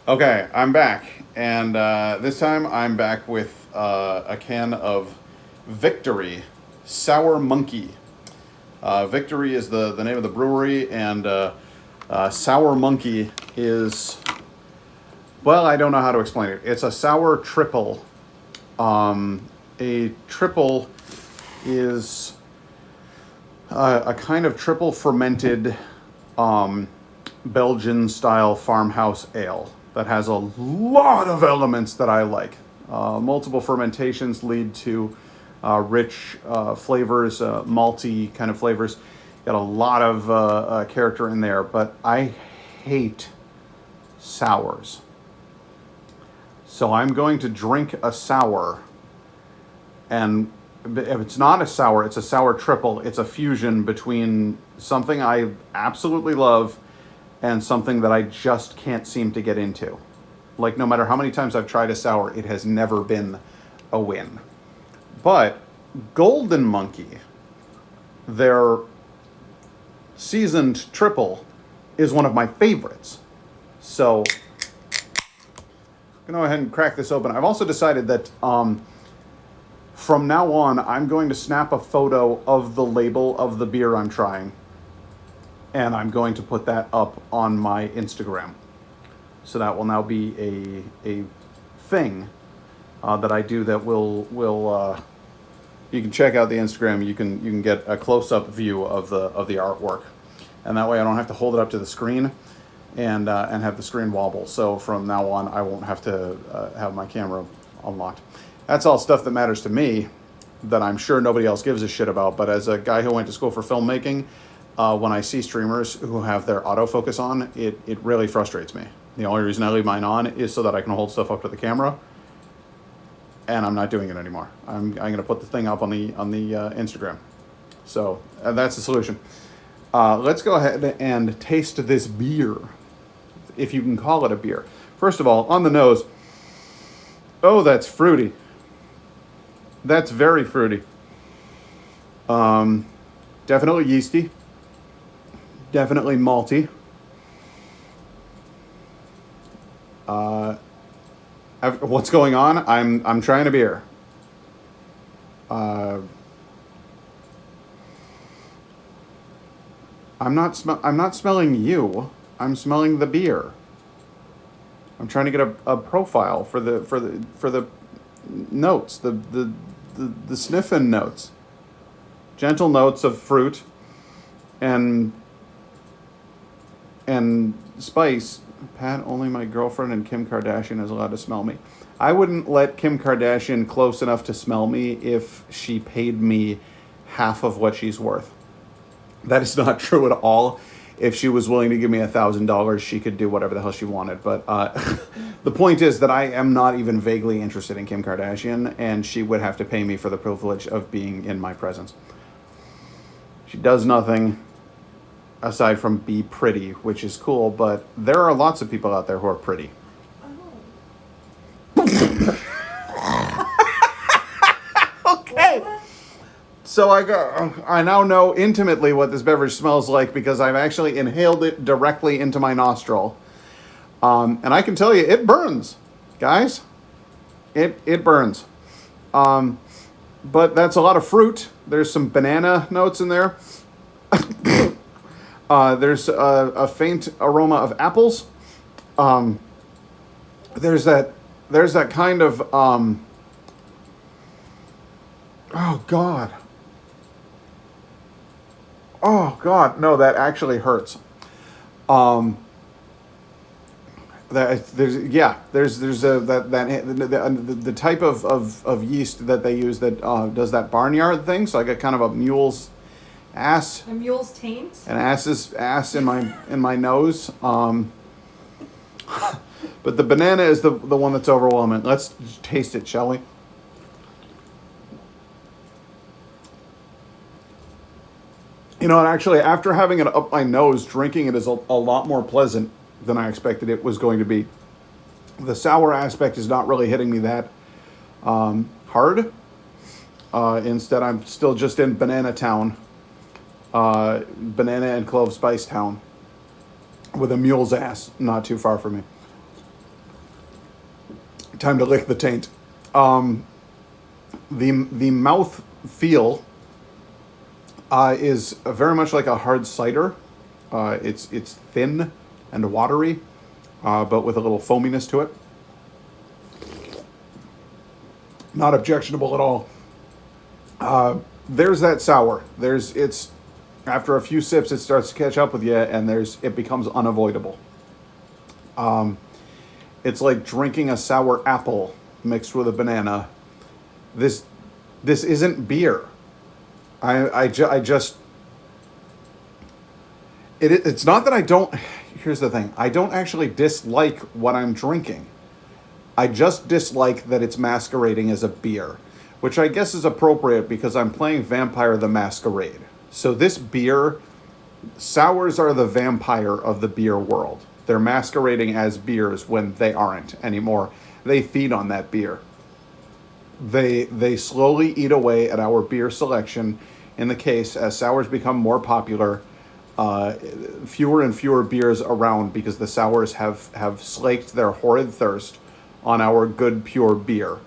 Okay, I'm back, and this time I'm back with a can of Victory Sour Monkey. Victory is the name of the brewery, and Sour Monkey is, well, I don't know how to explain it. It's a sour triple. A triple is a kind of triple fermented Belgian-style farmhouse ale that has a lot of elements that I like. Multiple fermentations lead to rich flavors, malty kind of flavors. Got a lot of character in there, but I hate sours. So I'm going to drink a sour, and if it's not a sour, it's a sour triple. It's a fusion between something I absolutely love and something that I just can't seem to get into. Like, no matter how many times I've tried a sour, it has never been a win. But Golden Monkey, their seasoned triple, is one of my favorites. So I'm going to go ahead and crack this open. I've also decided that from now on, I'm going to snap a photo of the label of the beer I'm trying, and I'm going to put that up on my Instagram. So that will now be a thing that I do that will you can check out the Instagram. You can get a close-up view of the artwork, and that way I don't have to hold it up to the screen and have the screen wobble. So from now on, I won't have to have my camera unlocked. That's all stuff that matters to me that I'm sure nobody else gives a shit about. But as a guy who went to school for filmmaking, when I see streamers who have their autofocus on, it really frustrates me. The only reason I leave mine on is so that I can hold stuff up to the camera, and I'm not doing it anymore. I'm going to put the thing up on the Instagram. So that's the solution. Let's go ahead and taste this beer, if you can call it a beer. First of all, on the nose, oh, that's fruity. That's very fruity. Definitely yeasty. Definitely malty. What's going on? I'm trying a beer. I'm not smelling you. I'm smelling the beer. I'm trying to get a profile for the notes, the sniffing notes. Gentle notes of fruit and spice. Pat, only my girlfriend and Kim Kardashian is allowed to smell me. I wouldn't let Kim Kardashian close enough to smell me if she paid me half of what she's worth. That is not true at all. If she was willing to give me $1,000, she could do whatever the hell she wanted. But the point is that I am not even vaguely interested in Kim Kardashian, and she would have to pay me for the privilege of being in my presence. She does nothing aside from be pretty, which is cool, but there are lots of people out there who are pretty. Okay. So I now know intimately what this beverage smells like because I've actually inhaled it directly into my nostril. And I can tell you, it burns, guys. It burns. But that's a lot of fruit. There's some banana notes in there. There's a faint aroma of apples. There's that kind of oh God, no, that actually hurts. There's the type of yeast that they use that does that barnyard thing. So I got kind of a mule's ass. A mule's taint? An ass in my nose. But the banana is the one that's overwhelming. Let's taste it, shall we? You know, and actually, after having it up my nose, drinking it is a lot more pleasant than I expected it was going to be. The sour aspect is not really hitting me that hard. Instead, I'm still just in Banana Town. Banana and clove spice town. With a mule's ass not too far from me. Time to lick the taint. The mouth feel is very much like a hard cider. It's thin and watery, but with a little foaminess to it. Not objectionable at all. There's that sour. It's after a few sips, it starts to catch up with you, and it becomes unavoidable. It's like drinking a sour apple mixed with a banana. This isn't beer. I just... It's not that I don't... Here's the thing. I don't actually dislike what I'm drinking. I just dislike that it's masquerading as a beer, which I guess is appropriate because I'm playing Vampire the Masquerade. So this beer, sours are the vampire of the beer world. They're masquerading as beers when they aren't anymore. They feed on that beer. They slowly eat away at our beer selection in the case as sours become more popular. Fewer and fewer beers around because the sours have slaked their horrid thirst on our good pure beer.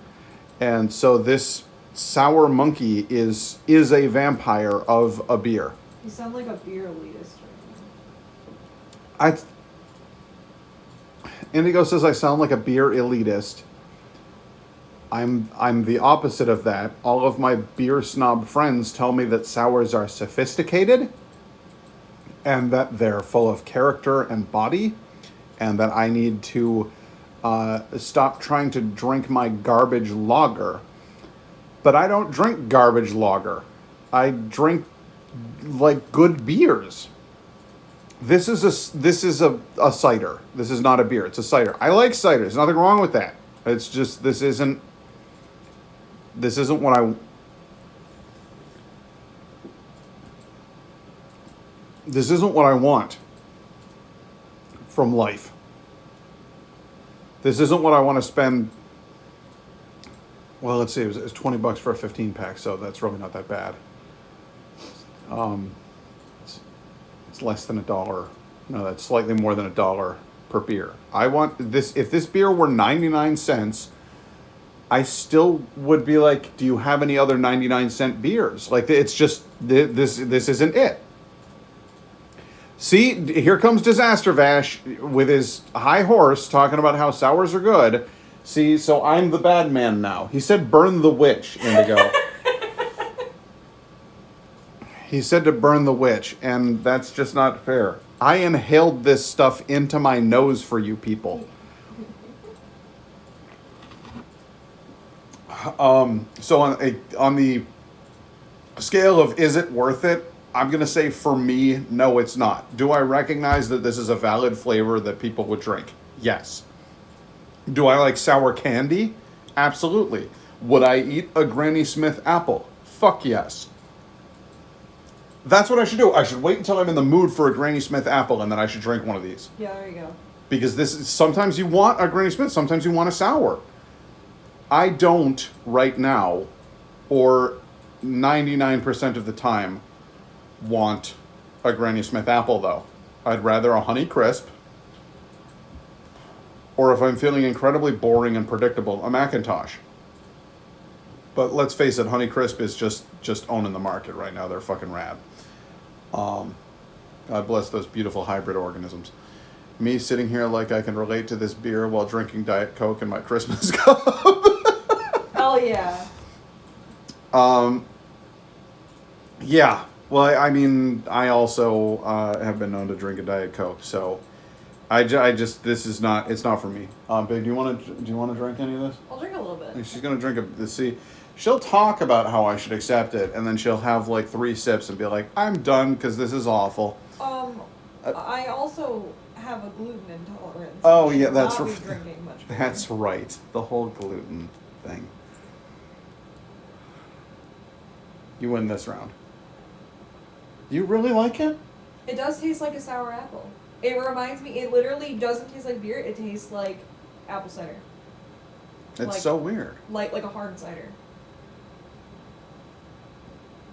And so this sour monkey is a vampire of a beer. You sound like a beer elitist Indigo says I sound like a beer elitist. I'm the opposite of that. All of my beer snob friends tell me that sours are sophisticated and that they're full of character and body, and that I need to stop trying to drink my garbage lager. But I don't drink garbage lager. I drink like good beers. This is a cider. This is not a beer. It's a cider. I like cider. There's nothing wrong with that. It's just this isn't what I. This isn't what I want from life. This isn't what I want to spend. Well, let's see. It was $20 for a 15-pack, so that's really not that bad. It's less than $1. No, that's slightly more than $1 per beer. I want this. If this beer were 99 cents, I still would be like, do you have any other 99-cent beers? Like, it's just this isn't it. See, here comes Disaster Vash with his high horse talking about how sours are good. See, so I'm the bad man now. He said burn the witch, Indigo. He said to burn the witch, and that's just not fair. I inhaled this stuff into my nose for you people. So on the scale of is it worth it, I'm going to say for me, no, it's not. Do I recognize that this is a valid flavor that people would drink? Yes. Do I like sour candy? Absolutely. Would I eat a Granny Smith apple? Fuck yes. That's what I should do. I should wait until I'm in the mood for a Granny Smith apple, and then I should drink one of these. Yeah, there you go. Because this is, sometimes you want a Granny Smith, sometimes you want a sour. I don't right now, or 99% of the time, want a Granny Smith apple, though. I'd rather a Honey Crisp, or if I'm feeling incredibly boring and predictable, a Macintosh. But let's face it, Honey Crisp is just owning the market right now. They're fucking rad. God bless those beautiful hybrid organisms. Me sitting here like I can relate to this beer while drinking Diet Coke in my Christmas cup. Hell yeah. Yeah. Well, I mean, I also have been known to drink a Diet Coke, so I just this is not, it's not for me. Big, do you want to drink any of this? I'll drink a little bit. She's gonna drink see, she'll talk about how I should accept it, and then she'll have like 3 sips and be like, "I'm done because this is awful." I also have a gluten intolerance. Oh yeah, that's not be drinking much beer. That's right. The whole gluten thing. You win this round. You really like it? It does taste like a sour apple. It reminds me, it literally doesn't taste like beer, it tastes like apple cider. It's like, so weird. Like a hard cider.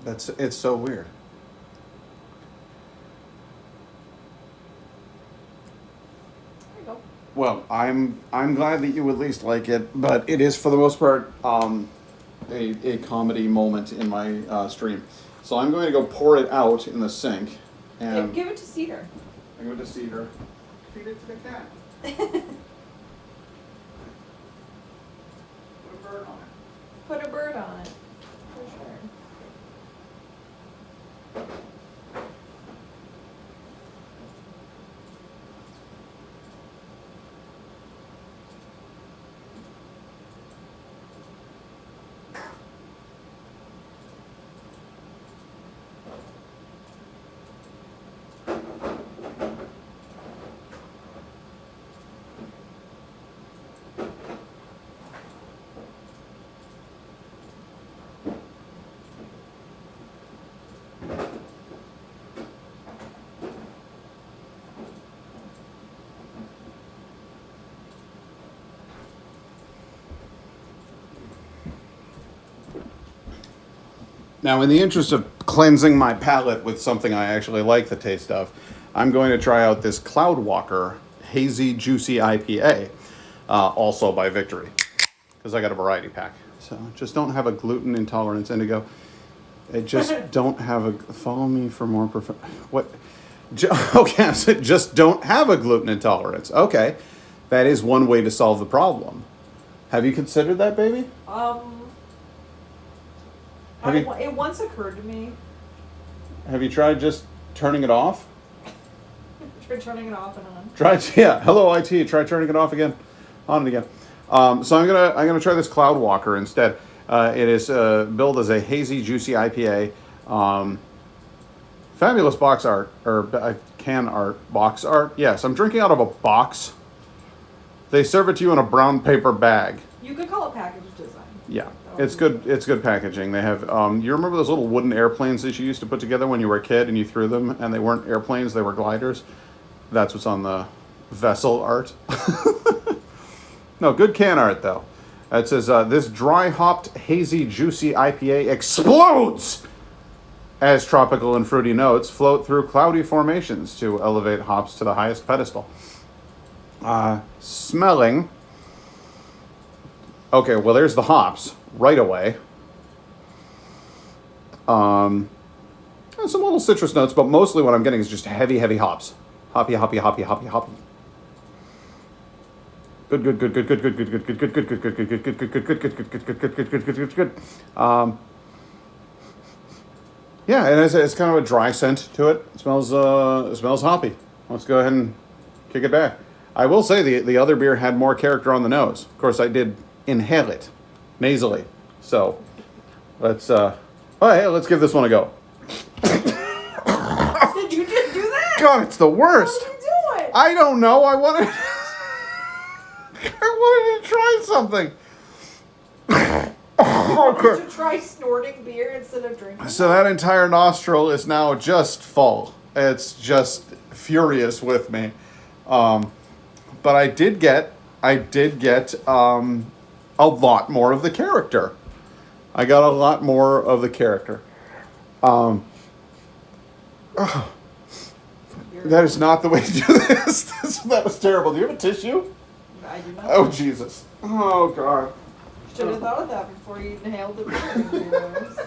It's so weird. There you go. Well, I'm glad that you at least like it, but it is for the most part a comedy moment in my stream. So I'm going to go pour it out in the sink and give it to Cedar. I give it to Cedar. Feed it to the cat. Put a bird on it. Put a bird on it. For sure. Now, in the interest of cleansing my palate with something I actually like the taste of, I'm going to try out this Cloudwalker Hazy Juicy IPA, also by Victory, because I got a variety pack. So just don't have a gluten intolerance, Indigo. I just don't have a... Follow me for more... What? Okay, so just don't have a gluten intolerance. Okay, that is one way to solve the problem. Have you considered that, baby? It once occurred to me. Have you tried just turning it off? Try turning it off and on. Hello IT. Try turning it off again, on and again. So I'm gonna try this Cloudwalker instead. It is billed as a hazy, juicy IPA. Fabulous box art or can art, box art. Yes, I'm drinking out of a box. They serve it to you in a brown paper bag. You could call it package design. Yeah, it's good. It's good packaging. They have. You remember those little wooden airplanes that you used to put together when you were a kid and you threw them, and they weren't airplanes; they were gliders. That's what's on the vessel art. No, good can art though. It says this dry hopped, hazy, juicy IPA explodes as tropical and fruity notes float through cloudy formations to elevate hops to the highest pedestal. Smelling. Okay, well, there's the hops right away. Some little citrus notes, but mostly what I'm getting is just heavy, heavy hops. Hoppy, hoppy, hoppy, hoppy, hoppy. Good. Yeah, and it's kind of a dry scent to it. It smells hoppy. Let's go ahead and kick it back. I will say the other beer had more character on the nose. Of course, I did inhale it nasally. So let's let's give this one a go. Did you just do that? God, it's the worst. How did you do it? I don't know. I wanted to try something. Did you try snorting beer instead of drinking? So that entire nostril is now just full. It's just furious with me. But I did get a lot more of the character. I got a lot more of the character. That is not the way to do this. That was terrible. Do you have a tissue? I do not. Oh, Jesus. Oh, God. Should have thought of that before you inhaled the beer into your nose.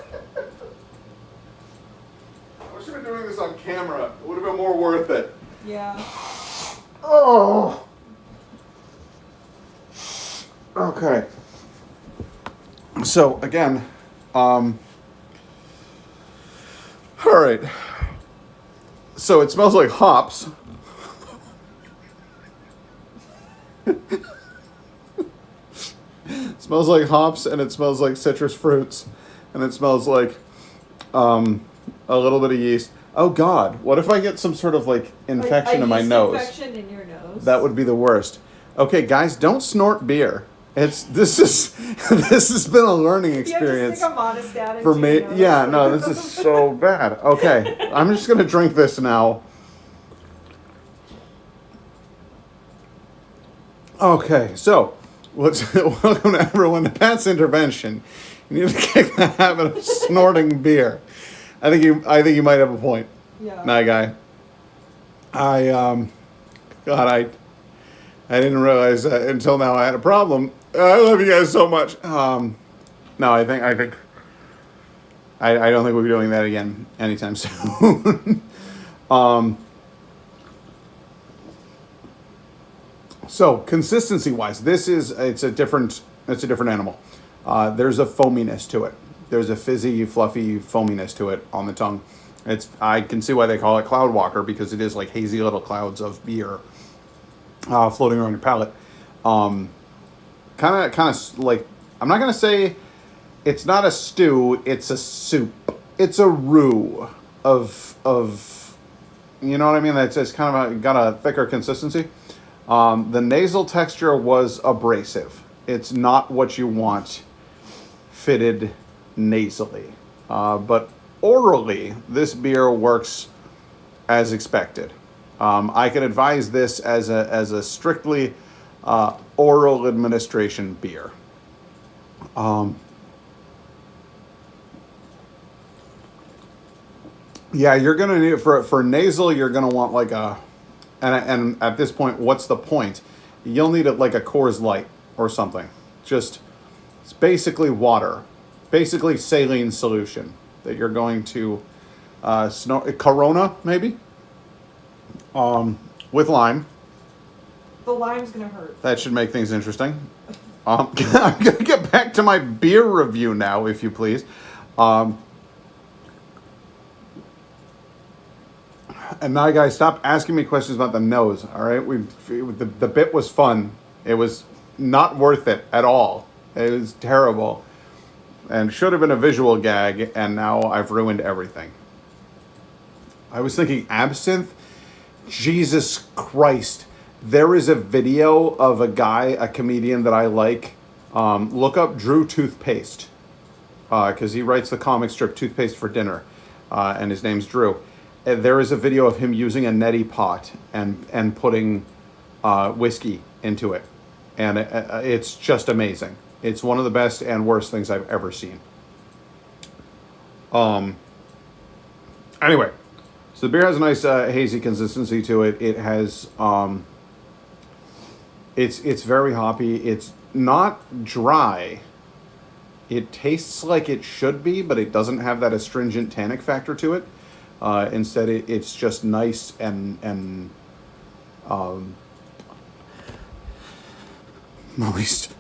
I should have been doing this on camera. It would have been more worth it. Yeah. Oh. Okay. So again, all right. So it smells like hops. It smells like hops, and it smells like citrus fruits, and it smells like a little bit of yeast. Oh God! What if I get some sort of like infection in my nose? Infection in your nose. That would be the worst. Okay, guys, don't snort beer. This has been a learning experience you have to stick a monostat for me. into your nose. Yeah, no, this is so bad. Okay, I'm just gonna drink this now. Okay, so welcome to everyone to Pat's intervention. You need to kick the habit of snorting beer. I think you might have a point. Yeah. Nah, guy. I didn't realize until now I had a problem. I love you guys so much. No, I don't think we'll be doing that again anytime soon. So consistency wise, it's a different animal. There's a foaminess to it. There's a fizzy, fluffy foaminess to it on the tongue. I can see why they call it Cloudwalker, because it is like hazy little clouds of beer floating around your palate. Kind of like, I'm not gonna say it's not a stew. It's a soup. It's a roux of you know what I mean. It's kind of got a thicker consistency. The nasal texture was abrasive. It's not what you want fitted nasally. But orally, this beer works as expected. I can advise this as a strictly oral administration beer. Yeah, you're gonna need for nasal. You're gonna want like a, and at this point, what's the point? You'll need like a Coors Light or something. Just it's basically water, basically saline solution that you're going to Corona maybe, with lime. The lime's gonna hurt. That should make things interesting. I'm gonna get back to my beer review now, if you please. And now, guys, stop asking me questions about the nose. All right, the bit was fun. It was not worth it at all. It was terrible, and should have been a visual gag. And now I've ruined everything. I was thinking absinthe. Jesus Christ! There is a video of a guy, a comedian that I like. Look up Drew Toothpaste, because he writes the comic strip Toothpaste for Dinner, and his name's Drew. There is a video of him using a neti pot and putting whiskey into it, and it's just amazing. It's one of the best and worst things I've ever seen. Anyway, so the beer has a nice hazy consistency to it. It has it's very hoppy. It's not dry. It tastes like it should be, but it doesn't have that astringent tannic factor to it. Instead, it's just nice and moist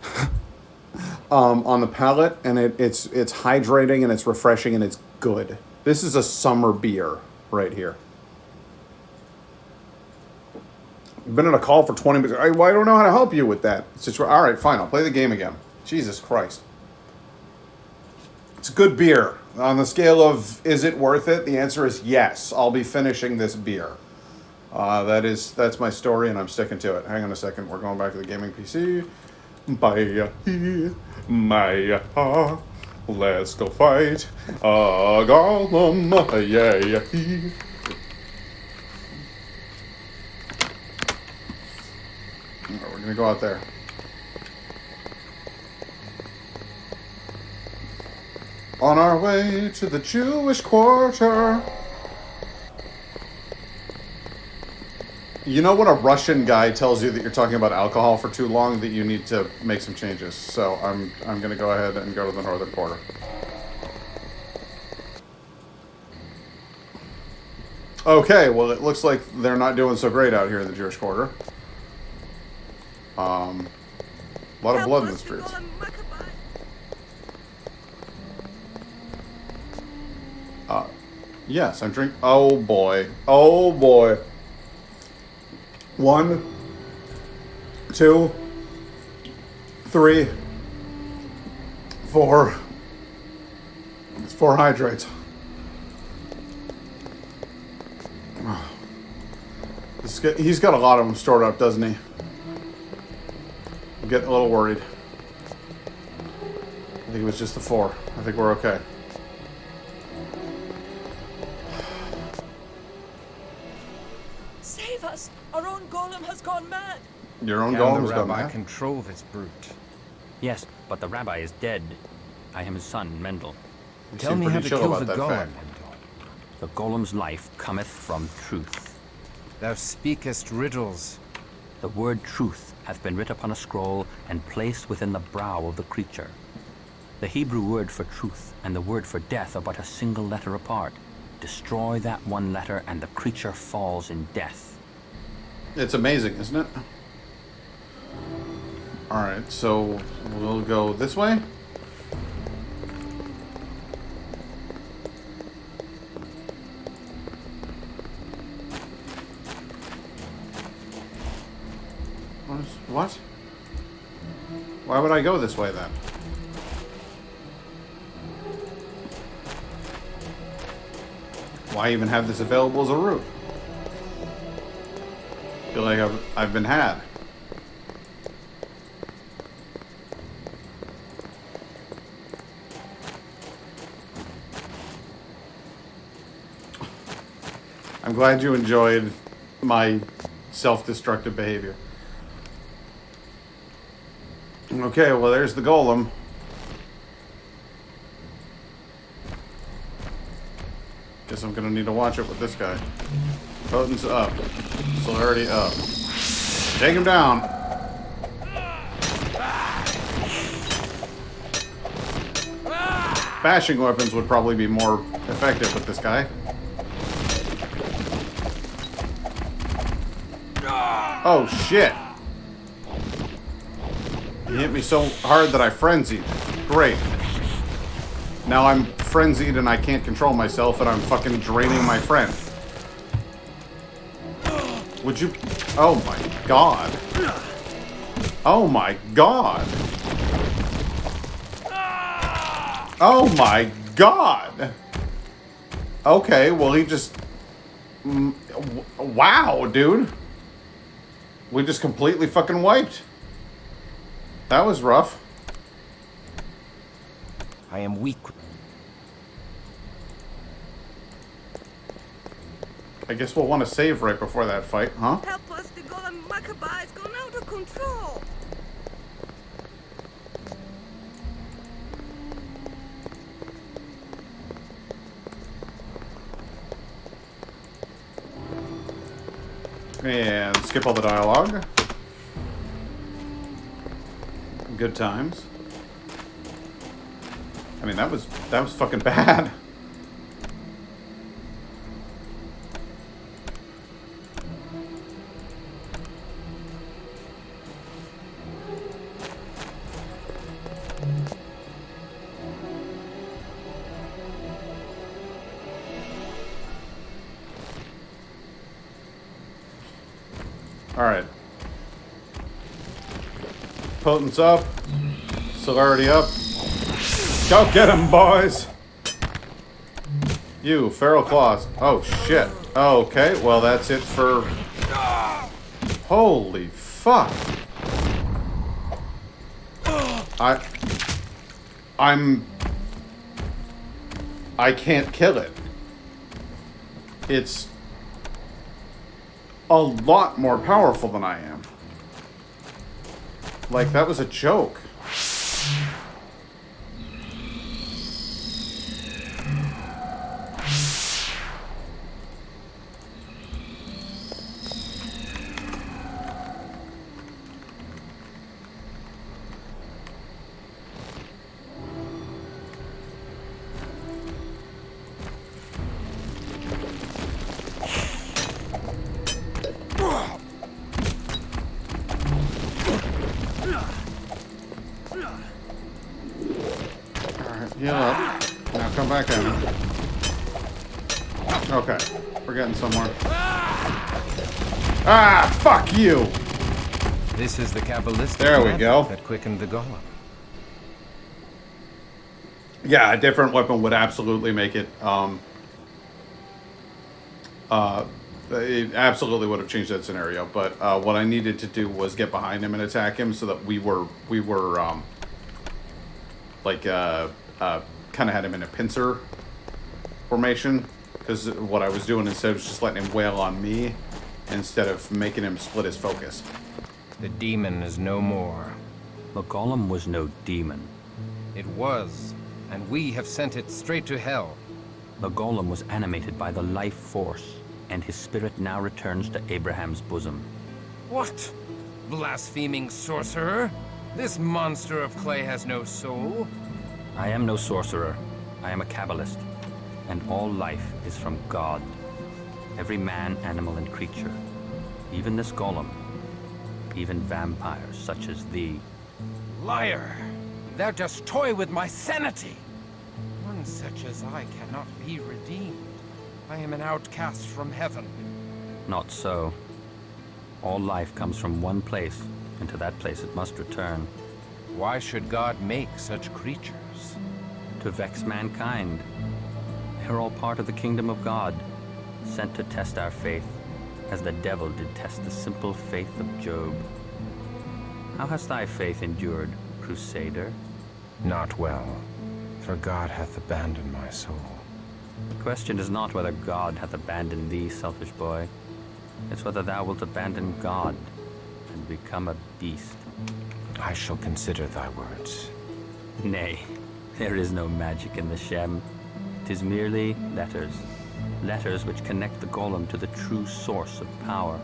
on the palate, and it's hydrating and it's refreshing and it's good. This is a summer beer right here. I've been on a call for 20 minutes. I don't know how to help you with that. It's just, all right, fine. I'll play the game again. Jesus Christ. It's good beer. On the scale of, is it worth it? The answer is yes. I'll be finishing this beer. That's my story, and I'm sticking to it. Hang on a second. We're going back to the gaming PC. Let's go fight a golem. Yeah. We're gonna go out there. On our way to the Jewish quarter. You know when a Russian guy tells you that you're talking about alcohol for too long, that you need to make some changes. So I'm going to go ahead and go to the northern quarter. Okay, well it looks like they're not doing so great out here in the Jewish quarter. A lot of blood in the streets. Yes, I'm drinking. Oh boy. 1, 2, 3, 4. It's 4 hydrates. He's got a lot of them stored up, doesn't he? I'm getting a little worried. I think it was just the 4. I think we're okay. Save us! Our own golem has gone mad! Your own golem's gone Rabbi mad? control this brute? Yes, but the rabbi is dead. I am his son, Mendel. Tell me how to kill the golem, Mendel. The golem's life cometh from truth. Thou speakest riddles. The word truth hath been writ upon a scroll and placed within the brow of the creature. The Hebrew word for truth and the word for death are but a single letter apart. Destroy that one letter and the creature falls in death. It's amazing, isn't it? Alright, so we'll go this way. What? Why would I go this way then? Why even have this available as a route? I feel like I've been had. I'm glad you enjoyed my self-destructive behavior. Okay, well, there's the golem. Guess I'm gonna need to watch it with this guy. Potence up. Celerity up. Take him down. Bashing weapons would probably be more effective with this guy. Oh shit. He hit me so hard that I frenzied. Great. Now I'm frenzied and I can't control myself and I'm fucking draining my friend. Would you... Oh my god. Oh my god. Oh my god. Okay, well he just... Wow, dude. We just completely fucking wiped. That was rough. I am weak. I guess we'll want to save right before that fight, huh? Help us, the golem Macabre has gone out of control. And skip all the dialogue. Good times. I mean, that was fucking bad. Alright. Potence up. Celerity up. Go get him, boys! You, feral claws. Oh, shit. Okay, well, that's it for... Holy fuck. I can't kill it. It's a lot more powerful than I am. Like, that was a joke. Heal up. Now come back in. Okay. We're getting somewhere. Ah, fuck you! This is the Kabbalistic There we method go. that quickened the golem. Yeah, a different weapon would absolutely make it, it absolutely would have changed that scenario, but what I needed to do was get behind him and attack him so that we were kind of had him in a pincer formation, because what I was doing instead was just letting him wail on me instead of making him split his focus. The demon is no more. The golem was no demon. It was, and we have sent it straight to hell. The golem was animated by the life force, and his spirit now returns to Abraham's bosom. What? Blaspheming sorcerer? This monster of clay has no soul. I am no sorcerer. I am a Kabbalist, and all life is from God. Every man, animal, and creature. Even this golem. Even vampires such as thee. Liar! Thou dost toy with my sanity! One such as I cannot be redeemed. I am an outcast from heaven. Not so. All life comes from one place, and to that place it must return. Why should God make such creatures? To vex mankind. They are all part of the kingdom of God, sent to test our faith, as the devil did test the simple faith of Job. How has thy faith endured, Crusader? Not well, for God hath abandoned my soul. The question is not whether God hath abandoned thee, selfish boy. It's whether thou wilt abandon God and become a beast. I shall consider thy words. Nay, there is no magic in the Shem. 'Tis merely letters. Letters which connect the golem to the true source of power.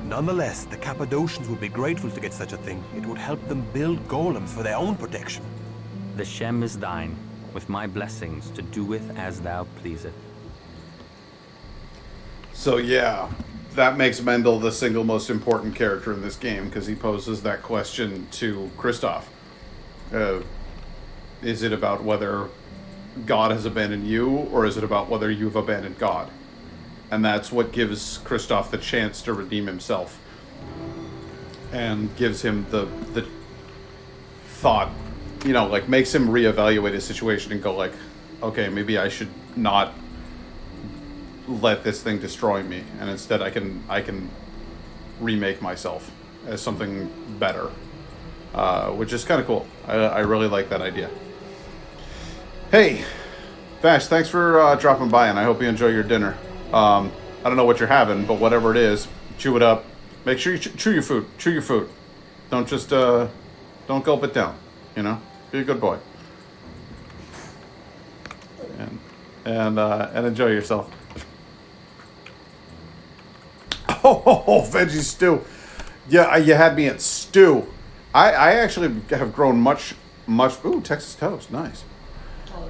Nonetheless, the Cappadocians would be grateful to get such a thing. It would help them build golems for their own protection. The Shem is thine, with my blessings to do with as thou pleaseth. So yeah, that makes Mendel the single most important character in this game, because he poses that question to Kristoff. Is it about whether God has abandoned you, or is it about whether you've abandoned God? And that's what gives Kristoff the chance to redeem himself. And gives him the thought, you know, like, makes him reevaluate his situation and go like, okay, maybe I should not let this thing destroy me, and instead I can remake myself as something better, which is kind of cool. I really like that idea. Hey, Vash, thanks for dropping by, and I hope you enjoy your dinner. I don't know what you're having, but whatever it is, chew it up. Make sure you chew your food. Chew your food. Don't just don't gulp it down. You know, be a good boy. And enjoy yourself. Oh, veggie stew. Yeah, you had me at stew. I actually have grown much. Ooh, Texas toast, nice.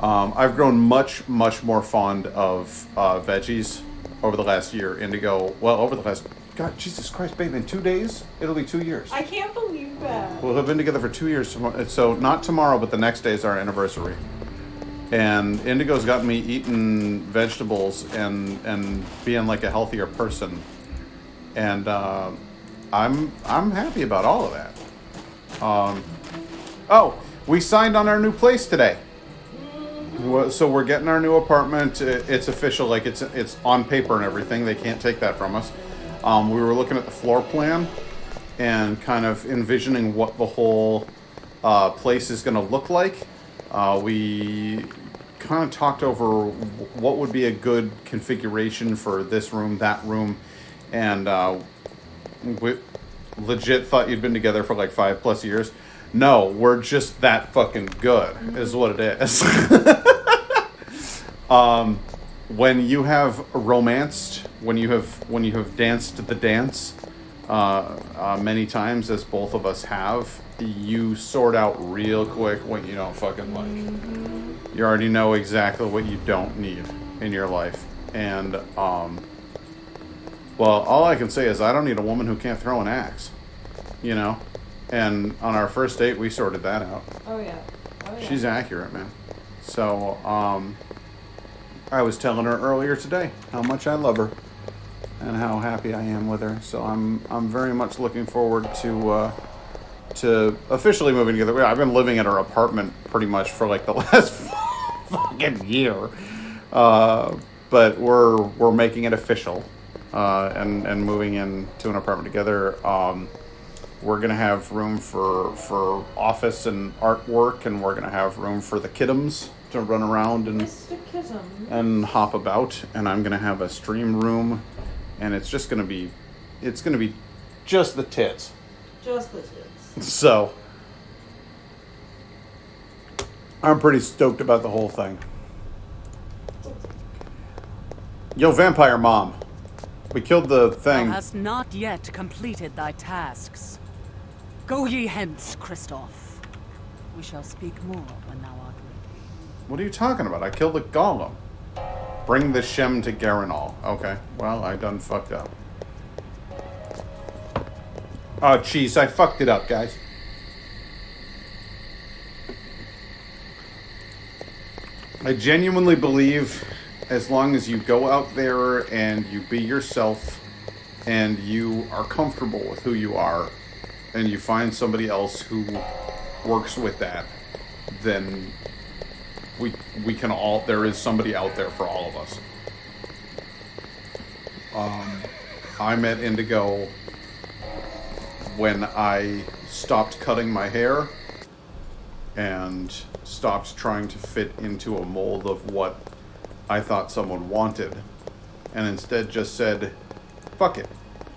I've grown much more fond of veggies over the last year. Indigo, well, over the last, God, Jesus Christ, babe, in 2 days, it'll be 2 years. I can't believe that. We'll have been together for 2 years. So not tomorrow, but the next day is our anniversary. And Indigo's gotten me eating vegetables and being like a healthier person. And I'm happy about all of that. Oh, we signed on our new place today. So we're getting our new apartment. It's official, like it's on paper and everything. They can't take that from us. We were looking at the floor plan and kind of envisioning what the whole place is going to look like. We kind of talked over what would be a good configuration for this room, that room, and we legit thought you'd been together for like 5+ years. No, we're just that fucking good, is what it is. When you have romanced, when you have danced the dance many times, as both of us have, you sort out real quick what you don't fucking like. You already know exactly what you don't need in your life. And, well, all I can say is I don't need a woman who can't throw an axe, you know? And on our first date, we sorted that out. Oh, yeah. Oh, yeah. She's accurate, man. So, I was telling her earlier today how much I love her and how happy I am with her. So I'm very much looking forward to officially moving together. I've been living at her apartment pretty much for like the last fucking year. But we're making it official, and moving into an apartment together. We're gonna have room for office and artwork, and we're gonna have room for the kiddos to run around and hop about. And I'm gonna have a stream room, and it's gonna be just the tits. Just the tits. So I'm pretty stoked about the whole thing. Yo, vampire mom. We killed the thing. Thou hast not yet completed thy tasks. Go ye hence, Kristoff. We shall speak more when thou art ready. What are you talking about? I killed the golem. Bring the Shem to Garanol. Okay, well, I done fucked up. Oh, jeez, I fucked it up, guys. I genuinely believe as long as you go out there and you be yourself and you are comfortable with who you are and you find somebody else who works with that, then we can all, there is somebody out there for all of us. I met Indigo when I stopped cutting my hair and stopped trying to fit into a mold of what I thought someone wanted, and instead just said, fuck it,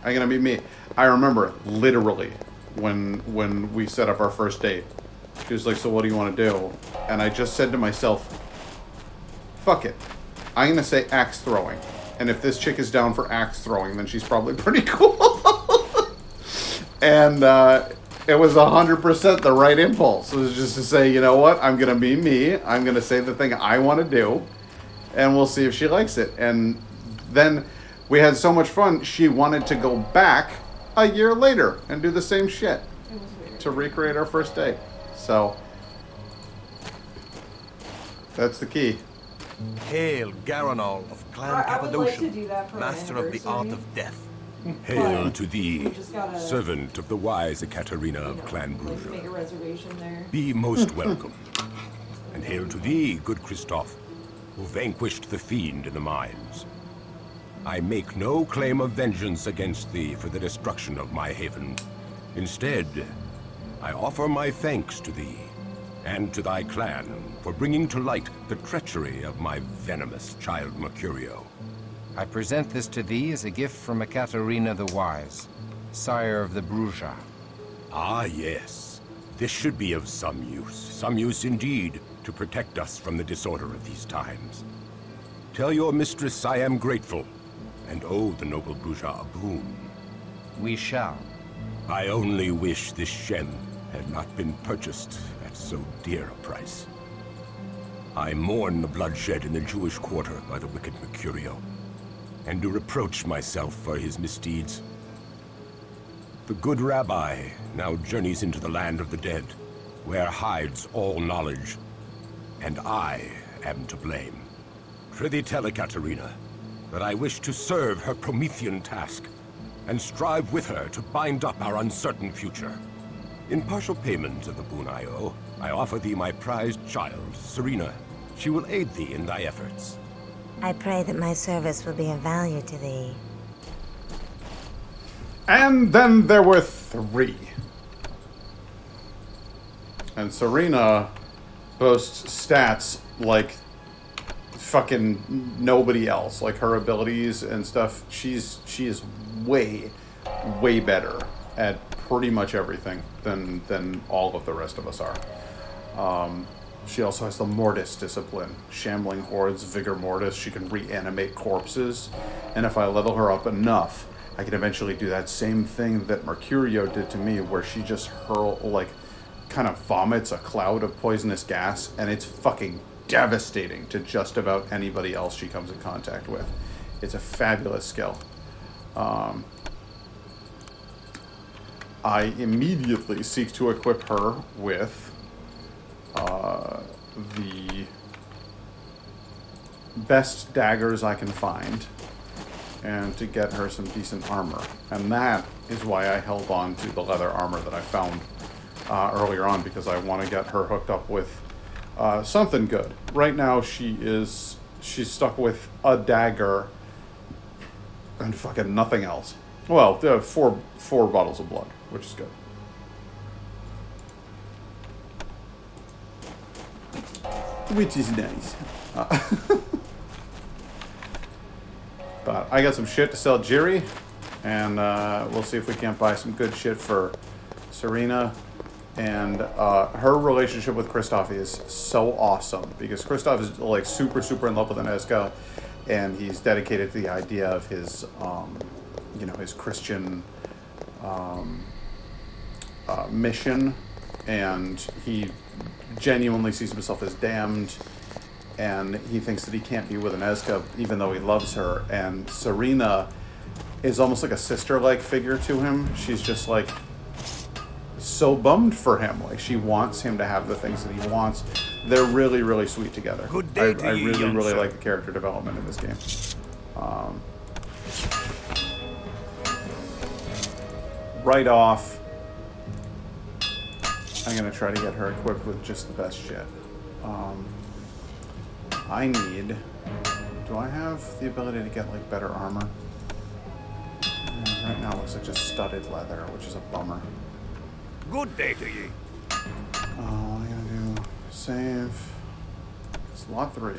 I'm gonna be me. I remember literally when we set up our first date, she was like, so what do you want to do? And I just said to myself, fuck it, I'm gonna say axe throwing. And if this chick is down for axe throwing, then she's probably pretty cool. And it was 100% the right impulse. It was just to say, you know what? I'm going to be me. I'm going to say the thing I want to do. And we'll see if she likes it. And then we had so much fun, she wanted to go back a year later and do the same shit to recreate our first date. So that's the key. Hail Garanol of Clan I would like to Cappadocia, do that for my master of the art anniversary. of death. Hail to thee, just gotta, servant of the wise Ekaterina of Clan like, Bruja. make a reservation there. Be most welcome. And hail to thee, good Christoph, who vanquished the fiend in the mines. I make no claim of vengeance against thee for the destruction of my haven. Instead, I offer my thanks to thee and to thy clan for bringing to light the treachery of my venomous child Mercurio. I present this to thee as a gift from Ekaterina the Wise, sire of the Bruja. Ah, yes. This should be of some use indeed, to protect us from the disorder of these times. Tell your mistress I am grateful, and owe the noble Bruja a boon. We shall. I only wish this Shen had not been purchased at so dear a price. I mourn the bloodshed in the Jewish quarter by the wicked Mercurio, and do reproach myself for his misdeeds. The good rabbi now journeys into the land of the dead, where hides all knowledge, and I am to blame. Prithee tell Ekaterina that I wish to serve her Promethean task, and strive with her to bind up our uncertain future. In partial payment of the boon I owe, I offer thee my prized child, Serena. She will aid thee in thy efforts. I pray that my service will be of value to thee. And then there were 3. And Serena boasts stats like fucking nobody else. Like her abilities and stuff, she is way better at pretty much everything than all of the rest of us are. She also has the Mortis discipline. Shambling hordes, Vigor Mortis. She can reanimate corpses. And if I level her up enough, I can eventually do that same thing that Mercurio did to me, where she just kind of vomits a cloud of poisonous gas, and it's fucking devastating to just about anybody else she comes in contact with. It's a fabulous skill. I immediately seek to equip her with the best daggers I can find, and to get her some decent armor. And that is why I held on to the leather armor that I found earlier on, because I want to get her hooked up with something good. Right now she's stuck with a dagger and fucking nothing else. Well, 4 bottles of blood, which is good. Which is nice. But I got some shit to sell Jiri, and we'll see if we can't buy some good shit for Serena. And her relationship with Kristoff is so awesome, because Kristoff is like super in love with Ineska, and he's dedicated to the idea of his, his Christian mission, and he genuinely sees himself as damned, and he thinks that he can't be with Ineska even though he loves her. And Serena is almost like a sister-like figure to him. She's just like so bummed for him. Like, she wants him to have the things that he wants. They're really sweet together. Good day to I you, really young sir. like the character development in this game. Right off, I'm gonna try to get her equipped with just the best shit. I need... Do I have the ability to get, like, better armor? Right now it looks like just studded leather, which is a bummer. Good day to ye. What am I gonna do? Save... Slot 3.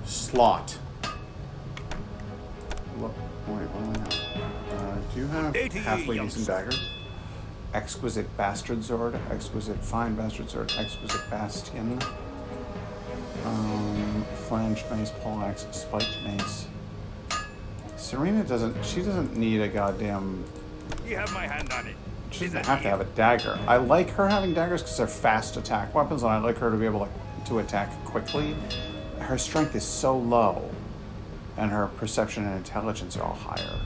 Slot. Look, wait, what do I have? Do you have halfway decent dagger? Exquisite Bastard Sword, Exquisite Fine Bastard Sword, Exquisite Bastion, Flanged Mace, Poleaxe, Spiked Mace. Serena she doesn't need a goddamn... You have my hand on it. She doesn't have to have a dagger. I like her having daggers because they're fast attack weapons, and I like her to be able to attack quickly. Her strength is so low, and her perception and intelligence are all higher.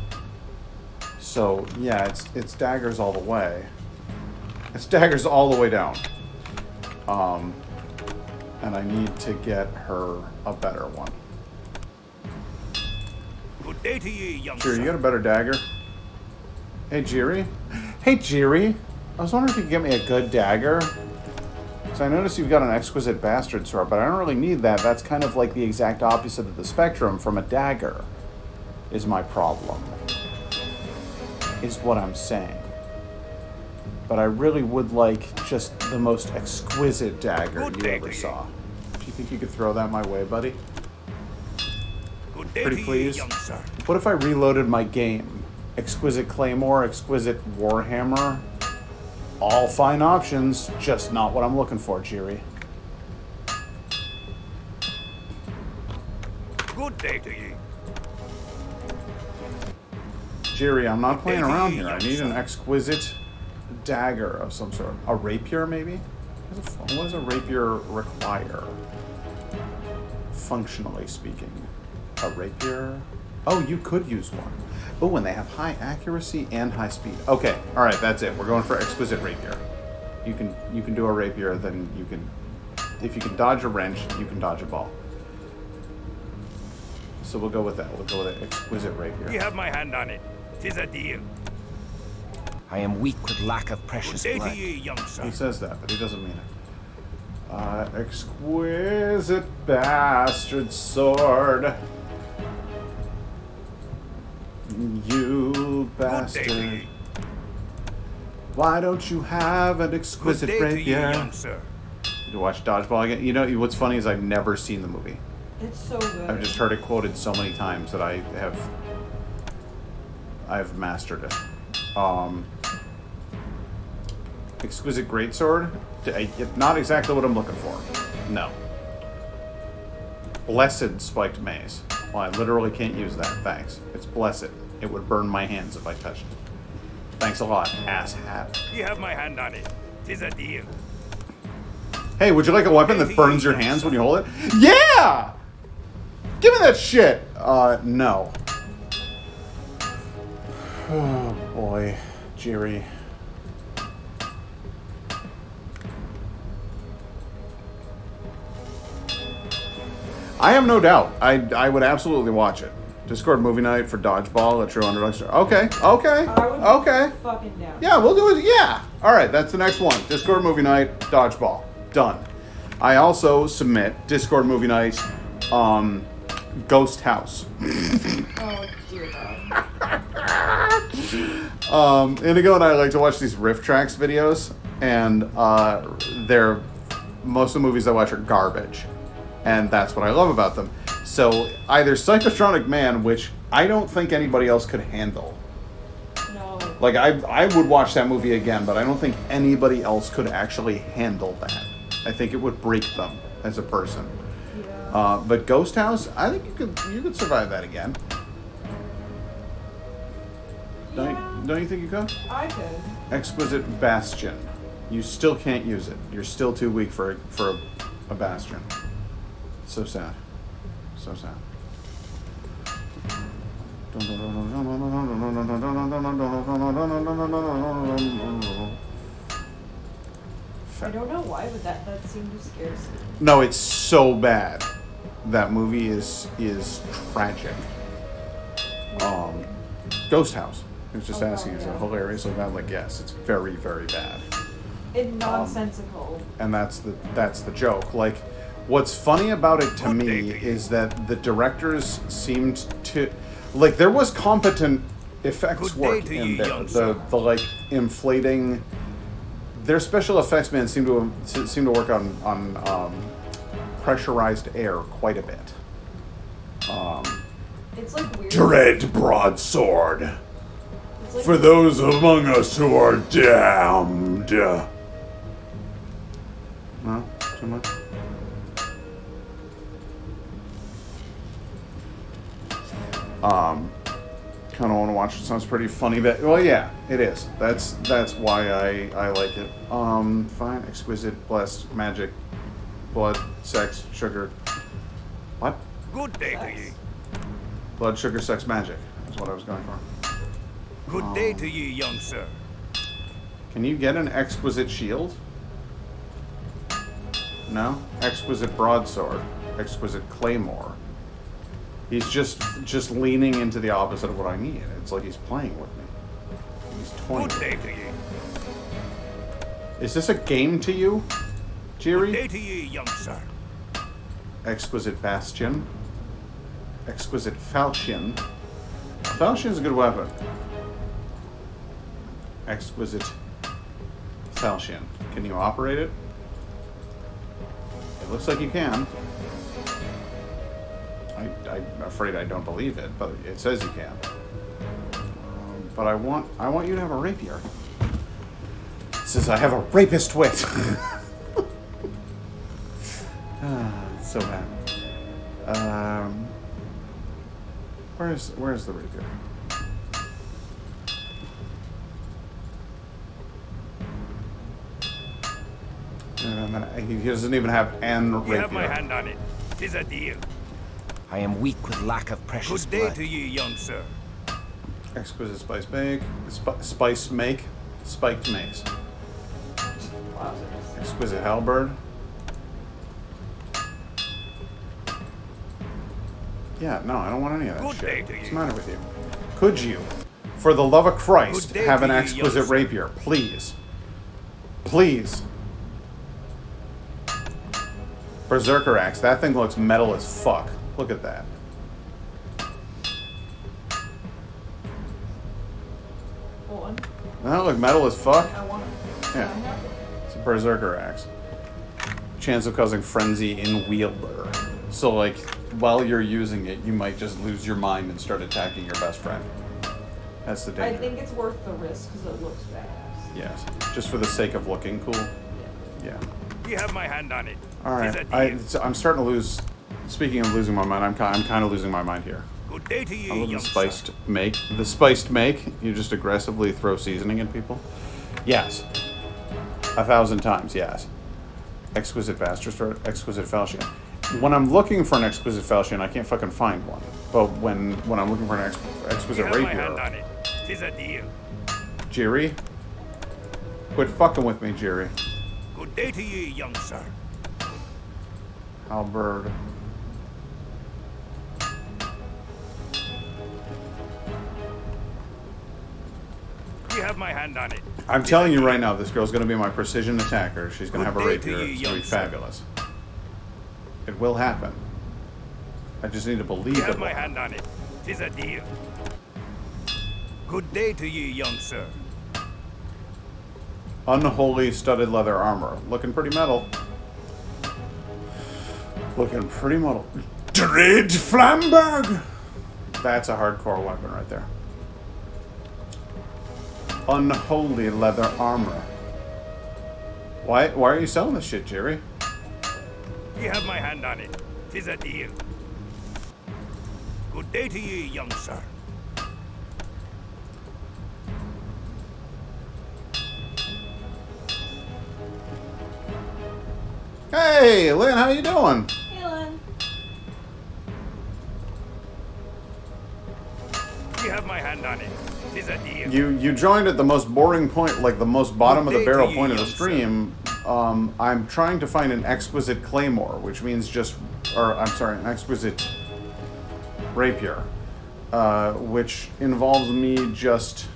So, yeah, it's daggers all the way. It's daggers all the way down. And I need to get her a better one. Good day to you, young Jiri, you got a better dagger? Hey, Jiri? Hey, Jiri! I was wondering if you could get me a good dagger. So I noticed you've got an exquisite bastard sword, but I don't really need that. That's kind of like the exact opposite of the spectrum from a dagger, is my problem. Is what I'm saying. But I really would like just the most exquisite dagger you ever saw. Do you think you could throw that my way, buddy? Pretty please? What if I reloaded my game? Exquisite Claymore, Exquisite Warhammer. All fine options, just not what I'm looking for, Jiri. Good day to you. Jiri, I'm not playing around here. I need an exquisite dagger of some sort. A rapier, maybe? What does a rapier require? Functionally speaking. A rapier? Oh, you could use one. Oh, and they have high accuracy and high speed. Okay, all right, that's it. We're going for exquisite rapier. You can do a rapier, then you can... If you can dodge a wrench, you can dodge a ball. So we'll go with that. We'll go with an exquisite rapier. You have my hand on it. 'Tis a deal. I am weak with lack of precious Good day blood. to you, young sir. He says that, but he doesn't mean it. Exquisite bastard sword. You bastard. Why don't you have an exquisite Good day to you, rapier? young sir. To watch Dodgeball again. You know what's funny is I've never seen the movie. It's so good. I've just heard it quoted so many times that I've mastered it. Exquisite greatsword. Not exactly what I'm looking for. No. Blessed spiked mace. Well, I literally can't use that. Thanks. It's blessed. It would burn my hands if I touched it. Thanks a lot, ass hat. You have my hand on it. 'Tis a deal. Hey, would you like a weapon that burns your hands when you hold it? Yeah! Give me that shit! No. Oh, boy. Jiri. I have no doubt. I would absolutely watch it. Discord movie night for Dodgeball, a true underdog story. Okay, okay. Fucking down. Yeah, we'll do it. Yeah. All right, that's the next one. Discord movie night, Dodgeball. Done. I also submit Discord movie night, Ghost House. Oh, dear God. Indigo and I like to watch these riff tracks videos, and most of the movies I watch are garbage. And that's what I love about them. So either Psychotronic Man, which I don't think anybody else could handle. No. Like I would watch that movie again, but I don't think anybody else could actually handle that. I think it would break them as a person. Yeah. But Ghost House, I think you could survive that again. Don't you think you could? I could. Exquisite Bastion. You still can't use it. You're still too weak for a Bastion. So sad. So sad. I don't know why, but that seemed to scare me. No, it's so bad. That movie is tragic. Ghost House. He was just asking, is it hilariously bad? Like, yes, it's very, very bad. It's nonsensical. And that's the joke. Like, what's funny about it to me is that the directors seemed to, like, there was competent effects work in there. The like inflating. Their special effects man seem to work on pressurized air quite a bit. It's like weird. Dread broadsword. Like for those among us who are damned. No? Too much? kind of want to watch it. Sounds pretty funny, but well, yeah, it is. That's why I like it. Fine, exquisite, blessed, magic, blood, sex, sugar. What? Good day to ye. Blood, sugar, sex, magic is what I was going for. Good day to ye, young sir. Can you get an exquisite shield? No? Exquisite broadsword. Exquisite claymore. He's just leaning into the opposite of what I need. It's like he's playing with me. He's toying. Good day to ye. Is this a game to you, Jiri? Good day to ye, young sir. Exquisite bastion. Exquisite falchion. Falchion's a good weapon. Exquisite falchion. Can you operate it? It looks like you can. I'm afraid I don't believe it, but it says you can. But I want you to have a rapier. It says I have a rapist wit. So bad. Where's the rapier? He doesn't even have an rapier. You have my hand on it. 'Tis a deal. I am weak with lack of precious Good day blood. to ye, young sir. Exquisite spice make. Spice make. Spiked mace. Exquisite halberd. Yeah, no, I don't want any of that Good day shit. to What's you. the matter with you? Could you, for the love of Christ, Good day have to an you, exquisite young sir. rapier? Please. Please. Berserker Axe. That thing looks metal as fuck. Look at that. Hold on. Doesn't that look metal as fuck? I want it. Yeah. It's a Berserker Axe. Chance of causing frenzy in wielder. So, like, while you're using it, you might just lose your mind and start attacking your best friend. That's the danger. I think it's worth the risk because it looks badass. Yes. Just for the sake of looking cool. Yeah. You have my hand on it. All 'Tis right. a deal. I'm starting to lose. Speaking of losing my mind, I'm kind of losing my mind here. Good day to ye, I love young the spiced make. The spiced make. You just aggressively throw seasoning at people. Yes. 1,000 times. Yes. Exquisite bastard sword. Exquisite falchion. When I'm looking for an exquisite falchion, I can't fucking find one. But when I'm looking for an exquisite You have my hand rapier, on it. 'Tis a deal. Jiri, quit fucking with me, Jiri. Good day to ye, young sir. Halberd. You have my hand on it. I'm telling you right now, this girl's going to be my precision attacker. She's going to have a Good day to rapier. you, It's going to young be sir. fabulous. It will happen. I just need to believe You it. have my will. hand on it. 'Tis a deal. Good day to ye, young sir. Unholy studded leather armor. Looking pretty metal. Looking pretty metal. Dread Flamberg! That's a hardcore weapon right there. Unholy leather armor. Why are you selling this shit, Jerry? You have my hand on it. 'Tis a deal. Good day to ye, young sir. Hey, Lynn, how you doing? Hey, Len. You have my hand on it. 'Tis a deal. You joined at the most boring point, like the most bottom of the Good day barrel to you, point of the young stream. I'm trying to find an exquisite claymore, which means an exquisite rapier, which involves me just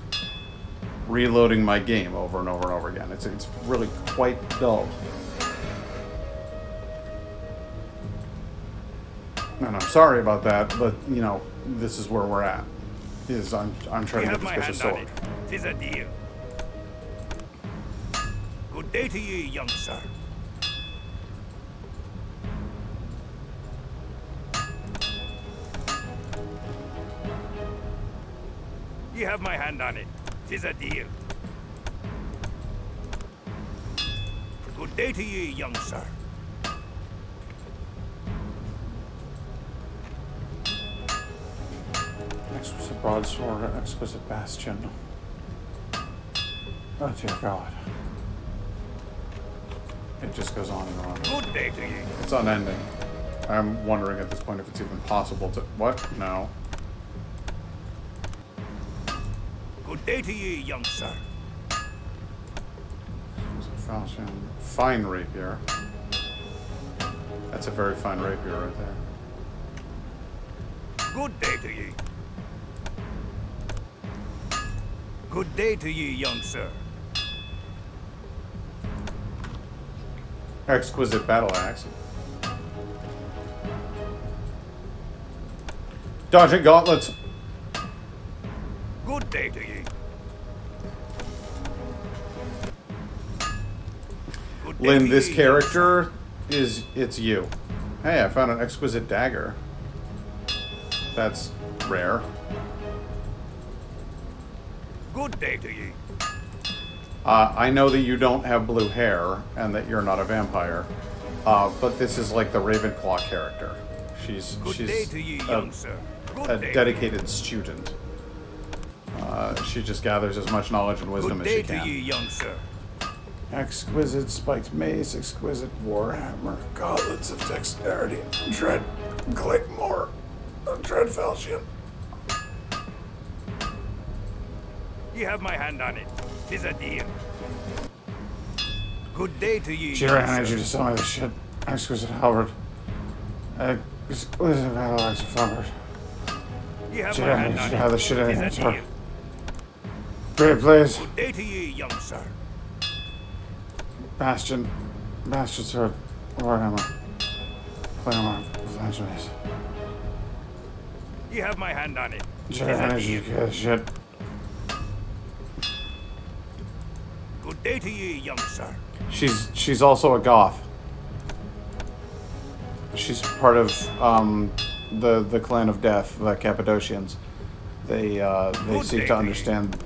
reloading my game over and over and over again. It's really quite dull. And I'm sorry about that, but you know, this is where we're at. I'm trying You to get have this my bitch a hand on sword. it. 'Tis a deal. Good day to ye, young sir. You have my hand on it. 'Tis a deal. Good day to ye, young sir. Exquisite broadsword, exquisite bastion. Oh dear God. It just goes on and on. Good day to you. It's unending. I'm wondering at this point if it's even possible to... What? No. Good day to you, young sir. Falchion. Fine rapier. That's a very fine rapier right there. Good day to you. Good day to you, young sir. Exquisite battle axe. Dodging gauntlets. Good day to you. Lynn, this character it's you. Hey, I found an exquisite dagger. That's rare. Good day to you. I know that you don't have blue hair and that you're not a vampire, but this is like the Ravenclaw character. She's a dedicated student. She just gathers as much knowledge and wisdom as she can. Good day to you, young sir. Exquisite spiked mace, exquisite warhammer, gauntlets of dexterity, dread claymore, dread falchion. You have my hand on it. 'Tis a deal. Good day to you, Jerry, young I need sir. you to sell me this shit. Exquisite halberd. Exquisite battle axe of halberd. You have Jerry, my I hand need you on to it. have this shit in 'Tis a it, sir. deal. Great, please. Good day to you, young sir. Bastion. Bastion sword. Warhammer. Claymore. Flash mace. You have my hand on it. Jerry, I need you to get this shit. Good day to you, young sir. She's also a goth. She's part of the clan of death, the Cappadocians. They seek to understand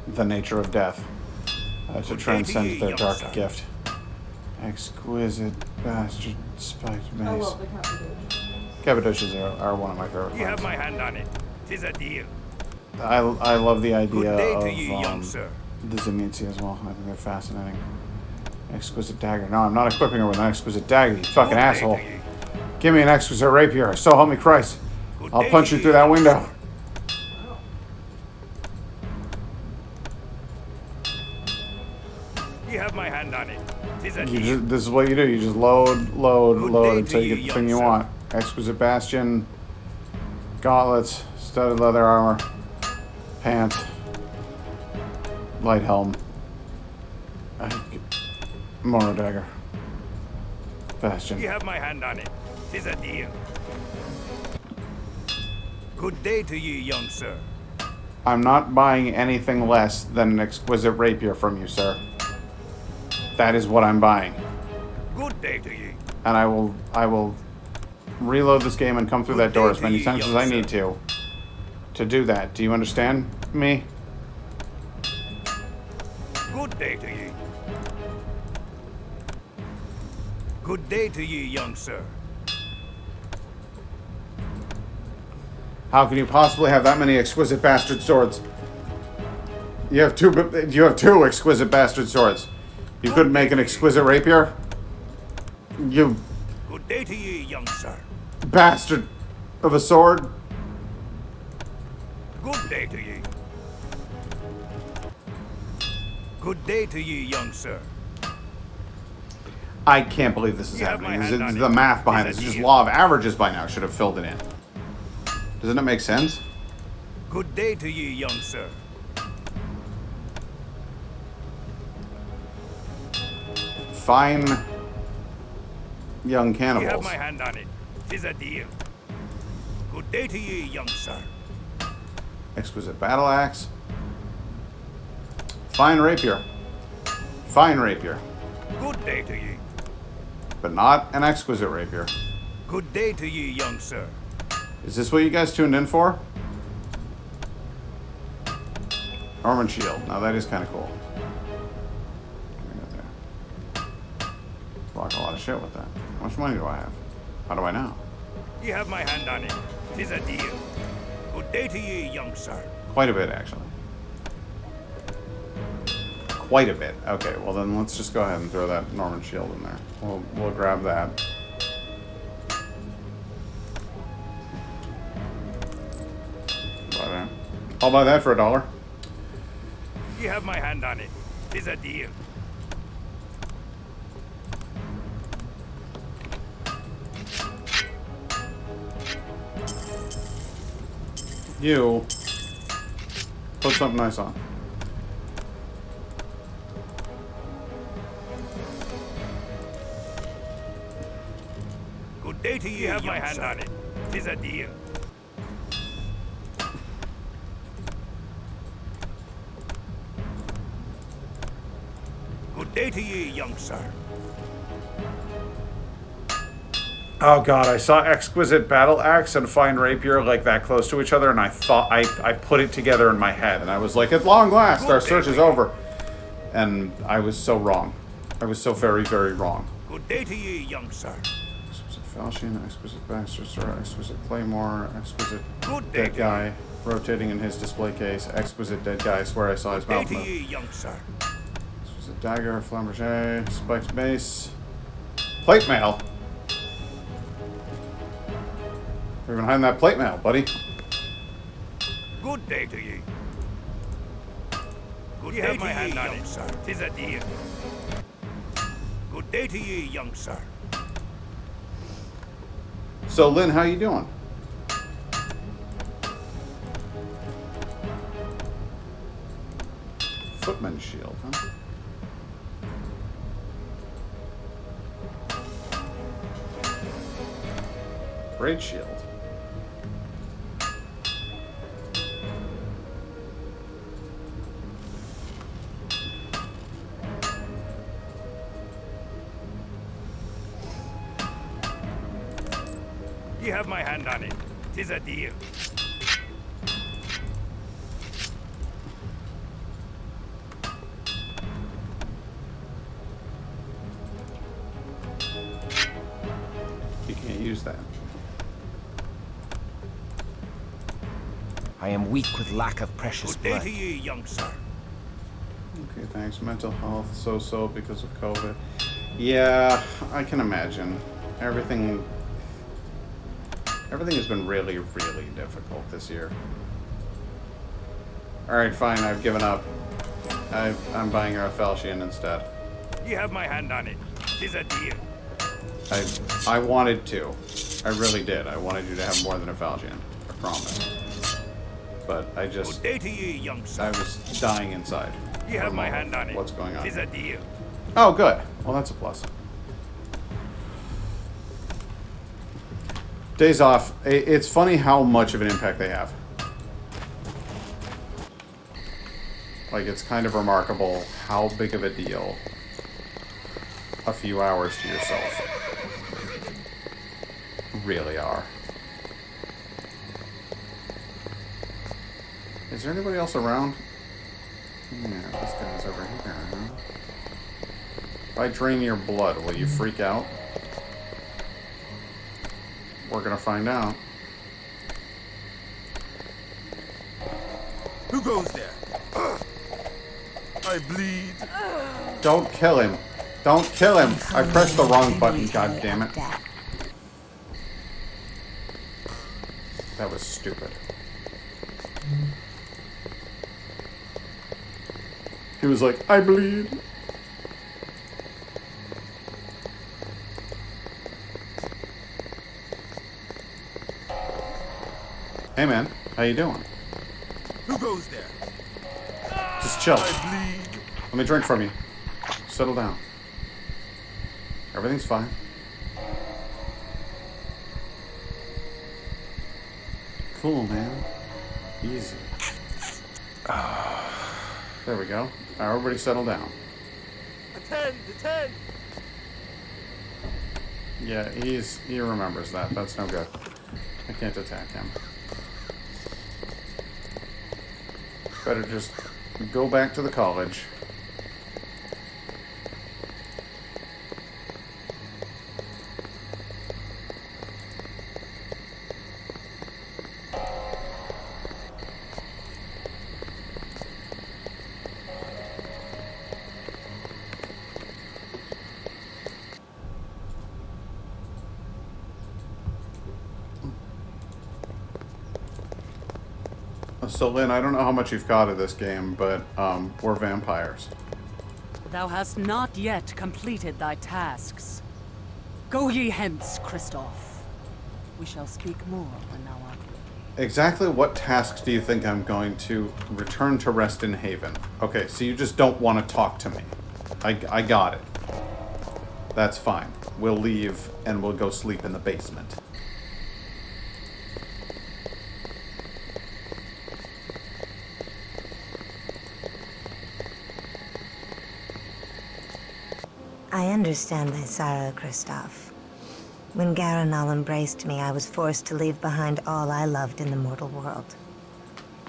the nature of death, to transcend their dark gift. Exquisite bastard spiked mace. I love the Cappadocians. Cappadocians are one of my favorite You have clans. my hand on it. 'Tis a deal. I love the idea Good day of to you, young sir. the Zemitzi as well. I think they're fascinating. Exquisite dagger. No, I'm not equipping her with an exquisite dagger, you fucking asshole. Give me an exquisite rapier, so help me Christ. I'll punch you through that window. You have my hand on it. 'Tis a You deal. just, this is what you do. You just load until you get the thing you want. Exquisite bastion, gauntlets, studded leather armor, pants, light helm, mono dagger, bastion. You have my hand on it. 'Tis a deal. Good day to you, young sir. I'm not buying anything less than an exquisite rapier from you, sir. That is what I'm buying. Good day to you. And I will reload this game and come through that door as many times as I need to do that. Do you understand me? Good day to you. Good day to you, young sir. How can you possibly have that many exquisite bastard swords? You have two exquisite bastard swords. You couldn't make an exquisite rapier? You Good day to you, young sir. bastard of a sword. Good day to you. Good day to you, young sir. I can't believe this is You have my happening. hand This is on the it. math behind It's this. a It's just deal. law of averages by now should have filled it in. Doesn't it make sense? Good day to you, young sir. Fine young You have cannibals. my hand on it. 'Tis a deal. Good day to you, young sir. Exquisite battle axe. Fine rapier. Fine rapier. Good day to you. But not an exquisite rapier. Good day to you, young sir. Is this what you guys tuned in for? Armor and shield. Now that is kind of cool. Block a lot of shit with that. How much money do I have? How do I know? You have my hand on it. 'Tis a deal. Good Good day to ye, young sir. Quite a bit, actually. Quite a bit. Okay, well then let's just go ahead and throw that Norman shield in there. We'll grab that. Buy that. I'll buy that for $1. Ye have my hand on it. 'Tis a deal. You put something nice on. Good day to ye, have my hand on it. 'Tis a deal. Good day to ye, young sir. Oh god, I saw Exquisite Battle Axe and Fine Rapier like that close to each other, and I thought I put it together in my head, and I was like, at long last, our search is over. And I was so wrong. I was so very, very wrong. Good day to ye, young sir. Exquisite Falchion, Exquisite Bastard, Exquisite Claymore, Exquisite Good day Dead Guy, rotating in his display case, Exquisite Dead Guy, I swear I saw his mouth Good day move. to ye, young sir. Exquisite Dagger, Flamberger, Spiked Mace, Plate Mail. We're behind that plate mail, buddy. Good day to ye. Good day to ye, young sir. 'Tis a deal. Good day to ye, young sir. So, Lynn, how you doing? Footman shield, huh? Braid shield. Ye have my hand on it. 'Tis a deal. You can't use that. I am weak with lack of precious Good day blood. to ye, young sir. Okay, thanks. Mental health, so-so because of COVID. Yeah, I can imagine. Everything has been really, really difficult this year. Alright, fine, I've given up. I'm buying her a Falchion instead. Ye have my hand on it. 'Tis a deal. I wanted to. I really did. I wanted you to have more than a Falchion. I promise. But I just... Good day to ye, young sir. I was dying inside. Ye have my hand on it. What's going on? 'Tis a deal. Oh, good. Well, that's a plus. Days off. It's funny how much of an impact they have. Like, it's kind of remarkable how big of a deal a few hours to yourself really are. Is there anybody else around? Yeah, this guy's over here, huh? If I drain your blood, will you freak out? We're gonna find out. Who goes there? I bleed. Don't kill him. Don't kill him. I pressed the wrong button, god damn it. That was stupid. He was like, I bleed. Hey man, how you doing? Who goes there? Just chill. I bleed. Let me drink from you. Settle down. Everything's fine. Cool, man. Easy. There we go. Everybody settle down. Attend, attend. Yeah, he remembers that. That's no good. I can't attack him. Better just go back to the college. So, Lynn, I don't know how much you've caught of this game, but we're vampires. Thou hast not yet completed thy tasks. Go ye hence, Christoph. We shall speak more when thou art ready. Exactly what tasks do you think I'm going to return to rest in Haven? Okay, so you just don't want to talk to me. I got it. That's fine. We'll leave and we'll go sleep in the basement. I understand thy sorrow, Christoph. When Garanal embraced me, I was forced to leave behind all I loved in the mortal world.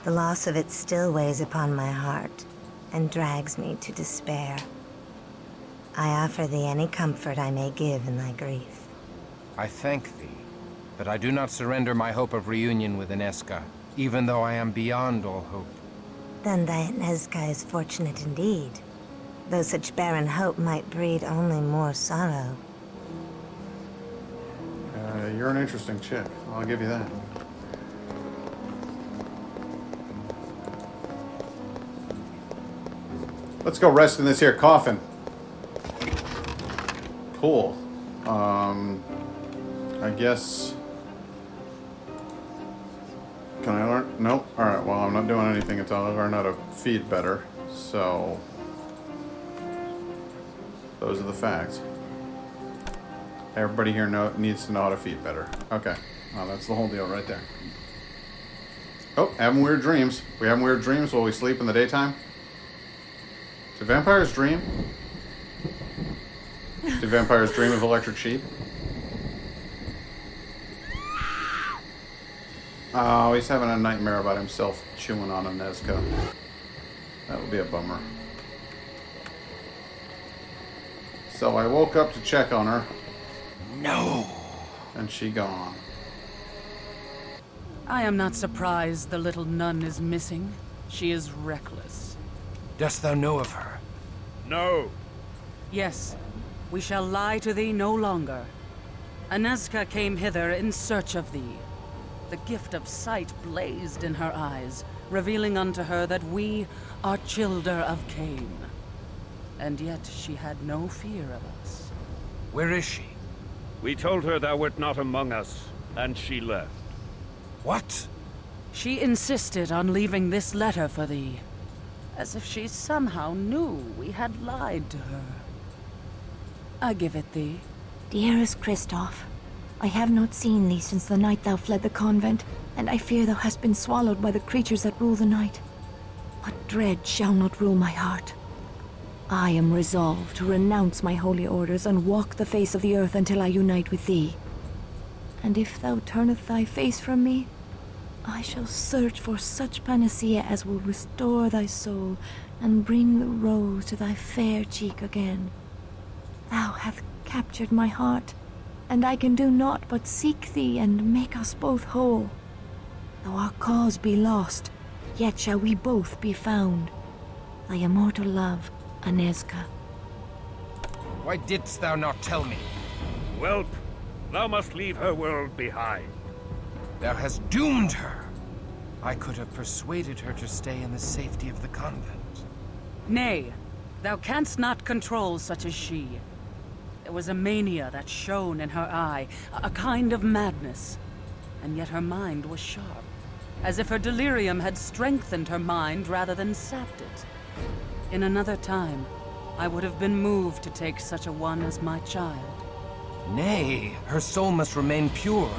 The loss of it still weighs upon my heart and drags me to despair. I offer thee any comfort I may give in thy grief. I thank thee, but I do not surrender my hope of reunion with Ineska, even though I am beyond all hope. Then thy Ineska is fortunate indeed, though such barren hope might breed only more sorrow. You're an interesting chick. I'll give you that. Let's go rest in this here coffin. Cool. I guess... Can I learn? Nope. Alright, well, I'm not doing anything until I learn how to feed better. So... Those are the facts. Everybody here needs to know how to feed better. Okay. Well, that's the whole deal right there. Oh, having weird dreams. We having weird dreams while we sleep in the daytime? Do vampires dream? Do vampires dream of electric sheep? Oh, he's having a nightmare about himself chewing on a Nezca. That would be a bummer. So I woke up to check on her. No! And she gone. I am not surprised the little nun is missing. She is reckless. Dost thou know of her? No. Yes, we shall lie to thee no longer. Anezka came hither in search of thee. The gift of sight blazed in her eyes, revealing unto her that we are childer of Cain. And yet she had no fear of us. Where is she? We told her thou wert not among us, and she left. What? She insisted on leaving this letter for thee, as if she somehow knew we had lied to her. I give it thee. Dearest Christoph, I have not seen thee since the night thou fled the convent, and I fear thou hast been swallowed by the creatures that rule the night. But dread shall not rule my heart. I am resolved to renounce my holy orders and walk the face of the earth until I unite with thee. And if thou turneth thy face from me, I shall search for such panacea as will restore thy soul and bring the rose to thy fair cheek again. Thou hast captured my heart, and I can do naught but seek thee and make us both whole. Though our cause be lost, yet shall we both be found. Thy immortal love, Anezka. Why didst thou not tell me? Whelp, thou must leave her world behind. Thou hast doomed her. I could have persuaded her to stay in the safety of the convent. Nay, thou canst not control such as she. There was a mania that shone in her eye, a kind of madness. And yet her mind was sharp, as if her delirium had strengthened her mind rather than sapped it. In another time, I would have been moved to take such a one as my child. Nay, her soul must remain pure.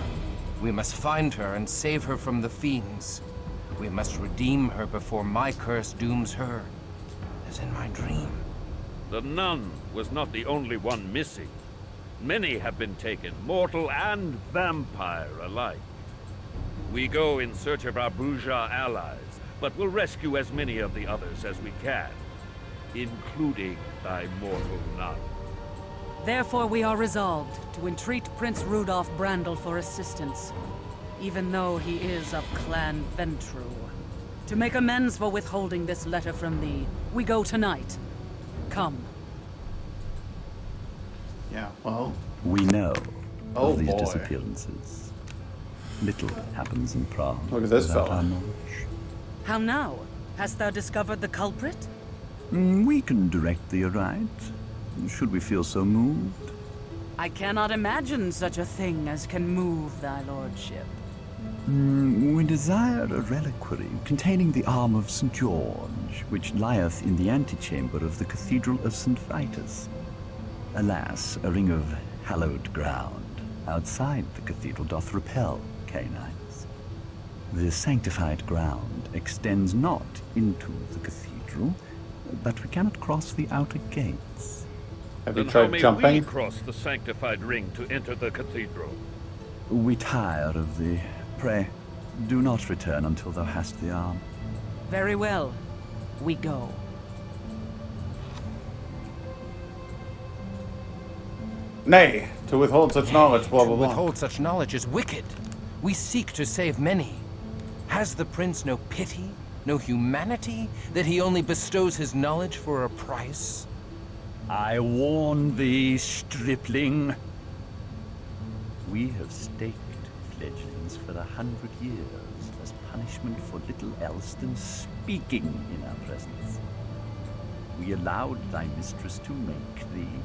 We must find her and save her from the fiends. We must redeem her before my curse dooms her, as in my dream. The nun was not the only one missing. Many have been taken, mortal and vampire alike. We go in search of our bourgeois allies, but will rescue as many of the others as we can, including thy mortal nun. Therefore we are resolved to entreat Prince Rudolf Brandel for assistance, even though he is of Clan Ventru. To make amends for withholding this letter from thee, we go tonight. Come. Yeah, well... We know Oh, of these boy. disappearances. Little happens in Prague Look at this without fella. our knowledge. How now? Hast thou discovered the culprit? We can direct thee aright, should we feel so moved. I cannot imagine such a thing as can move thy lordship. We desire a reliquary containing the arm of St. George, which lieth in the antechamber of the Cathedral of St. Vitus. Alas, a ring of hallowed ground outside the cathedral doth repel canines. The sanctified ground extends not into the cathedral, but we cannot cross the outer gates. Have you Then tried how may jumping? we cross the sanctified ring to enter the cathedral? We tire of thee. Pray, do not return until thou hast the arm. Very well. We go. Nay, to withhold such knowledge, blah, blah, To blah. withhold such knowledge is wicked. We seek to save many. Has the prince no pity, no humanity, that he only bestows his knowledge for a price? I warn thee, stripling. We have staked fledglings for 100 years as punishment for little else than speaking in our presence. We allowed thy mistress to make thee,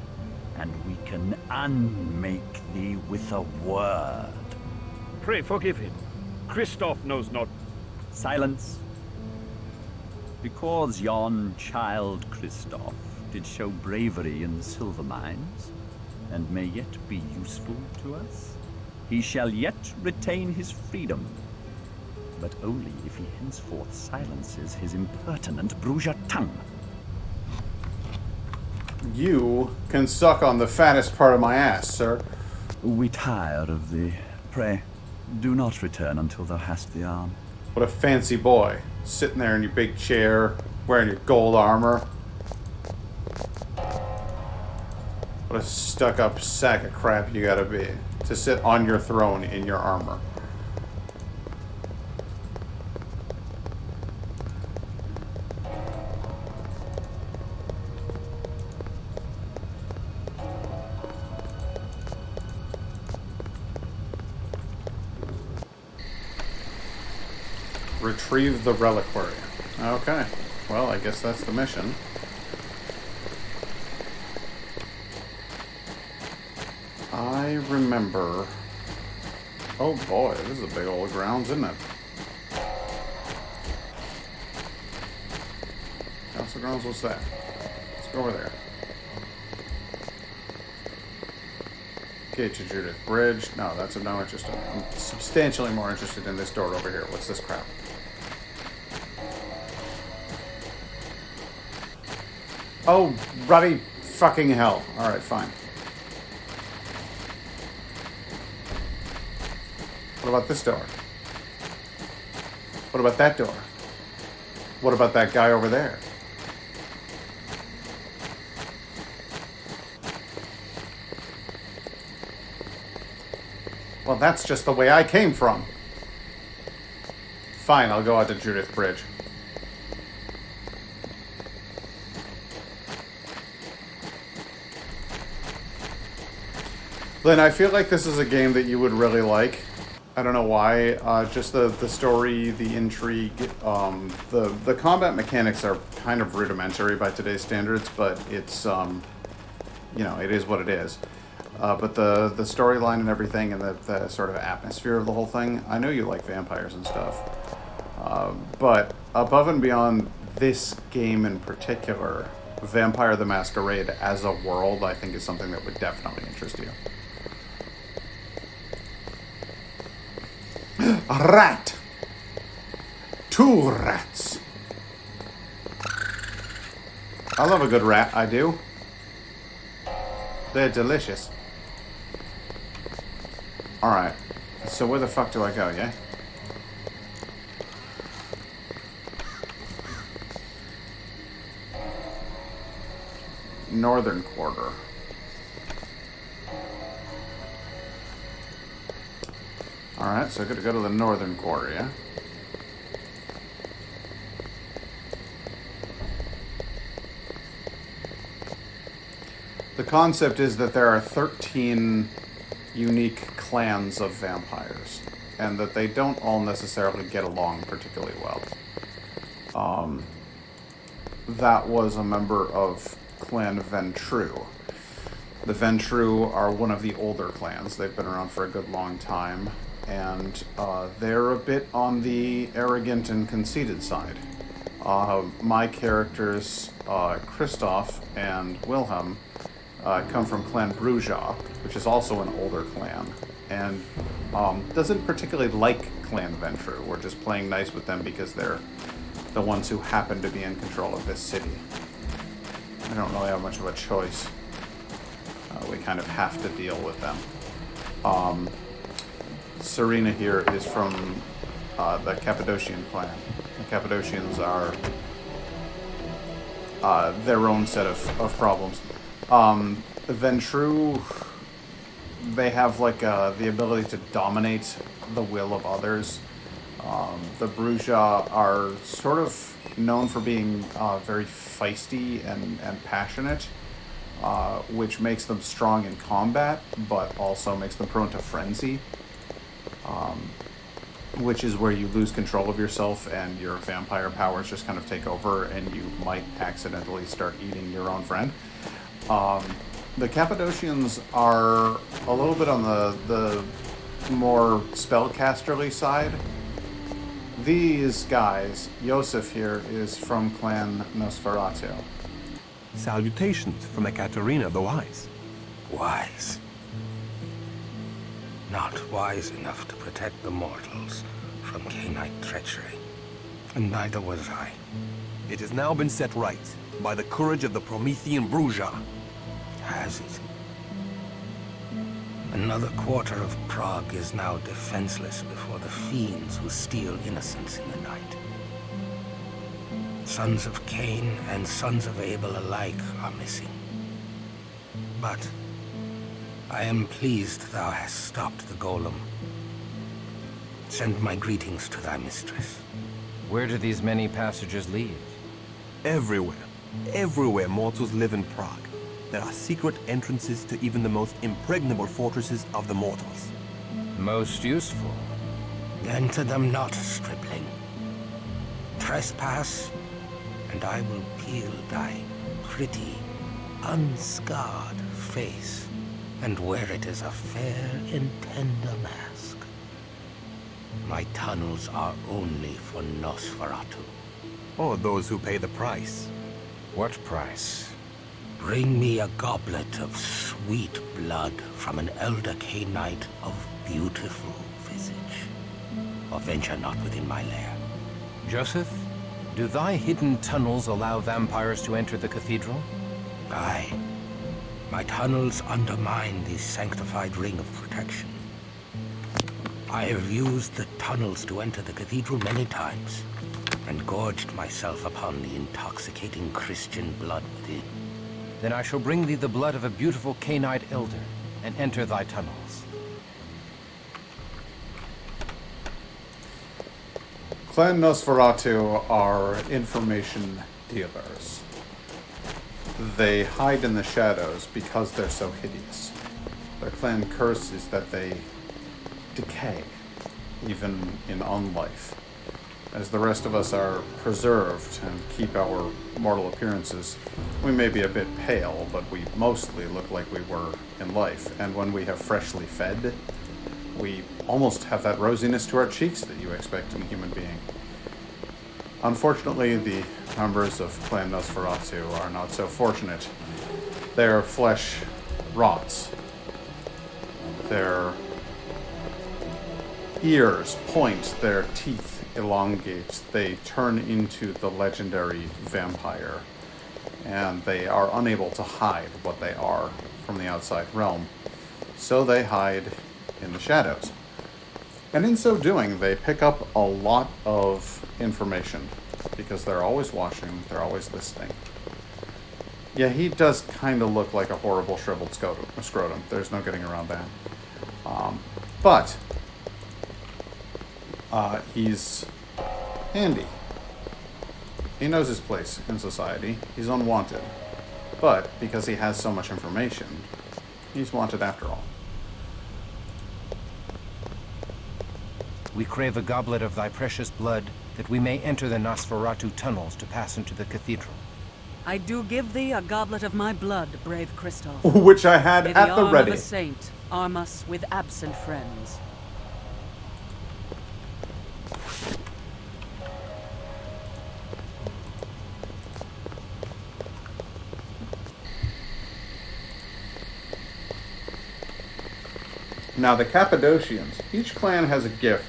and we can unmake thee with a word. Pray forgive him. Christoph knows not. Silence. Because yon child Christoph did show bravery in the silver mines, and may yet be useful to us, he shall yet retain his freedom, but only if he henceforth silences his impertinent Bruges tongue. You can suck on the fattest part of my ass, sir. We tire of thee. Pray, do not return until thou hast the arm. What a fancy boy. Sitting there in your big chair, wearing your gold armor. What a stuck-up sack of crap you gotta be to sit on your throne in your armor. Retrieve the reliquary. Okay. Well, I guess that's the mission. I remember... Oh boy, this is a big old grounds, isn't it? Castle grounds, what's that? Let's go over there. Gate to Judith Bridge. No, that's of no interest in me. I'm substantially more interested in this door over here. What's this crap? Oh, bloody fucking hell. Alright, fine. What about this door? What about that door? What about that guy over there? Well, that's just the way I came from. Fine, I'll go out to Judith Bridge. Lynn, I feel like this is a game that you would really like. I don't know why. Just the story, the intrigue, the combat mechanics are kind of rudimentary by today's standards, but it's, you know, it is what it is. But the storyline and everything and the sort of atmosphere of the whole thing, I know you like vampires and stuff. But above and beyond this game in particular, Vampire the Masquerade as a world, I think is something that would definitely interest you. A rat! 2 rats! I love a good rat, I do. They're delicious. Alright, so where the fuck do I go, yeah? Northern quarter. Alright, so I gotta go to the northern quarter, yeah? The concept is that there are 13 unique clans of vampires, and that they don't all necessarily get along particularly well. that was a member of Clan Ventru. The Ventru are one of the older clans. They've been around for a good long time, and they're a bit on the arrogant and conceited side. My characters, Christoph and Wilhelm, come from Clan Bruja, which is also an older clan, and doesn't particularly like Clan Ventru. We're just playing nice with them because they're the ones who happen to be in control of this city. I don't really have much of a choice. We kind of have to deal with them. Serena here is from the Cappadocian clan. The Cappadocians are their own set of problems. Ventru, they have like the ability to dominate the will of others. The Bruja are sort of known for being very feisty and passionate, which makes them strong in combat, but also makes them prone to frenzy, which is where you lose control of yourself and your vampire powers just kind of take over and you might accidentally start eating your own friend. The Cappadocians are a little bit on the more spellcasterly side. These guys, Yosef here, is from Clan Nosferatu. Salutations from Ekaterina the Wise. Wise? Not wise enough to protect the mortals from Cainite treachery. And neither was I. It has now been set right by the courage of the Promethean Bruja. Has it? Another quarter of Prague is now defenseless before the fiends who steal innocence in the night. Sons of Cain and sons of Abel alike are missing. But I am pleased thou hast stopped the golem. Send my greetings to thy mistress. Where do these many passages lead? Everywhere. Everywhere mortals live in Prague. There are secret entrances to even the most impregnable fortresses of the mortals. Most useful. Enter them not, stripling. Trespass, and I will peel thy pretty, unscarred face and wear it as a fair and tender mask. My tunnels are only for Nosferatu. Or those who pay the price. What price? Bring me a goblet of sweet blood from an elder Cainite of beautiful visage, or venture not within my lair. Joseph, do thy hidden tunnels allow vampires to enter the cathedral? Aye. My tunnels undermine the sanctified ring of protection. I have used the tunnels to enter the cathedral many times, and gorged myself upon the intoxicating Christian blood within. Then I shall bring thee the blood of a beautiful Cainite elder, and enter thy tunnels. Clan Nosferatu are information dealers. They hide in the shadows because they're so hideous. Their clan curse is that they decay, even in unlife. As the rest of us are preserved and keep our mortal appearances, we may be a bit pale, but we mostly look like we were in life. And when we have freshly fed, we almost have that rosiness to our cheeks that you expect in a human being. Unfortunately, the members of Clan Nosferatu are not so fortunate. Their flesh rots. Their ears point, their teeth elongate, they turn into the legendary vampire, and they are unable to hide what they are from the outside realm. So they hide in the shadows. And in so doing, they pick up a lot of information, because they're always watching, they're always listening. Yeah, he does kind of look like a horrible shriveled scrotum. There's no getting around that. But he's handy. He knows his place in society. He's unwanted. But because he has so much information, he's wanted after all. We crave a goblet of thy precious blood that we may enter the Nosferatu tunnels to pass into the cathedral. I do give thee a goblet of my blood, brave Christoph. Which I had May at the arm ready. Of a saint arm us with absent friends. Now, the Cappadocians, each clan has a gift,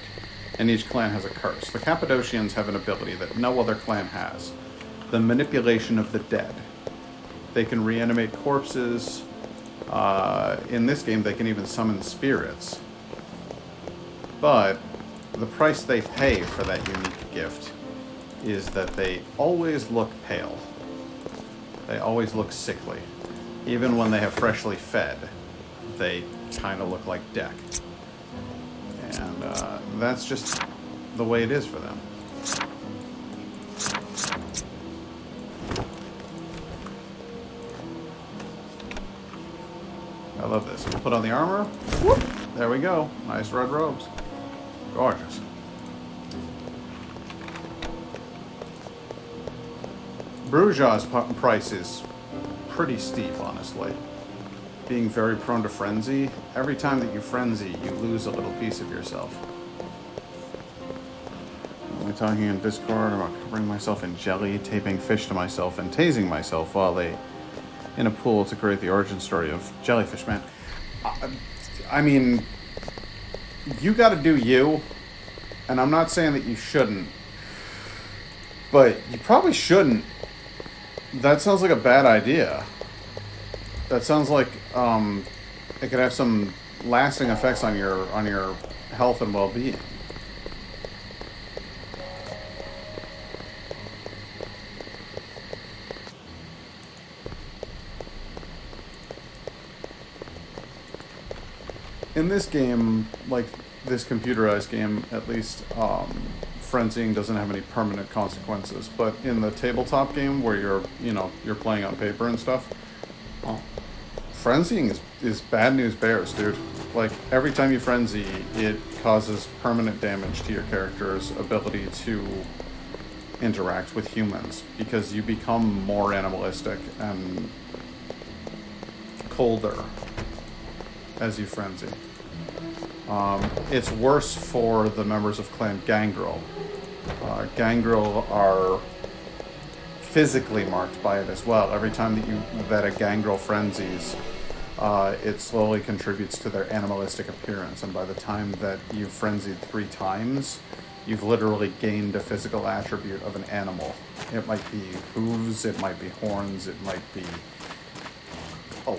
and each clan has a curse. The Cappadocians have an ability that no other clan has. The manipulation of the dead. They can reanimate corpses. In this game, they can even summon spirits. But the price they pay for that unique gift is that they always look pale. They always look sickly. Even when they have freshly fed, they kind of look like deck. And that's just the way it is for them. I love this. We'll put on the armor. Whoop. There we go. Nice red robes. Gorgeous. Bruja's price is pretty steep, honestly. Being very prone to frenzy. Every time that you frenzy, you lose a little piece of yourself. I'm talking in Discord about covering myself in jelly, taping fish to myself, and tasing myself while they in a pool to create the origin story of Jellyfish Man. I mean, you gotta do you, and I'm not saying that you shouldn't, but you probably shouldn't. That sounds like a bad idea. That sounds like it could have some lasting effects on your health and well-being. In this game, like this computerized game, at least, frenzying doesn't have any permanent consequences. But in the tabletop game, where you're playing on paper and stuff, frenzying is bad news bears, dude. Like, every time you frenzy, it causes permanent damage to your character's ability to interact with humans, because you become more animalistic and colder as you frenzy. It's worse for the members of Clan Gangrel. Gangrel are physically marked by it as well. Every time that a Gangrel frenzies, it slowly contributes to their animalistic appearance, and by the time that you've frenzied 3 times, you've literally gained a physical attribute of an animal. It might be hooves, it might be horns, it might be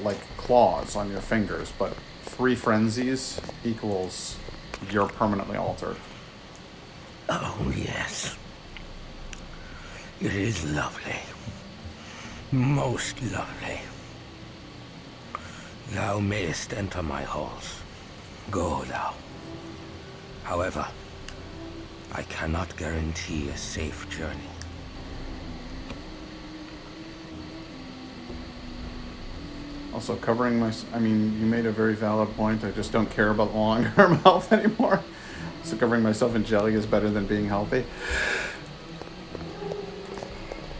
like claws on your fingers, but 3 frenzies equals you're permanently altered. Oh, yes. It is lovely. Most lovely. Thou mayest enter my halls. Go thou. However, I cannot guarantee a safe journey. Also, covering my... I mean, you made a very valid point. I just don't care about long-term health anymore. So covering myself in jelly is better than being healthy.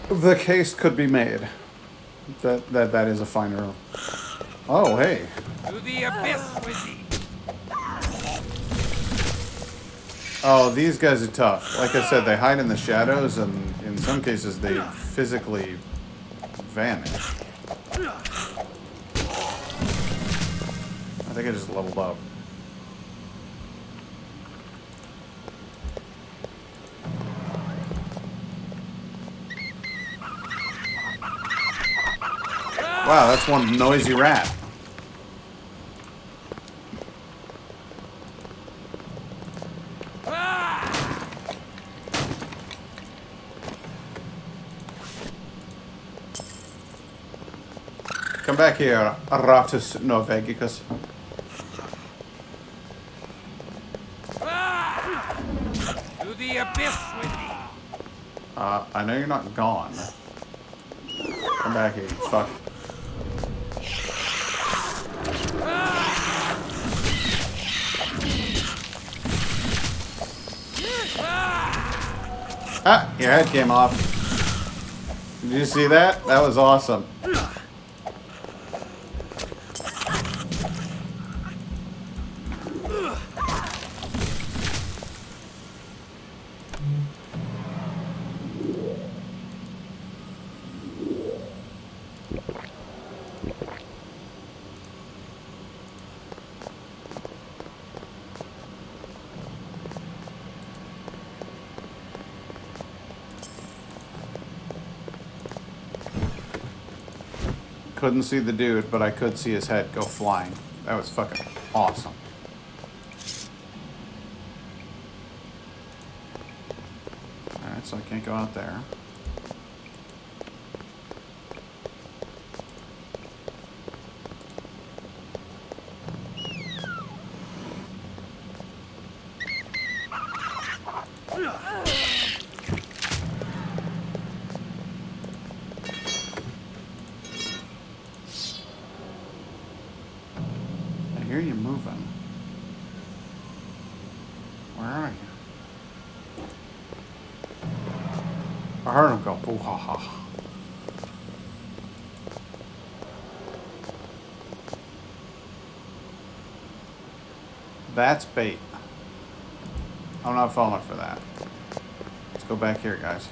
The case could be made. That is a finer... Oh, hey. To the abyss with thee. Oh, these guys are tough. Like I said, they hide in the shadows, and in some cases they physically vanish. I think I just leveled up. Wow, that's one noisy rat. Come back here, Ratus Norvegicus. To the abyss with thee. I know you're not gone. Come back here, you fuck. Ah, your head came off. Did you see that? That was awesome. Couldn't see the dude, but I could see his head go flying. That was fucking awesome. Alright, so I can't go out there. I hear you moving. Where are you? I heard him go boo ha ha. That's bait. I'm not falling for that. Let's go back here, guys.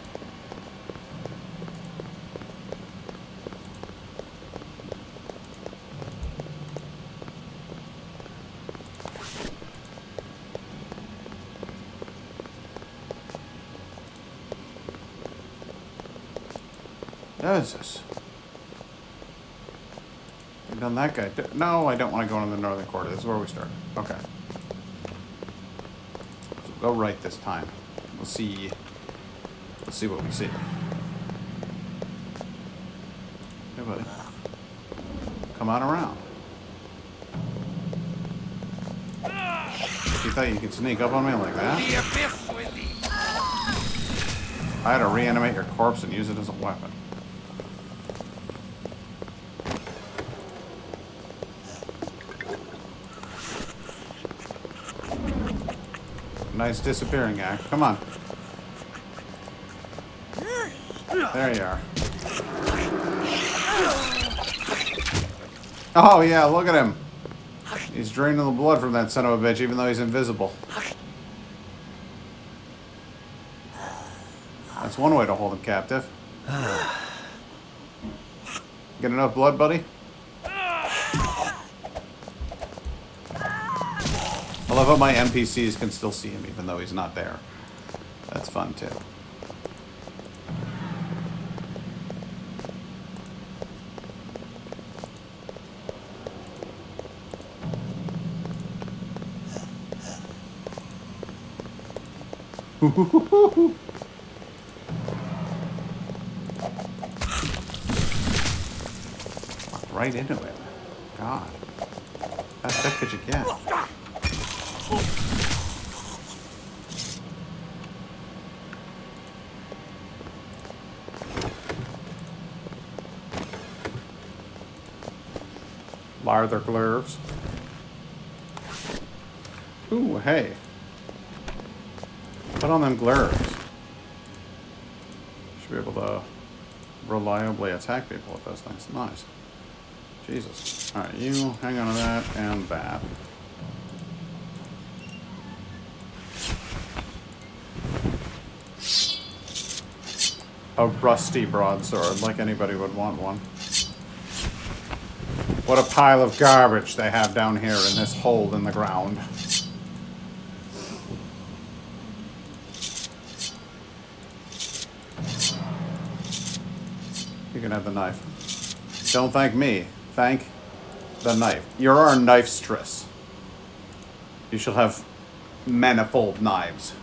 Jesus. We've done that guy. No, I don't want to go into the northern quarter. This is where we started. Okay. So go right this time. We'll see. Let's see what we see. Hey, buddy. Come on around. You thought you could sneak up on me like that? I had to reanimate your corpse and use it as a weapon. Nice disappearing act. Come on. There you are. Oh yeah, look at him. He's draining the blood from that son of a bitch, even though he's invisible. That's one way to hold him captive. Get enough blood, buddy? I love how my NPCs can still see him even though he's not there. That's fun too. Right into it. God. How thick could you get? Larther glaives. Ooh, hey. Put on them glaives. Should be able to reliably attack people with those things. Nice. Jesus. Alright, you hang on to that and that. A rusty broadsword, like anybody would want one. What a pile of garbage they have down here in this hole in the ground. You can have the knife. Don't thank me. Thank the knife. You're our knifestress. You shall have manifold knives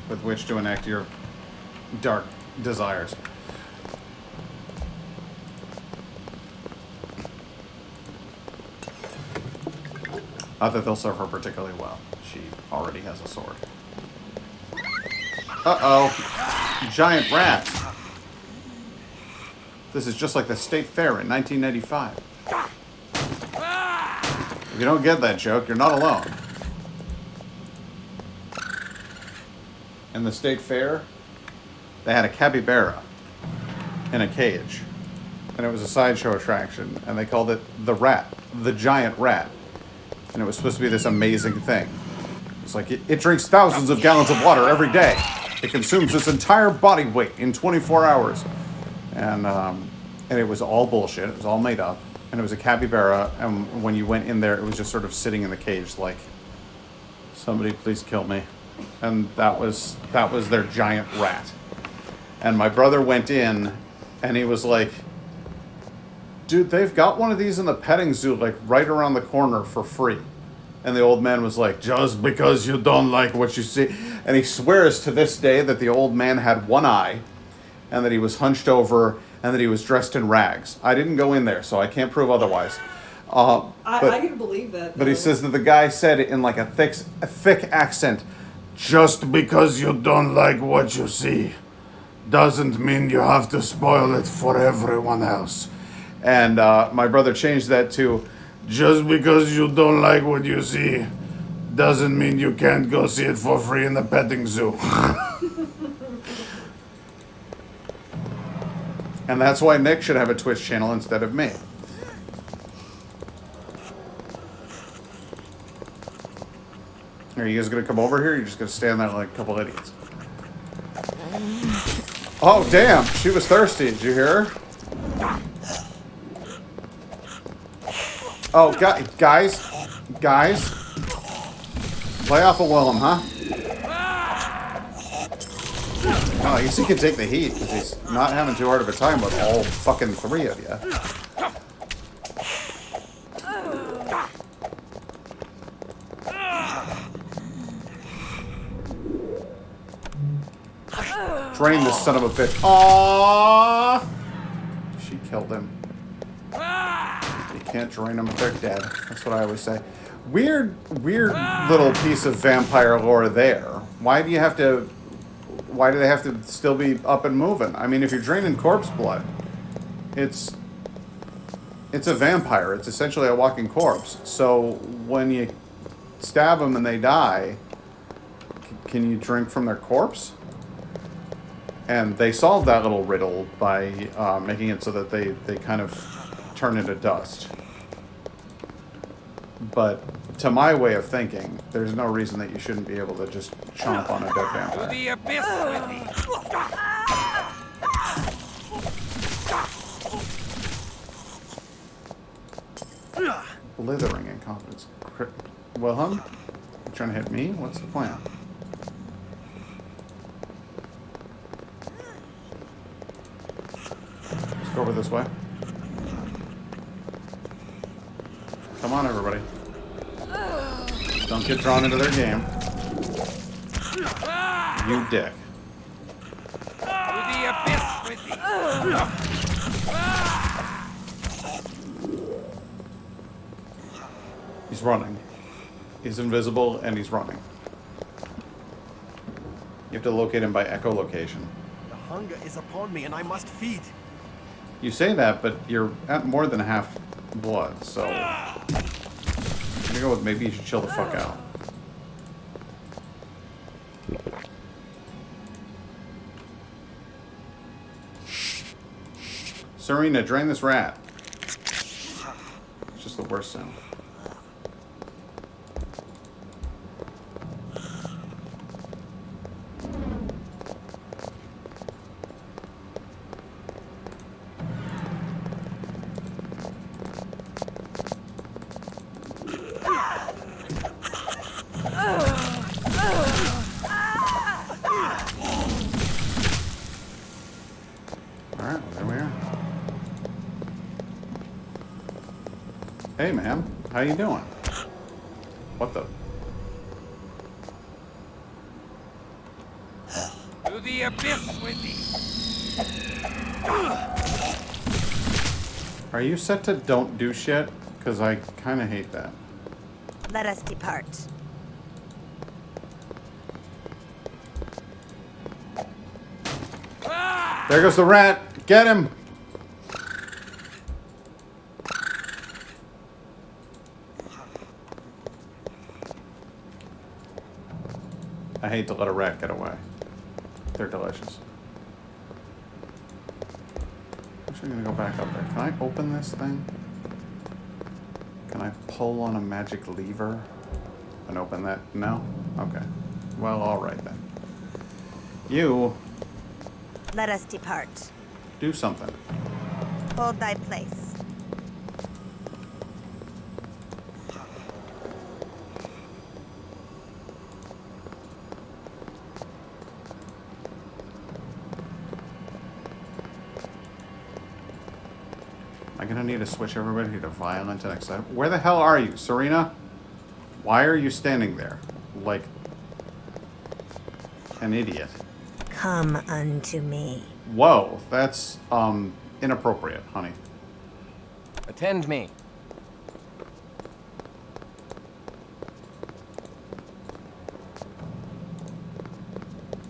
with which to enact your dark desires. Not that they'll serve her particularly well. She already has a sword. Uh-oh. Giant rats. This is just like the State Fair in 1995. If you don't get that joke, you're not alone. In the State Fair, they had a capybara in a cage. And it was a sideshow attraction. And they called it the rat. The giant rat. And it was supposed to be this amazing thing. It's like, it drinks thousands of gallons of water every day. It consumes its entire body weight in 24 hours. And it was all bullshit. It was all made up. And it was a capybara. And when you went in there, it was just sort of sitting in the cage like, somebody please kill me. And that was their giant rat. And my brother went in, and he was like, dude, they've got one of these in the petting zoo, like, right around the corner for free. And the old man was like, just because you don't like what you see. And he swears to this day that the old man had one eye, and that he was hunched over, and that he was dressed in rags. I didn't go in there, so I can't prove otherwise. I can believe that. But he says that the guy said it in like a thick accent. Just because you don't like what you see doesn't mean you have to spoil it for everyone else. And my brother changed that to, just because you don't like what you see doesn't mean you can't go see it for free in the petting zoo. And that's why Nick should have a Twitch channel instead of me. Are you guys gonna come over here? Or are you just gonna stand there like a couple idiots? Oh, damn. She was thirsty. Did you hear her? Oh, guys. Lay off of Willem, huh? Oh, I guess he can take the heat because he's not having too hard of a time with all fucking three of you. Drain this son of a bitch. Aww! She killed him. You can't drain them if they're dead. That's what I always say. Weird little piece of vampire lore there. Why do they have to still be up and moving? I mean, if you're draining corpse blood, it's a vampire. It's essentially a walking corpse. So when you stab them and they die, can you drink from their corpse? And they solved that little riddle by making it so that they kind of turn into dust. But to my way of thinking, there's no reason that you shouldn't be able to just chomp on a dead vampire. The abyss with thee. Blithering incompetence. Wilhelm? You trying to hit me? What's the plan? Let's go over this way. Come on, everybody. Don't get drawn into their game. You dick. To the abyss with thee. He's running. He's invisible and he's running. You have to locate him by echolocation. The hunger is upon me and I must feed. You say that, but you're at more than half blood, so... I'm gonna go with maybe you should chill the fuck out. Serena, drain this rat. It's just the worst sound. Hey, man. How you doing? What the? To the abyss with thee. Are you set to don't do shit? Because I kind of hate that. Let us depart. There goes the rat. Get him. I hate to let a rat get away. They're delicious. Actually, I'm gonna go back up there. Can I open this thing? Can I pull on a magic lever and open that? No? Okay. Well, alright then. You Let us depart. do something. Hold thy place. Am I gonna need to switch everybody to violent and excited? Where the hell are you, Serena? Why are you standing there? Like an idiot. Come unto me. Whoa, that's, inappropriate, honey. Attend me.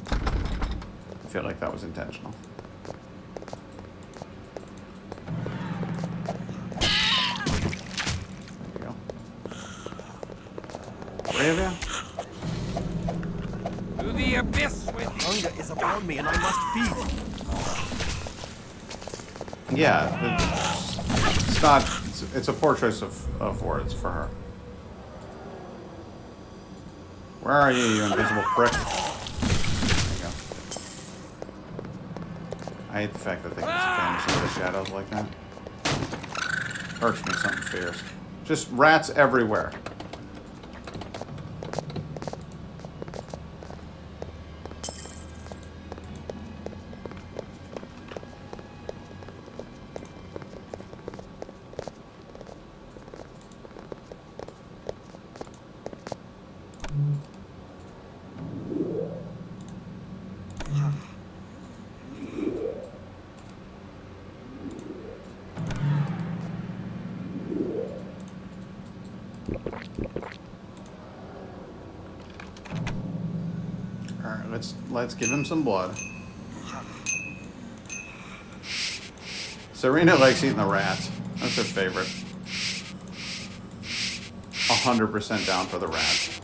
I feel like that was intentional. There you go. Bravia? To the abyss with Hunger is upon me and I must feed. Yeah, it's not, it's a poor choice of words for her. Where are you, you invisible prick? There you go. I hate the fact that they can just vanish into the shadows like that. Hurts me something fierce. Just rats everywhere. Alright, let's give him some blood. Serena likes eating the rats. That's her favorite. 100% down for the rats.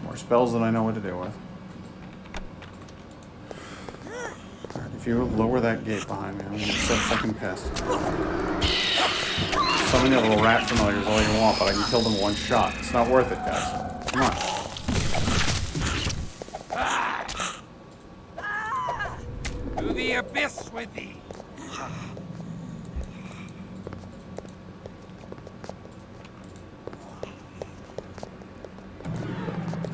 More spells than I know what to do with. Alright, if you lower that gate behind me, I'm gonna be so fucking pissed. Summon your little rat familiars all you want, but I can kill them in one shot. It's not worth it, guys. Come on. to the abyss with thee.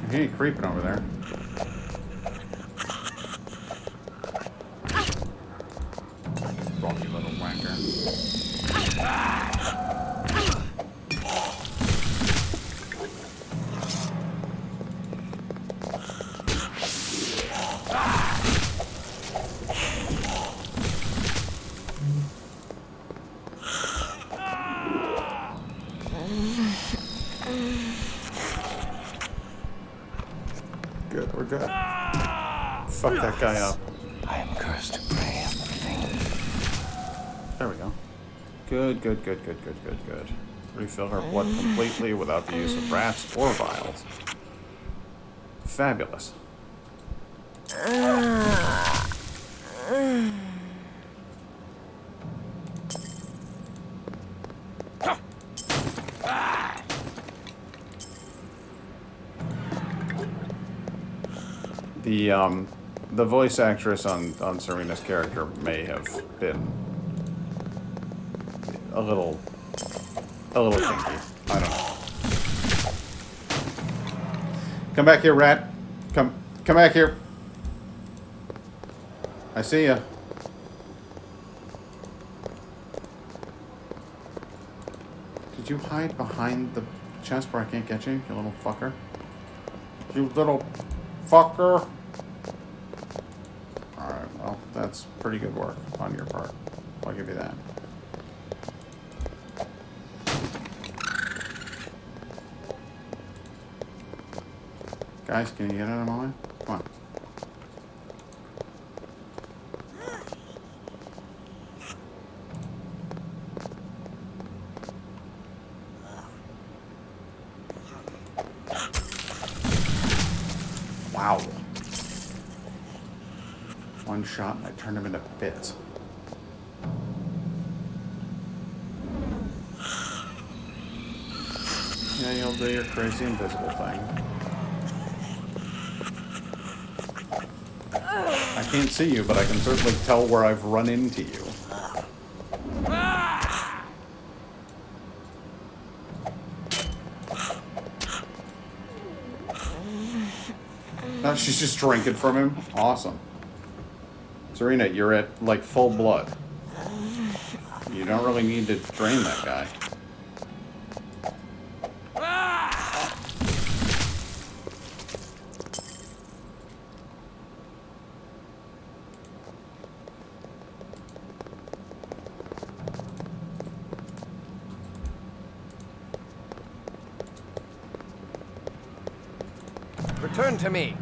I hear you creeping over there. Rocky little wanker. Good, we're good. Fuck that guy up. I am cursed to prey on the thing. There we go. Good, good, good, good, good, good, good. Refill her blood completely without the use of rats or vials. Fabulous. The voice actress on Serena's character may have been a little kinky. I don't know. Come back here, rat. Come back here. I see ya. Did you hide behind the chest where I can't get you, you little fucker? You little fucker. Alright, well, that's pretty good work on your part. I'll give you that. Guys, can you get out of my way? Come on. Wow. One shot and I turned him into bits. Yeah, you'll do your crazy invisible thing. I can't see you, but I can certainly tell where I've run into you. Oh, she's just drinking from him? Awesome. Serena, you're at, like, full blood. You don't really need to drain that guy. Return to me.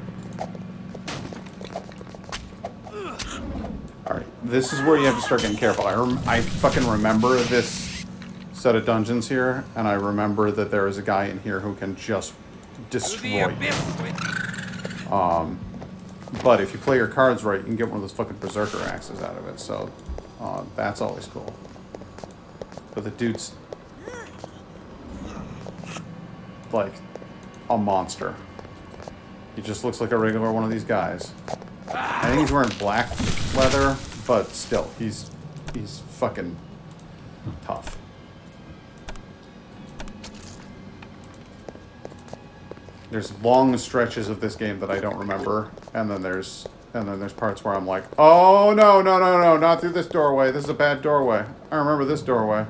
Alright, this is where you have to start getting careful. I fucking remember this set of dungeons here, and I remember that there is a guy in here who can just destroy you. But if you play your cards right, you can get one of those fucking Berserker Axes out of it, so that's always cool. But the dude's like a monster. He just looks like a regular one of these guys. I think he's wearing black leather, but still, he's fucking tough. There's long stretches of this game that I don't remember, and then there's parts where I'm like, oh no, not through this doorway. This is a bad doorway. I remember this doorway.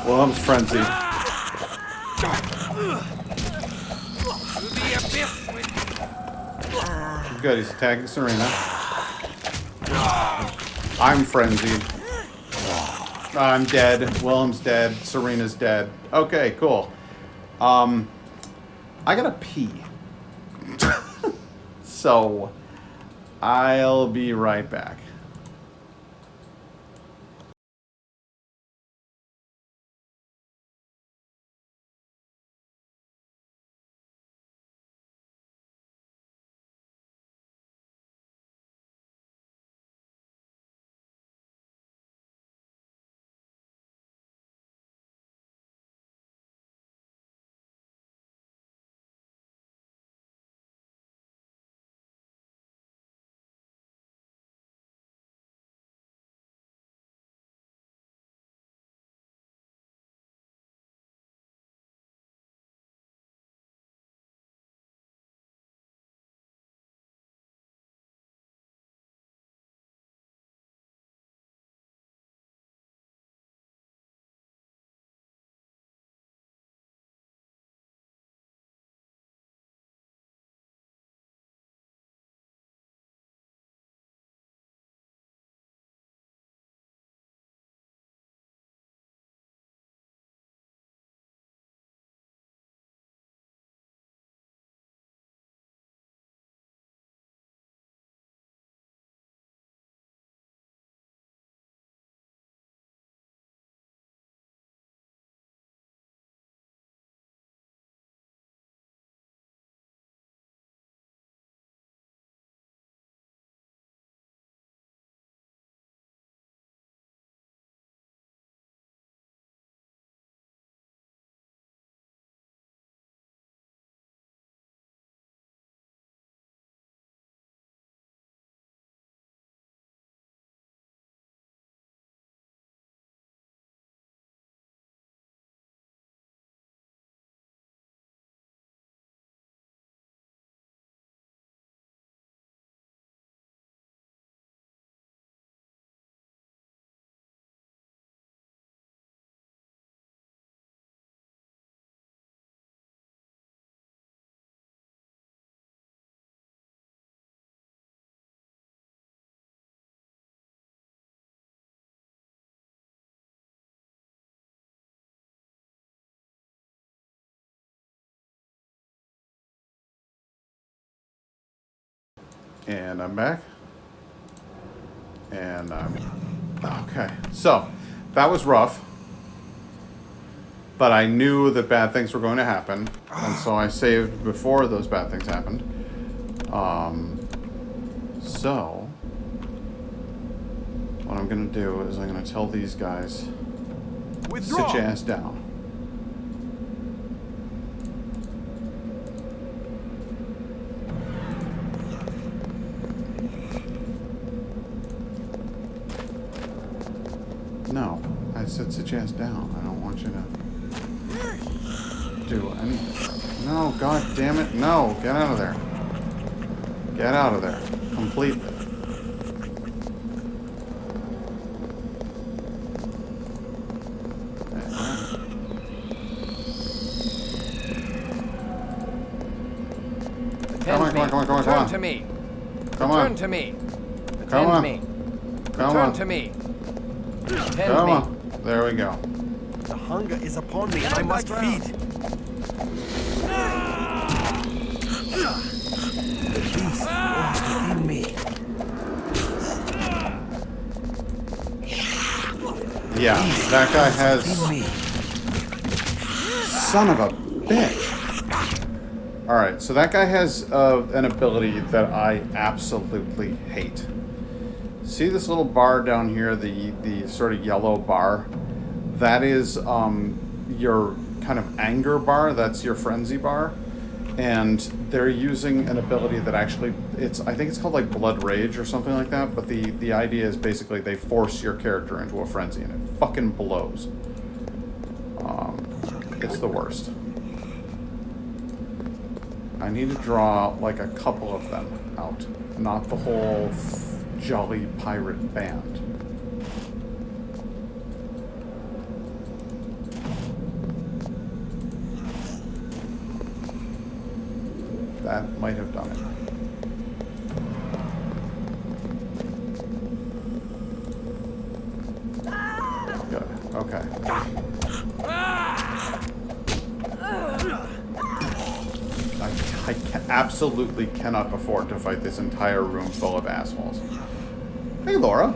Wilhelm's frenzy. Good, he's attacking Serena. I'm frenzied. I'm dead. Wilhelm's dead. Serena's dead. Okay, cool. I gotta pee. So, I'll be right back. And I'm back. And I'm... Okay. So, that was rough. But I knew that bad things were going to happen. And so I saved before those bad things happened. So... What I'm going to do is I'm going to tell these guys... Withdraw. Sit your ass down. No, I said sit your ass down. I don't want you to do anything. No, god damn it. No, get out of there. Get out of there. Completely. Come on, come on, come on, come on, come on. Return to me. Come on. Return to me. Come on. Me. Come Return on. to me. Attend Come me. on. There we go. The hunger is upon me, and I must feed. The beast lives within me. Yeah, that guy has... Son of a bitch. Alright, so that guy has an ability that I absolutely hate. See this little bar down here, the sort of yellow bar? That is your kind of anger bar, that's your frenzy bar. And they're using an ability that actually, I think it's called like Blood Rage or something like that, but the idea is basically they force your character into a frenzy and it fucking blows. It's the worst. I need to draw like a couple of them out, not the whole jolly pirate band. That might have done it. Good. Okay. I absolutely cannot afford to fight this entire room full of assholes. Hey, Laura.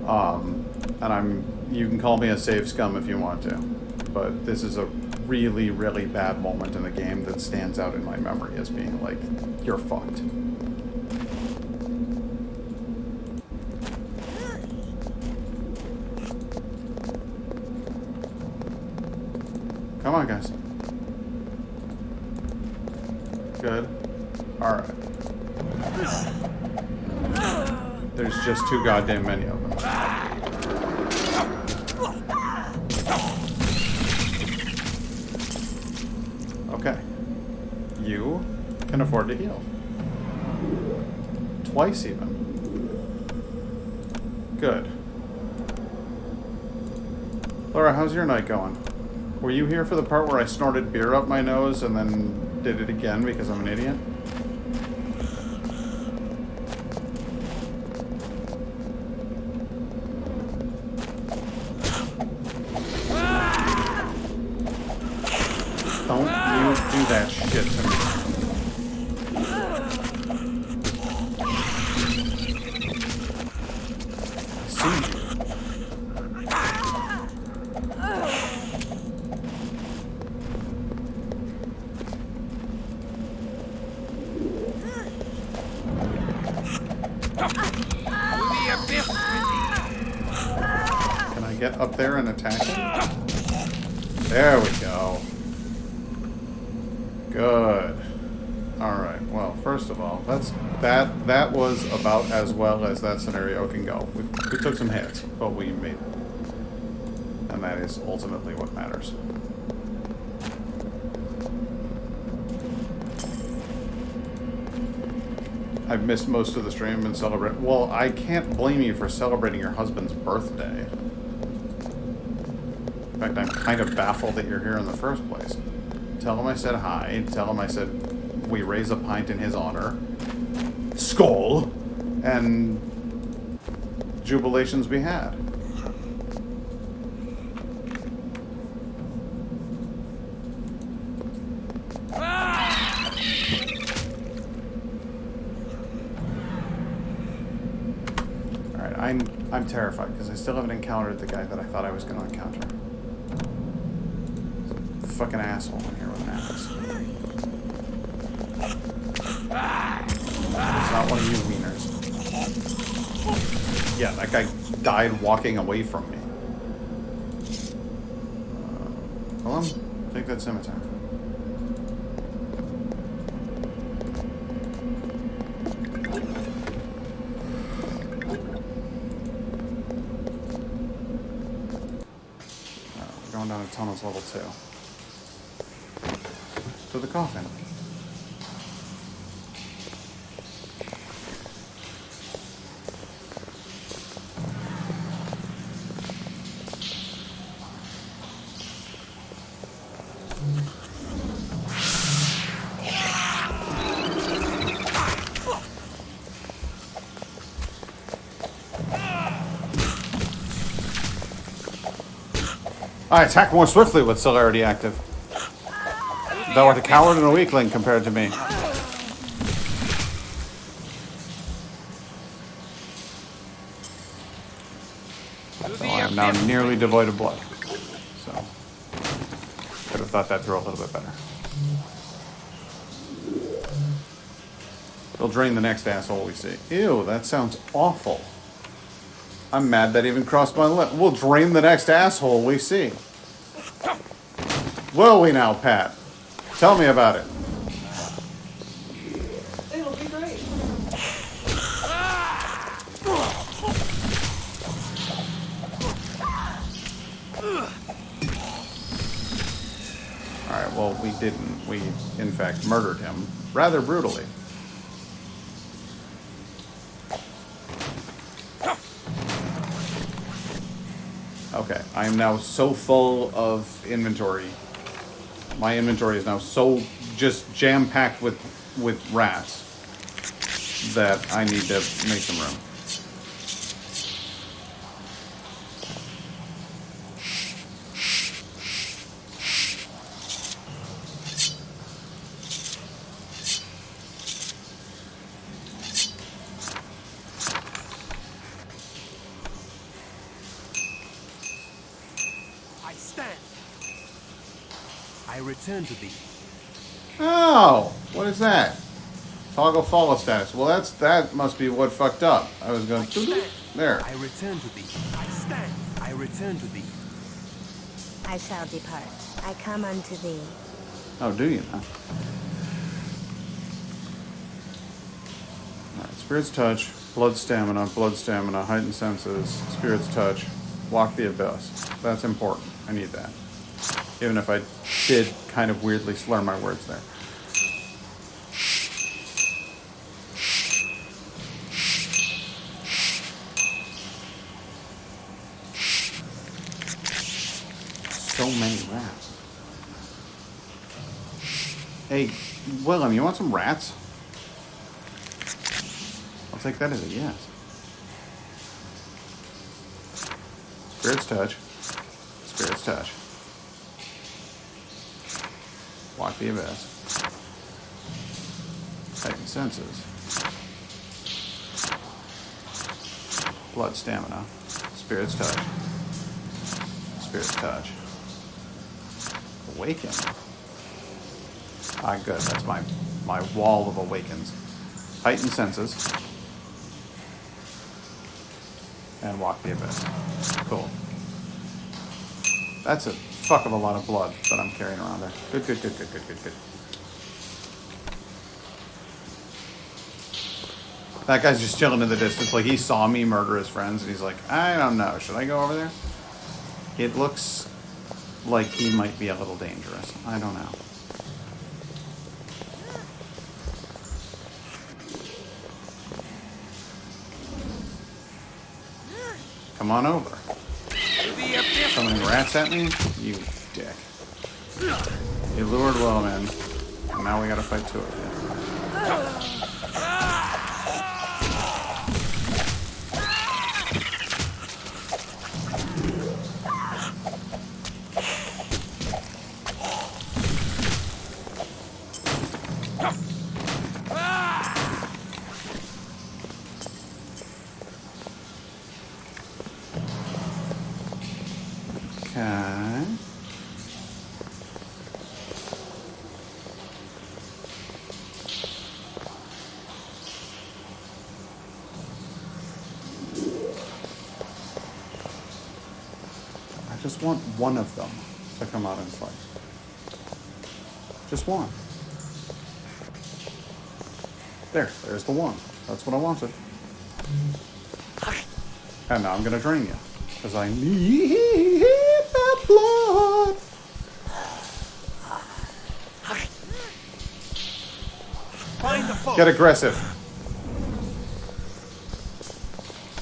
And you can call me a save scum if you want to, but this is a really, really bad moment in the game that stands out in my memory as being like, you're fucked. Come on, guys. Good. Alright. There's just too goddamn many of them. Okay. You can afford to heal. Twice even. Good. Laura, how's your night going? Were you here for the part where I snorted beer up my nose and then did it again because I'm an idiot? Don't you do that shit to me. See you. Can I get up there and attack him? There we go. Good. Alright, well, first of all, that was about as well as that scenario can go. We took some hits, but we made it. And that is ultimately what matters. I've missed most of the stream and celebrate. Well, I can't blame you for celebrating your husband's birthday. In fact, I'm kind of baffled that you're here in the first place. Tell him I said hi. Tell him I said we raise a pint in his honor. Skull! And jubilations be had. I'm terrified because I still haven't encountered the guy that I thought I was going to encounter. There's a fucking asshole in here with an axe. It's not one of you wieners. Yeah, that guy died walking away from me. Well, I'll take that scimitar. We're going down to tunnels level 2. To the coffin. I attack more swiftly with celerity active. Thou art a coward and a weakling compared to me. So I am now nearly devoid of blood. So, could have thought that through a little bit better. We'll drain the next asshole we see. Ew, that sounds awful. I'm mad that even crossed my lip. We'll drain the next asshole we see. Will we now, Pat? Tell me about it. It'll be great. Alright, well, we didn't. We, in fact, murdered him rather brutally. Okay, I am now so full of inventory. My inventory is now so just jam-packed with rats that I need to make some room. I return to thee. Oh, what is that? Toggle follow status. Well, that must be what fucked up. I was going there. I return to thee. I stand. I return to thee. I shall depart. I come unto thee. Oh, do you now? Alright, Spirit's Touch, blood stamina, heightened senses, Spirit's Touch, walk the abyss. That's important. I need that. Even if I did kind of weirdly slur my words there. So many rats. Hey, Willem, you want some rats? I'll take that as a yes. Spirit's Touch. Spirit's Touch. Walk the abyss. Heightened senses. Blood stamina. Spirit's Touch. Spirit's Touch. Awaken. Ah, good. That's my wall of awakens. Heightened senses. And walk the abyss. Cool. That's a fuck of a lot of blood that I'm carrying around there. Good. That guy's just chilling in the distance, like he saw me murder his friends, and he's like, I don't know, should I go over there? It looks like he might be a little dangerous. I don't know. Come on over. Summoning rats at me? You dick. You lured Willem in, and now we gotta fight two of you. Okay. I just want one of them to come out and fight. Just one. There's the one. That's what I wanted. And now I'm gonna drain you. Because I need that blood. Find the foe. Get aggressive.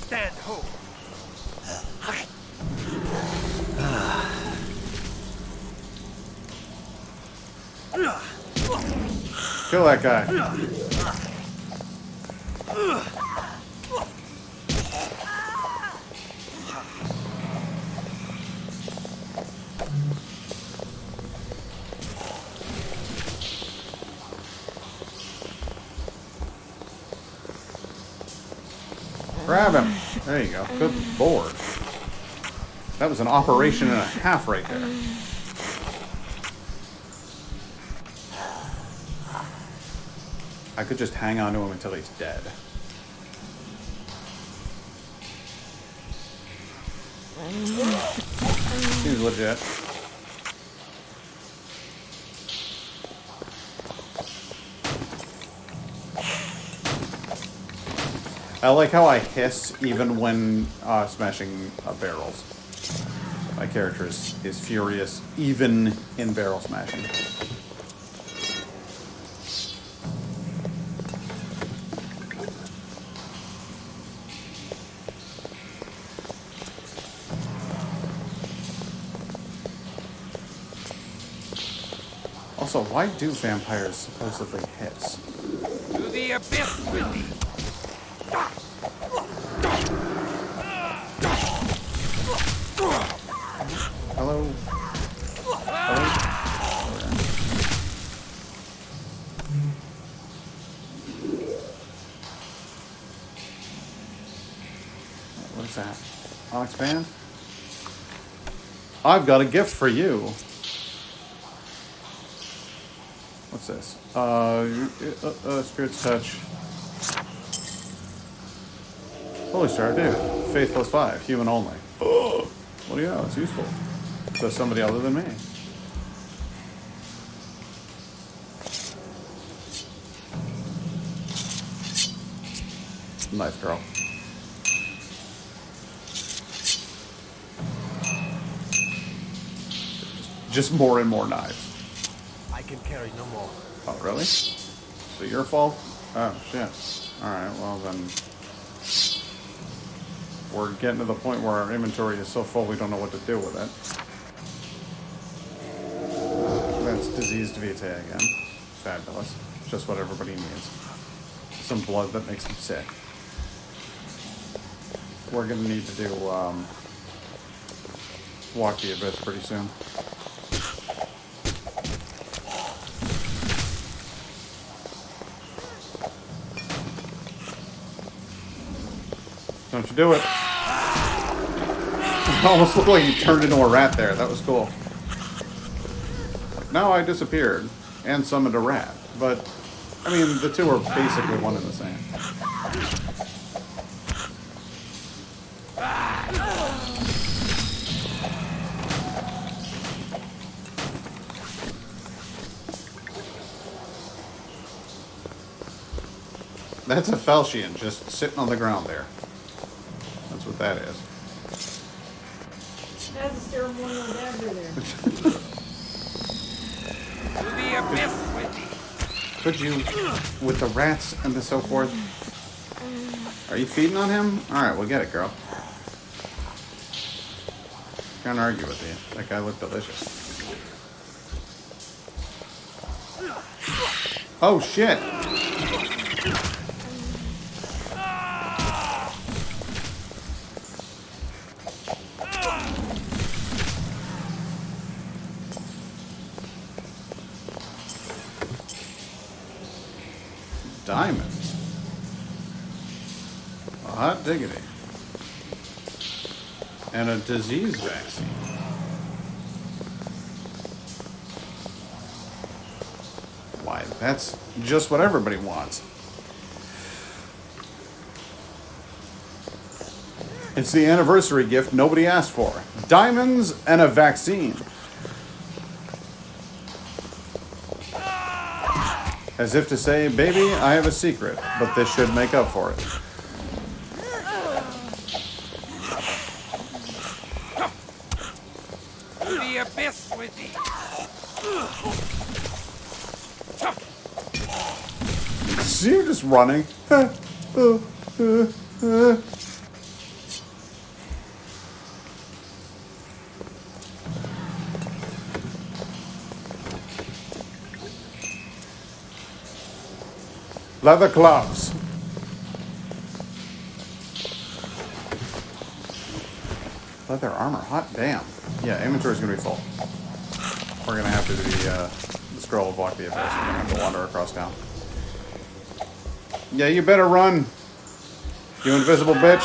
Stand ho. Kill that guy. Grab him. There you go. Good lord. That was an operation and a half right there. I could just hang on to him until he's dead. Seems legit. I like how I hiss even when smashing barrels. My character is furious even in barrel smashing. Also, why do vampires supposedly hiss? To the abyss with me. Hello? Hello? What is that? Onyx Band? I've got a gift for you. What's this? Spirit's Touch. Holy Star, dude. Faith +5. Human only. Oh! What do you know? It's useful. So somebody other than me. Nice girl. Just more and more knives. I can carry no more. Oh, really? So your fault? Oh, shit. Alright, well then... We're getting to the point where our inventory is so full we don't know what to do with it. That's diseased Vitae again. Fabulous. Just what everybody needs. Some blood that makes them sick. We're gonna need to do, Walk the Abyss pretty soon. Don't you do it. It almost looked like you turned into a rat there. That was cool. Now I disappeared and summoned a rat. But, I mean, the two are basically one and the same. That's a Falchion just sitting on the ground there. That's what that is. That's a ceremonial dagger there. Could you, with the rats and the so forth? Are you feeding on him? Alright, we'll get it, girl. Can't argue with you. That guy looked delicious. Oh, shit! Diamonds. A hot diggity. And a disease vaccine. That's just what everybody wants. It's the anniversary gift nobody asked for. Diamonds and a vaccine. As if to say, baby, I have a secret, but this should make up for it. The abyss with thee. See, you're just running. Leather gloves. Leather armor, hot damn. Yeah, inventory's gonna be full. We're gonna have to do the scroll of walk the abyss. We're gonna have to wander across town. Yeah, you better run, you invisible bitch.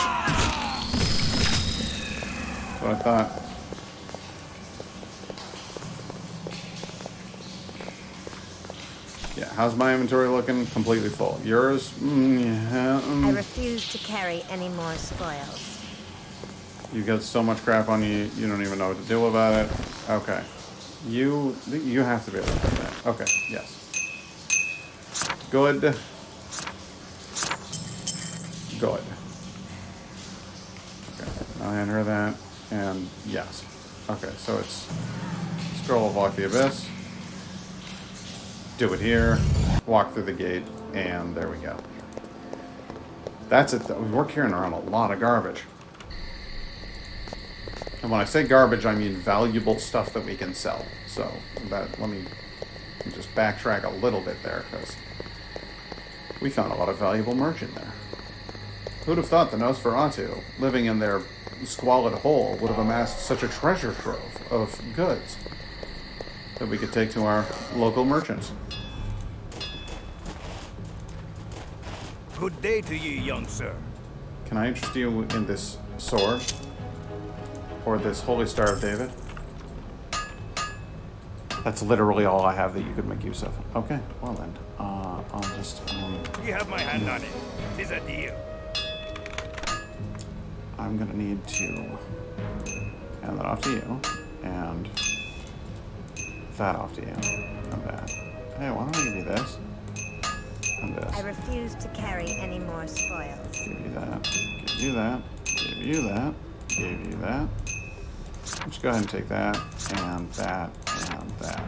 That's what I thought. Yeah, how's my inventory looking? Completely full. Yours? Yeah. I refuse to carry any more spoils. You got so much crap on you, you don't even know what to do about it. Okay. You have to be able to do that. Okay, yes. Good. Good. Okay, I enter that, and yes. Okay, so it's scroll of walk the abyss. Do it here, walk through the gate, and there we go. That's it. We're carrying around a lot of garbage. And when I say garbage, I mean valuable stuff that we can sell. So let me just backtrack a little bit there, because we found a lot of valuable merch in there. Who'd have thought the Nosferatu, living in their squalid hole, would have amassed such a treasure trove of goods that we could take to our local merchants. Good day to you, young sir. Can I interest you in this sword? Or this Holy Star of David? That's literally all I have that you could make use of. Okay, well then, I'll just... You have my hand on it. 'Tis a deal. I'm gonna need to hand that off to you, and that off to you, and that. Hey, why don't I give you this? And this. I refuse to carry any more spoils. Give you that, give you that, give you that, give you that. Let's go ahead and take that, and that, and that,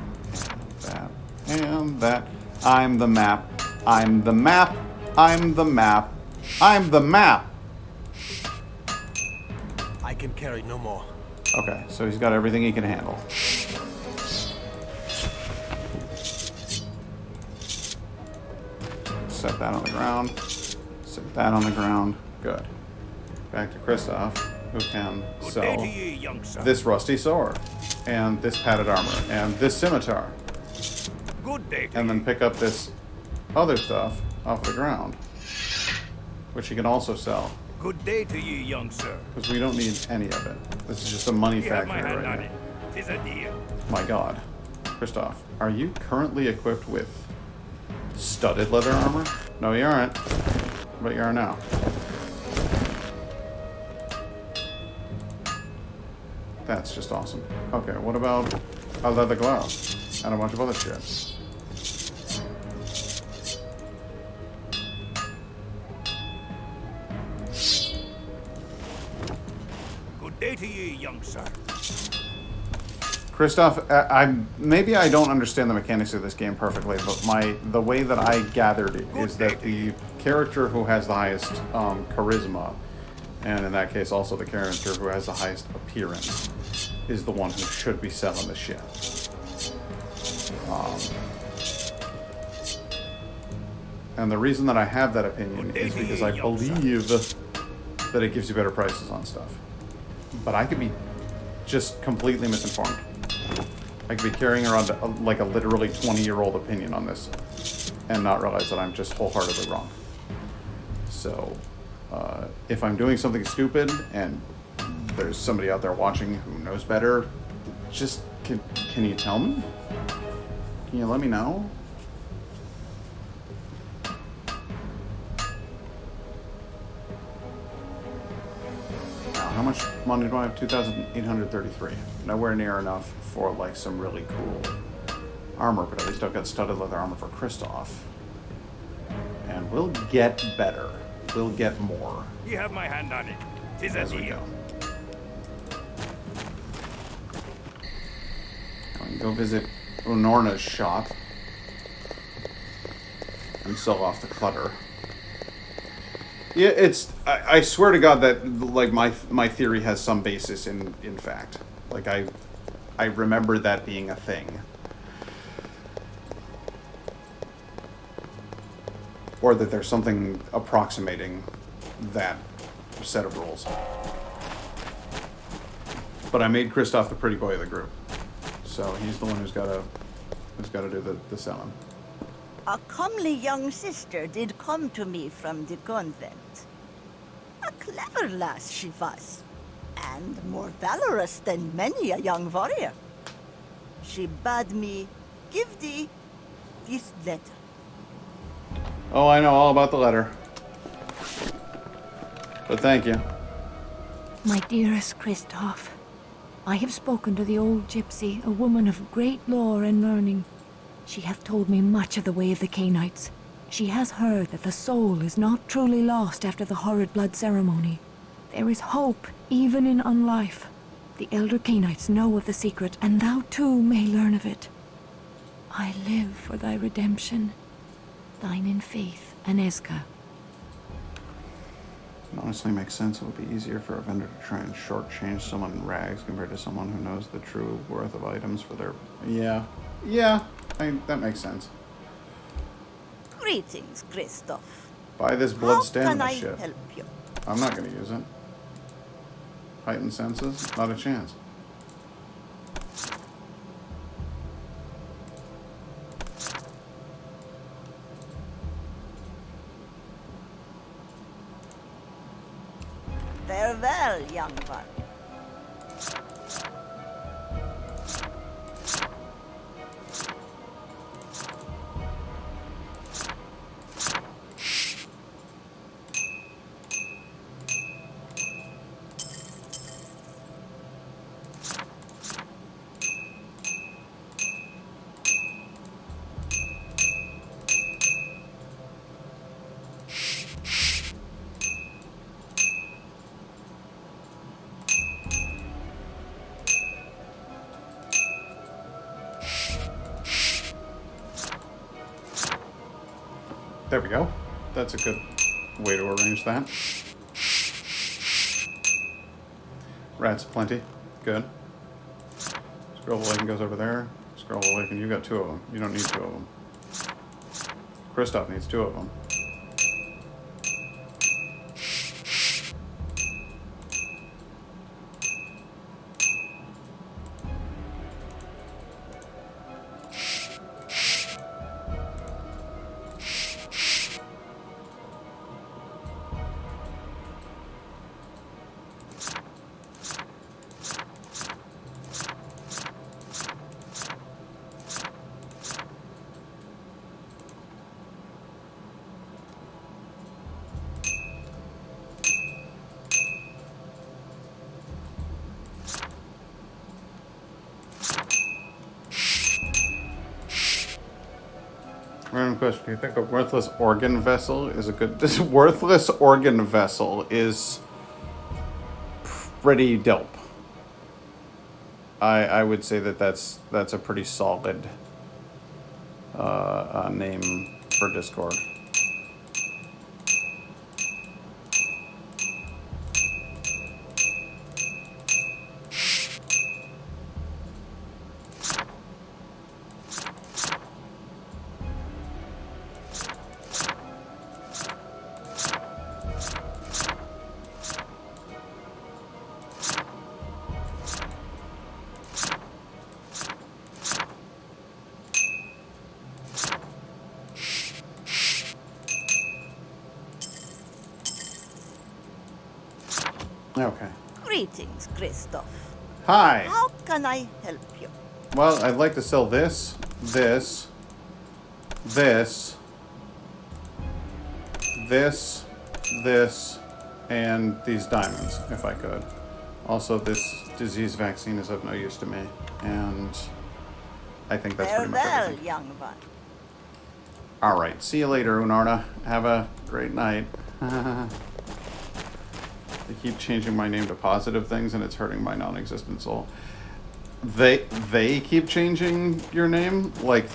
and that, and that. I'm the map. I'm the map. I'm the map. I'm the map. I can carry no more. Okay, so he's got everything he can handle. Set that on the ground. Set that on the ground. Good. Back to Kristoff, who can sell this rusty sword, and this padded armor, and this scimitar. Good day to and then pick up this other stuff off the ground, which he can also sell. Good day to you, young sir. Because we don't need any of it. This is just a money You have factory my hand right on now. it. 'Tis a deal. My God. Kristoff, are you currently equipped with studded leather armor? No, you aren't. But you are now. That's just awesome. Okay, what about a leather glove and a bunch of other shit? Good day to you, young sir. Kristoff, maybe I don't understand the mechanics of this game perfectly, but the way that I gathered it is that the character who has the highest charisma, and in that case also the character who has the highest appearance, is the one who should be selling the shit. And the reason that I have that opinion is because I believe that it gives you better prices on stuff. But I could be just completely misinformed. I could be carrying around like a literally 20-year-old opinion on this and not realize that I'm just wholeheartedly wrong. So, if I'm doing something stupid and there's somebody out there watching who knows better, just can you tell me? Can you let me know? much money do I have? 2,833. Nowhere near enough for like some really cool armor, but at least I've got studded leather armor for Kristoff. And we'll get better. We'll get more. You have my hand on it. 'Tis a As we deal. go. I can go visit Unorna's shop and sell off the clutter. Yeah, it's. I swear to God that like my theory has some basis in fact. Like I remember that being a thing. Or that there's something approximating that set of rules. But I made Kristoff the pretty boy of the group, so he's the one who's got to do the selling. A comely young sister did come to me from the convent. A clever lass she was, and more valorous than many a young warrior. She bade me give thee this letter. Oh, I know all about the letter. But thank you. My dearest Kristoff, I have spoken to the old gypsy, a woman of great lore and learning. She hath told me much of the way of the Cainites. She has heard that the soul is not truly lost after the horrid blood ceremony. There is hope, even in unlife. The elder Cainites know of the secret, and thou too may learn of it. I live for thy redemption. Thine in faith, Aneska. It honestly makes sense. It would be easier for a vendor to try and shortchange someone in rags compared to someone who knows the true worth of items for their... Yeah. That makes sense. Greetings, Kristoff. Buy this blood stamina How can shit. I help you? I'm not going to use it. Heightened senses? Not a chance. Farewell, young one. There we go. That's a good way to arrange that. Rats aplenty. Good. Scroll Awaken goes over there. Scroll Awaken, you got 2 of them. You don't need 2 of them. Kristoff needs 2 of them. Random question: do you think a worthless organ vessel is a good? This worthless organ vessel is pretty dope. I would say that's a pretty solid name for Discord. Okay. Greetings, Kristoff. Hi. How can I help you? Well, I'd like to sell this, this, and these diamonds, if I could. Also, this disease vaccine is of no use to me, and I think that's pretty much Farewell, everything. young one. All right, see you later, Unarna. Have a great night. They keep changing my name to positive things, and it's hurting my non-existent soul. They keep changing your name? Like,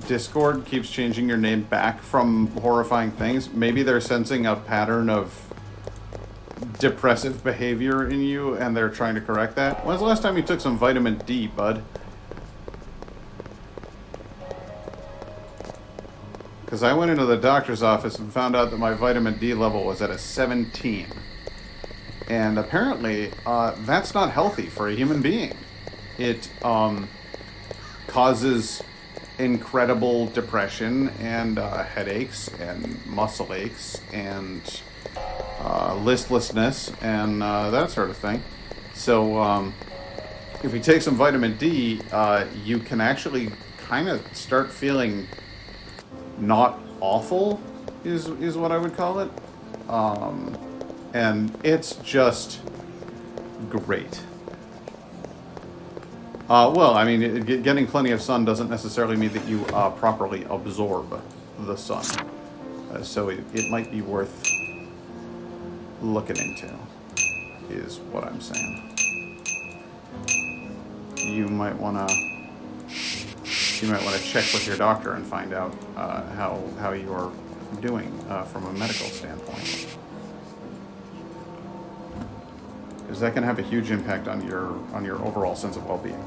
Discord keeps changing your name back from horrifying things? Maybe they're sensing a pattern of depressive behavior in you, and they're trying to correct that? When's the last time you took some vitamin D, bud? Because I went into the doctor's office and found out that my vitamin D level was at a 17. And apparently, that's not healthy for a human being. It causes incredible depression and headaches and muscle aches and listlessness and that sort of thing. So if you take some vitamin D, you can actually kind of start feeling not awful, is what I would call it. And it's just great. Well, I mean, getting plenty of sun doesn't necessarily mean that you properly absorb the sun. So it might be worth looking into, is what I'm saying. You might want to check with your doctor and find out how you're doing from a medical standpoint. Because that can have a huge impact on your overall sense of well-being.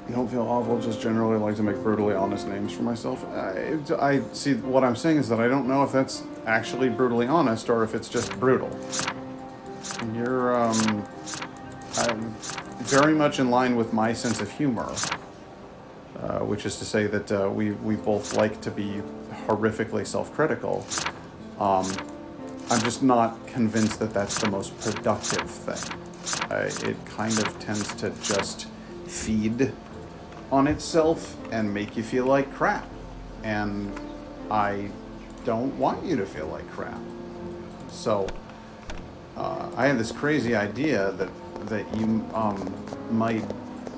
I don't feel awful, just generally like to make brutally honest names for myself. I see, what I'm saying is that I don't know if that's actually brutally honest or if it's just brutal. You're, I'm very much in line with my sense of humor, which is to say that we both like to be horrifically self-critical. I'm just not convinced that that's the most productive thing. It kind of tends to just feed on itself and make you feel like crap. And I don't want you to feel like crap. So I have this crazy idea that you might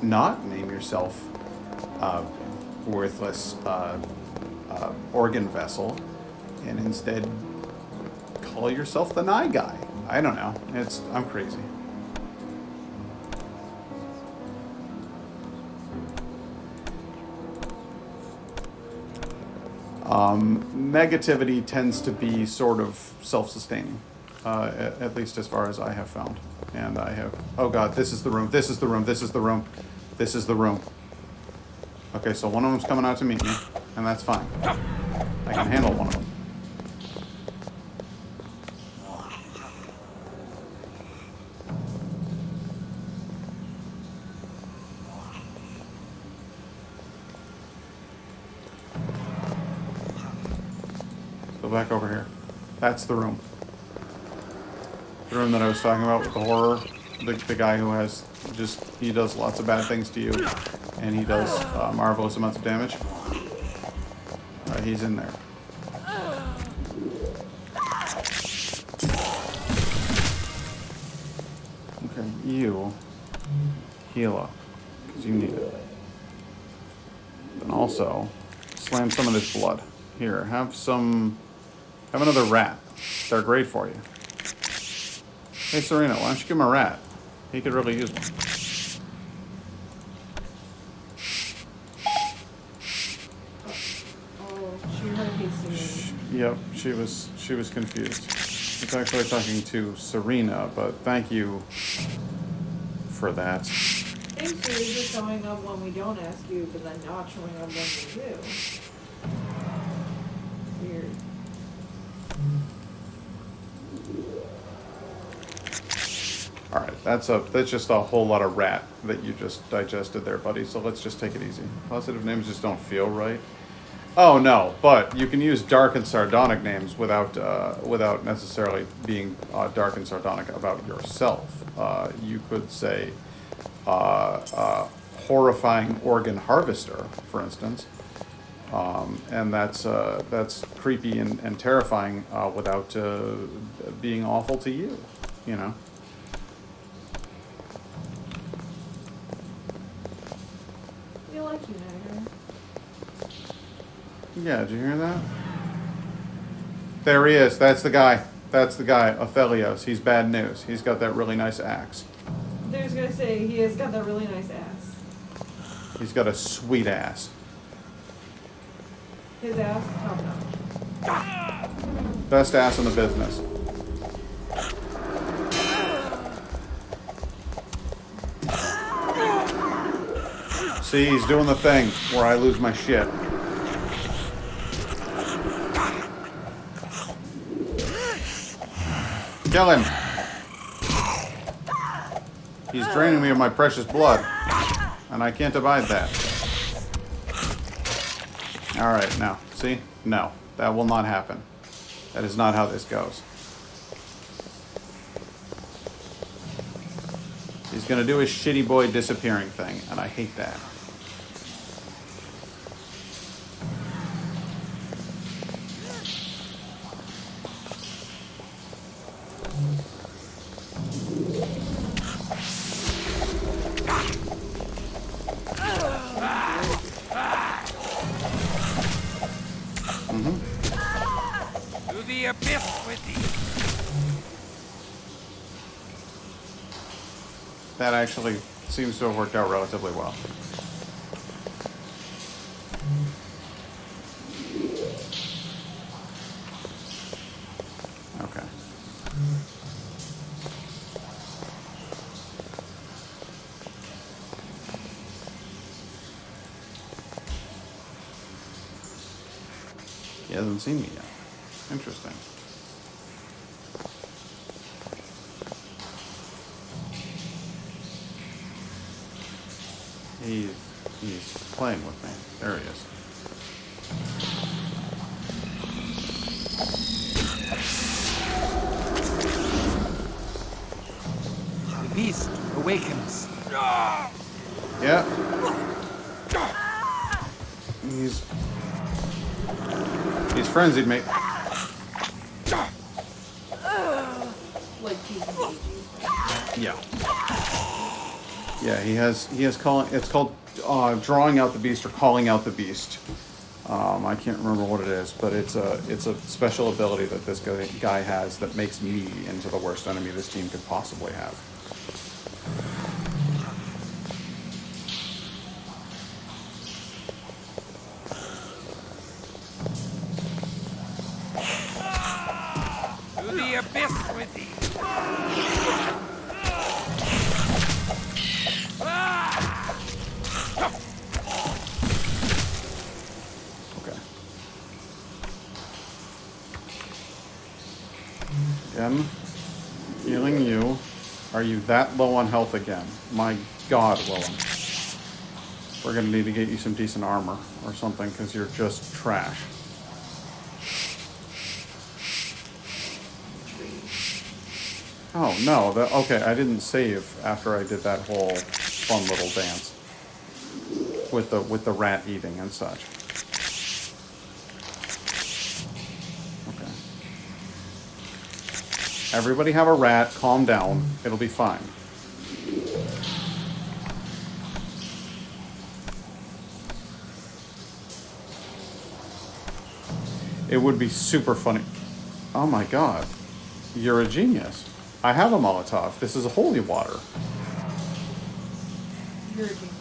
not name yourself worthless organ vessel and instead call yourself the Nye Guy. I don't know. I'm crazy. Negativity tends to be sort of self-sustaining, at least as far as I have found. And I have... Oh god, this is the room, this is the room, this is the room, this is the room. Okay, so one of them's coming out to meet me, and that's fine. I can handle one of them. Go back over here. That's the room. The room that I was talking about with the horror. The guy who has just... He does lots of bad things to you. And he does marvelous amounts of damage. He's in there. Okay, you heal up. Because you need it. And also, slam some of this blood. Here, have another rat. They're great for you. Hey, Serena, why don't you give him a rat? He could really use one. Yep, she was confused. I was actually talking to Serena, but thank you for that. Thanks for just showing up when we don't ask you, but then not showing up when we do. Weird. Alright, that's just a whole lot of rat that you just digested there, buddy, so let's just take it easy. Positive names just don't feel right. Oh no, but you can use dark and sardonic names without necessarily being dark and sardonic about yourself. You could say horrifying organ harvester, for instance. And that's creepy and terrifying without being awful to you, you know. You like you, Nagger. Yeah, did you hear that? There he is. That's the guy. That's the guy, Othelios. He's bad news. He's got that really nice axe. I was gonna say, he has got that really nice ass. He's got a sweet ass. His ass, top notch. Best ass in the business. See, he's doing the thing where I lose my shit. Kill him. He's draining me of my precious blood, and I can't abide that. Alright, now, see? No, that will not happen. That is not how this goes. He's gonna do his shitty boy disappearing thing, and I hate that. To the abyss with thee. That actually seems to have worked out relatively well. Okay. He hasn't seen me yet. Interesting. He's playing with me. There he is. The beast awakens. Yeah. He's frenzied me. Like he's engaging. Yeah. Yeah, he has calling. It's called drawing out the beast or calling out the beast. I can't remember what it is, but it's a special ability that this guy has that makes me into the worst enemy this team could possibly have. To the abyss with thee. Again, healing you. Are you that low on health again? My God, Willem. We're gonna need to get you some decent armor or something because you're just trash. Oh no! Okay, I didn't save after I did that whole fun little dance with the rat eating and such. Okay. Everybody have a rat. Calm down. It'll be fine. It would be super funny. Oh my God. You're a genius. I have a Molotov. This is holy water. You're a genius.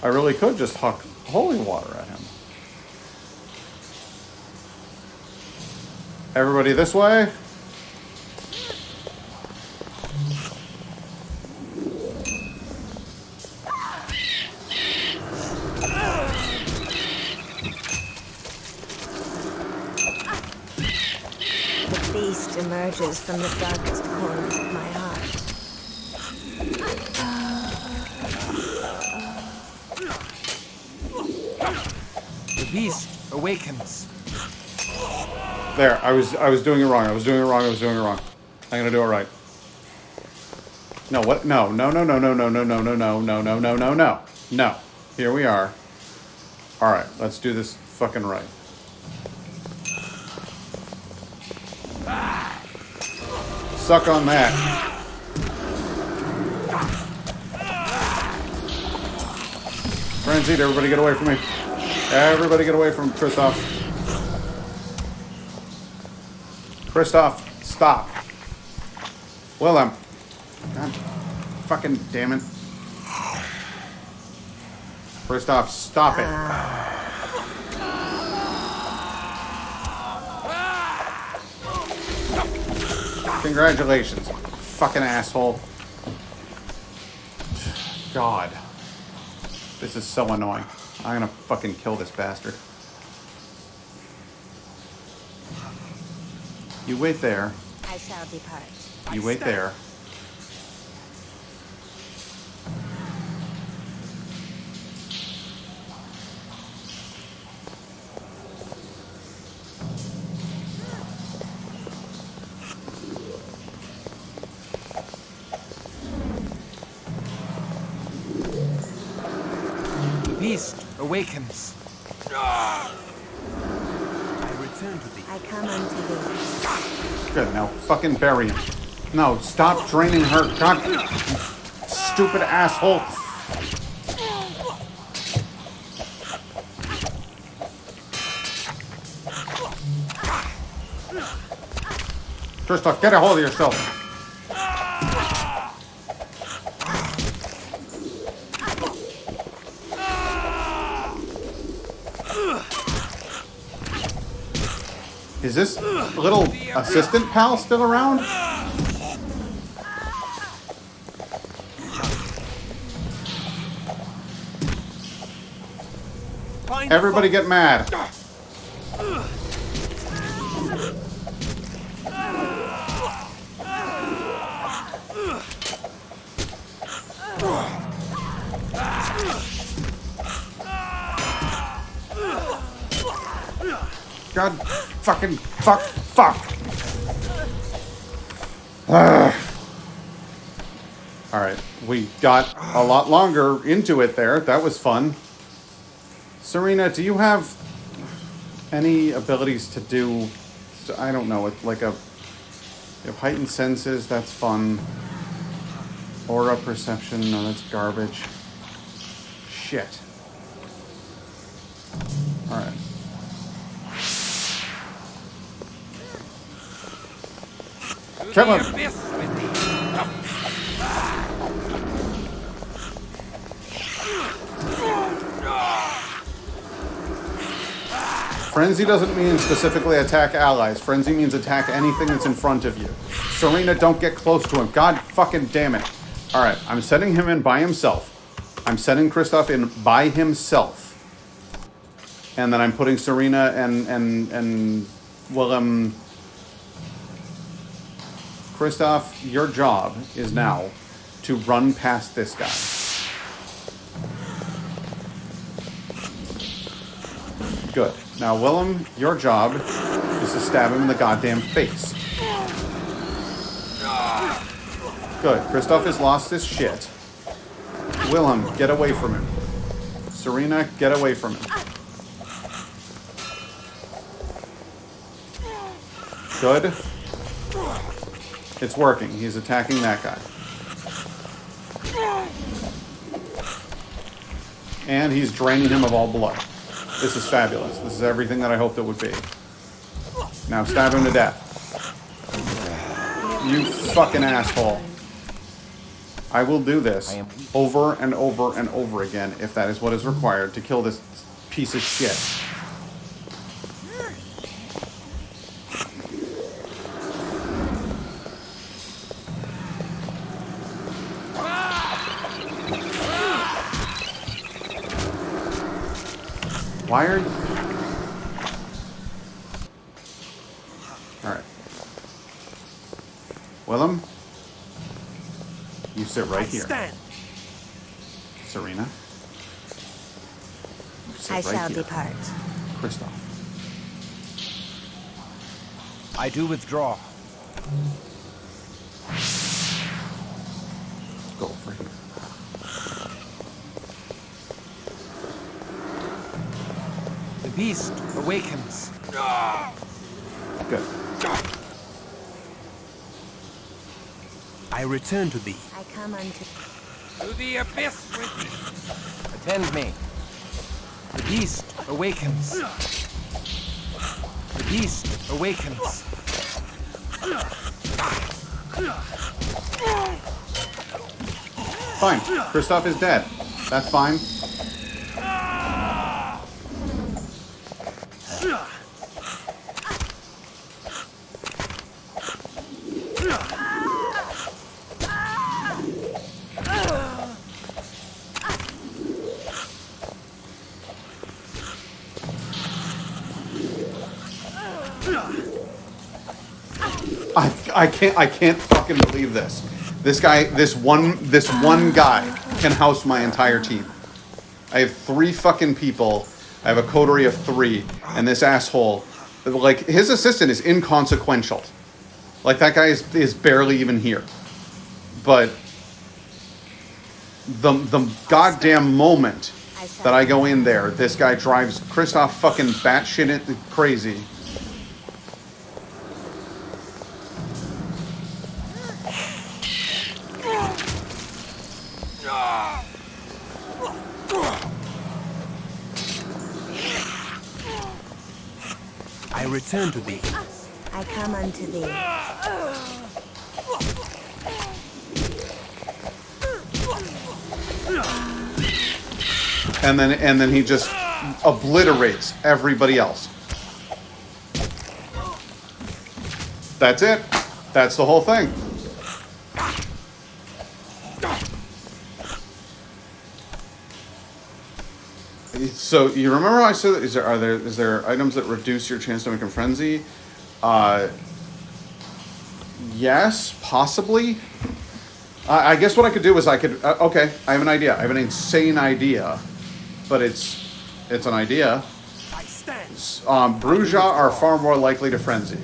I really could just huck holy water at him. Everybody this way. The beast emerges from the darkest corners of my heart. The beast awakens. There, I was doing it wrong. I was doing it wrong. I'm gonna do it right. No, what? No, no, no, no, no, no, no, no, no, no, no, no, no, no, no. No. Here we are. Alright, let's do this fucking right. Suck on that. Frenzied, everybody get away from me. Everybody get away from Kristoff. Kristoff, stop. Willem. God fucking damn it. Kristoff, stop it. Congratulations, fucking asshole. God. This is so annoying. I'm gonna fucking kill this bastard. You wait there. I shall depart. You wait there. The beast awakens. I return to thee. I come unto thee. Good, now fucking bury him. No, stop draining her. God, stupid asshole. Kristoff, get a hold of yourself. Is this little assistant pal still around? Everybody get mad. God fucking fuck. Alright, we got a lot longer into it there. That was fun. Serena, do you have any abilities to do, I don't know, like you have heightened senses, that's fun. Aura perception, no, that's garbage. Shit. Alright. Come on. Frenzy doesn't mean specifically attack allies. Frenzy means attack anything that's in front of you. Serena, don't get close to him. God fucking damn it. Alright, I'm setting him in by himself. I'm setting Kristoff in by himself. And then I'm putting Serena and Willem. Kristoff, your job is now to run past this guy. Good. Now, Willem, your job is to stab him in the goddamn face. Good. Kristoff has lost his shit. Willem, get away from him. Serena, get away from him. Good. It's working. He's attacking that guy. And he's draining him of all blood. This is fabulous. This is everything that I hoped it would be. Now stab him to death. You fucking asshole. I will do this over and over and over again if that is what is required to kill this piece of shit. Why are you... Alright. Willem? You sit right here. Serena? You sit I right shall here. depart. Kristoff. I do withdraw. beast awakens. Good. I return to thee. I come unto... To the abyss with me. Attend me. The beast awakens. The beast awakens. Fine. Kristoff is dead. That's fine. I can't fucking believe this. This one guy can house my entire team. I have 3 fucking people. I have a coterie of 3, and this asshole, like, his assistant is inconsequential. Like, that guy is barely even here. But the goddamn moment that I go in there, this guy drives Kristoff fucking batshit crazy. I return to thee. I come unto thee. And then he just obliterates everybody else. That's it. That's the whole thing. So you remember I said, is there items that reduce your chance to make a frenzy? Yes, possibly. I guess what I could do is I could. Okay, I have an idea. I have an insane idea, but it's an idea. Bruja are far more likely to frenzy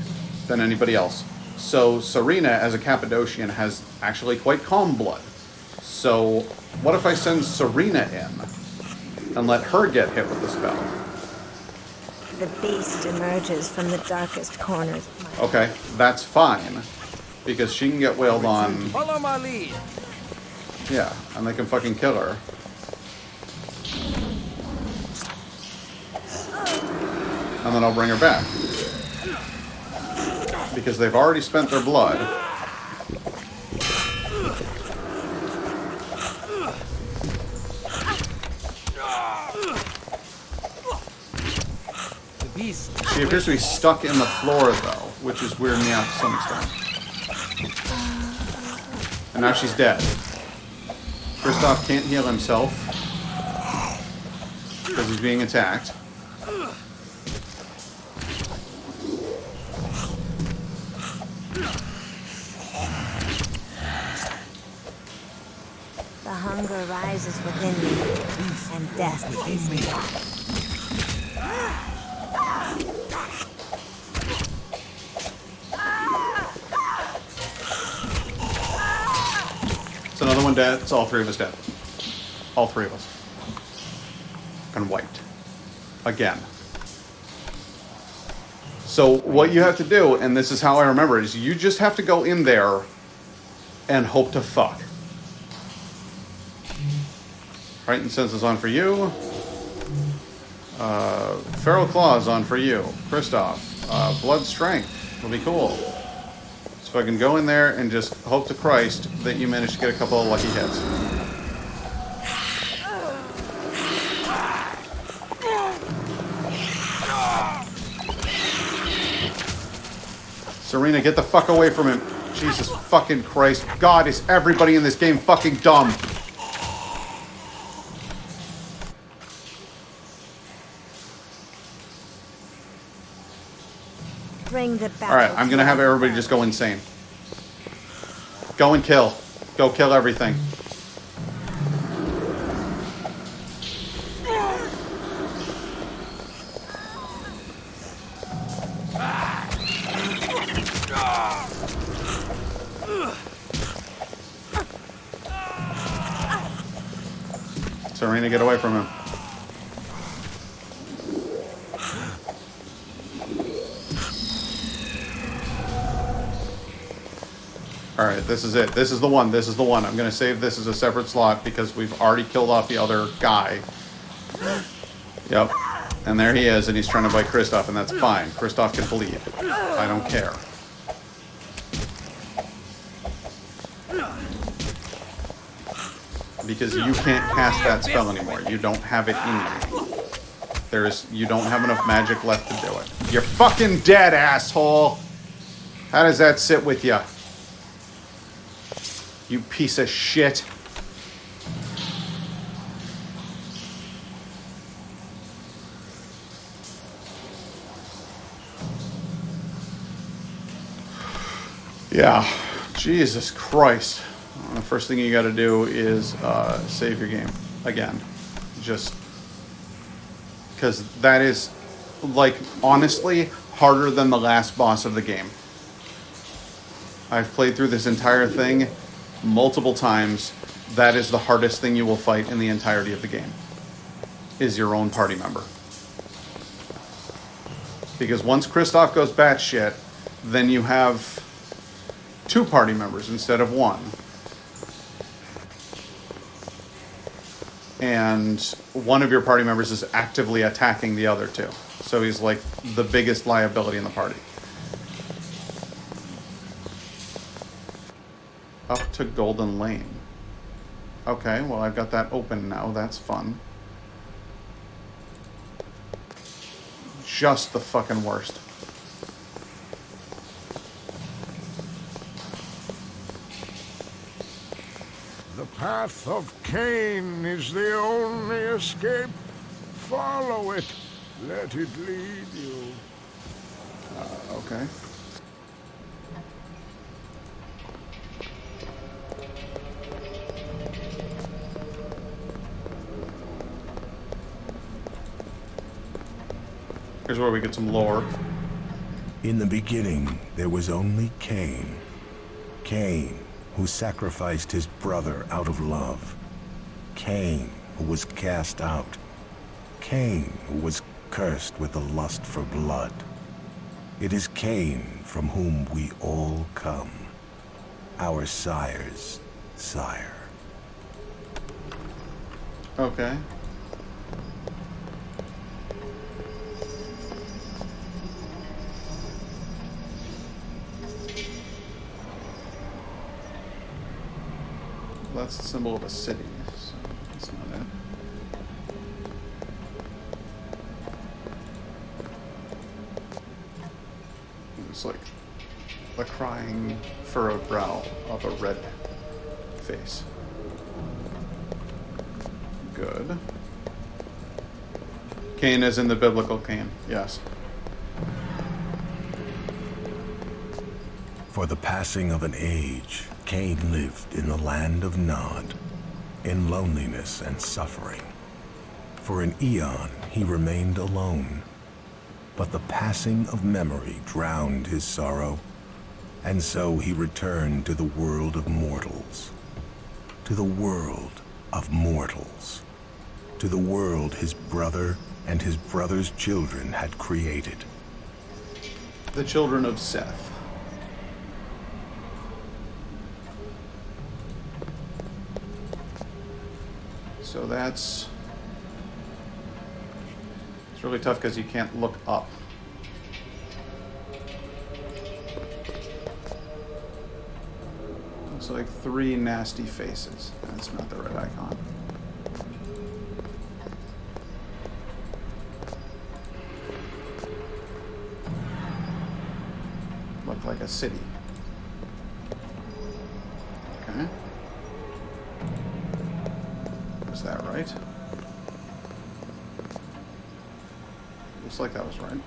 than anybody else. So Serena, as a Cappadocian, has actually quite calm blood. So what if I send Serena in and let her get hit with the spell? The beast emerges from the darkest corners. Okay, that's fine. Because she can get wailed on. Follow my lead. Yeah, and they can fucking kill her. And then I'll bring her back. Because they've already spent their blood. The beast. She appears to be stuck in the floor, though, which is weird me out to some extent. And now she's dead. Kristoff can't heal himself because he's being attacked. The hunger rises within me, and death is near. It's another one dead. It's all 3 of us dead. All 3 of us. And wiped. Again. So what you have to do, and this is how I remember it, is you just have to go in there and hope to fuck. Right, incense is on for you. Feral Claw is on for you. Kristoff. Blood Strength will be cool. So I can go in there and just hope to Christ that you manage to get a couple of lucky hits. Serena, get the fuck away from him. Jesus fucking Christ. God, is everybody in this game fucking dumb? Bring the battle. Alright, I'm gonna have everybody just go insane. Go and kill. Go kill everything. Serena, get away from him. This is it. This is the one. This is the one. I'm going to save this as a separate slot because we've already killed off the other guy. Yep. And there he is, and he's trying to bite Kristoff, and that's fine. Kristoff can bleed. I don't care. Because you can't cast that spell anymore. You don't have it in you. You don't have enough magic left to do it. You're fucking dead, asshole! How does that sit with you? You piece of shit. Yeah. Jesus Christ. The first thing you gotta do is save your game again. Just because that is, like, honestly, harder than the last boss of the game. I've played through this entire thing multiple times. That is the hardest thing you will fight in the entirety of the game, is your own party member. Because once Kristoff goes batshit, then you have 2 party members instead of 1. And one of your party members is actively attacking the other 2. So he's like the biggest liability in the party. Up to Golden Lane. Okay, well, I've got that open now. That's fun. Just the fucking worst. The path of Cain is the only escape. Follow it. Let it lead you. Okay. Here's where we get some lore. In the beginning, there was only Cain. Cain, who sacrificed his brother out of love. Cain, who was cast out. Cain, who was cursed with the lust for blood. It is Cain from whom we all come. Our sire's sire. Okay. That's the symbol of a city, so that's not it. It's like the crying furrowed brow of a red face. Good. Cain is in the biblical Cain, yes. For the passing of an age, Cain lived in the land of Nod, in loneliness and suffering. For an eon, he remained alone. But the passing of memory drowned his sorrow, and so he returned to the world of mortals. To the world of mortals. To the world his brother and his brother's children had created. The children of Seth. So it's really tough because you can't look up. Looks like 3 nasty faces. That's not the right icon. Look like a city. Okay. Is that right? Looks like that was right.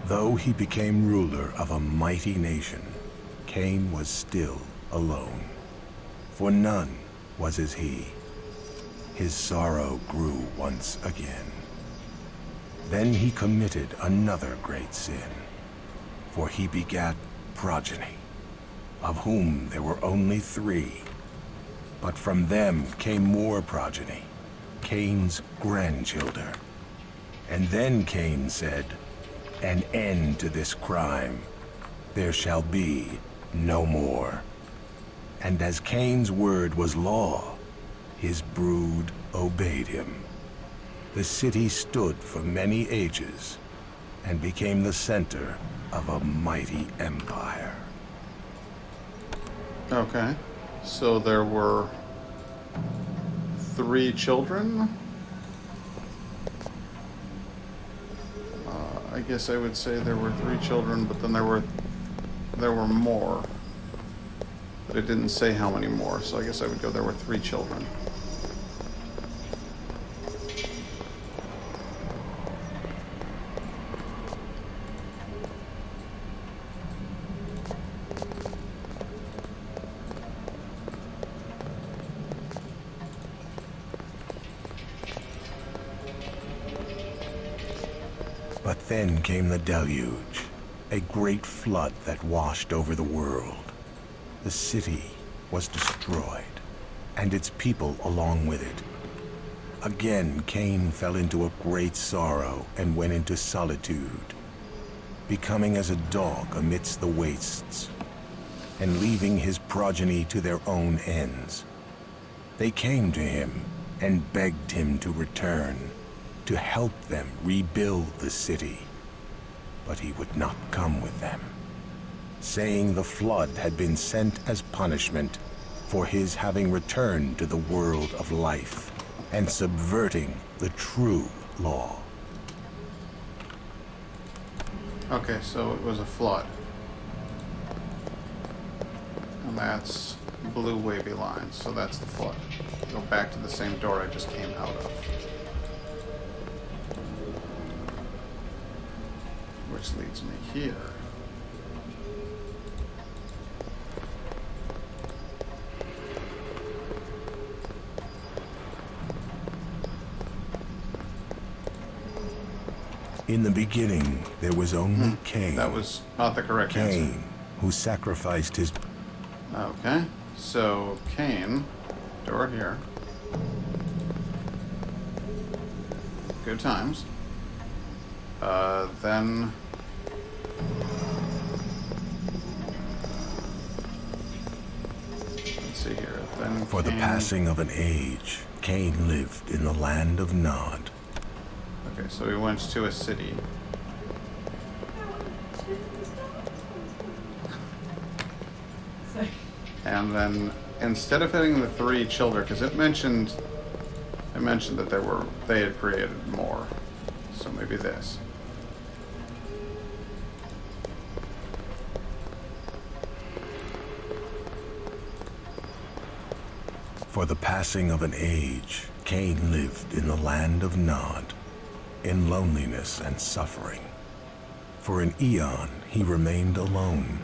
Though he became ruler of a mighty nation, Cain was still alone. For none was as he. His sorrow grew once again. Then he committed another great sin, for he begat progeny, of whom there were only 3. But from them came more progeny, Cain's grandchildren. And then Cain said, "An end to this crime. There shall be no more." And as Cain's word was law, his brood obeyed him. The city stood for many ages and became the center of a mighty empire. Okay. So there were 3 children? I guess I would say there were 3 children, but then there were more. But it didn't say how many more, so I guess I would go there were 3 children. But then came the deluge, a great flood that washed over the world. The city was destroyed, and its people along with it. Again, Cain fell into a great sorrow and went into solitude, becoming as a dog amidst the wastes, and leaving his progeny to their own ends. They came to him and begged him to return, to help them rebuild the city. But he would not come with them, saying the flood had been sent as punishment for his having returned to the world of life and subverting the true law. Okay, so it was a flood. And that's blue wavy lines, so that's the flood. Go back to the same door I just came out of. Which leads me here. In the beginning, there was only Cain. That was not the correct answer. Cain, who sacrificed his... Okay, so Cain, door here. Good times. Then... Let's see here. Then For the passing of an age, Cain lived in the land of Nod. Okay, so we went to a city. And then instead of hitting the 3 children, because it mentioned that they had created more. So maybe this. For the passing of an age, Cain lived in the land of Nod, in loneliness and suffering. For an eon, he remained alone.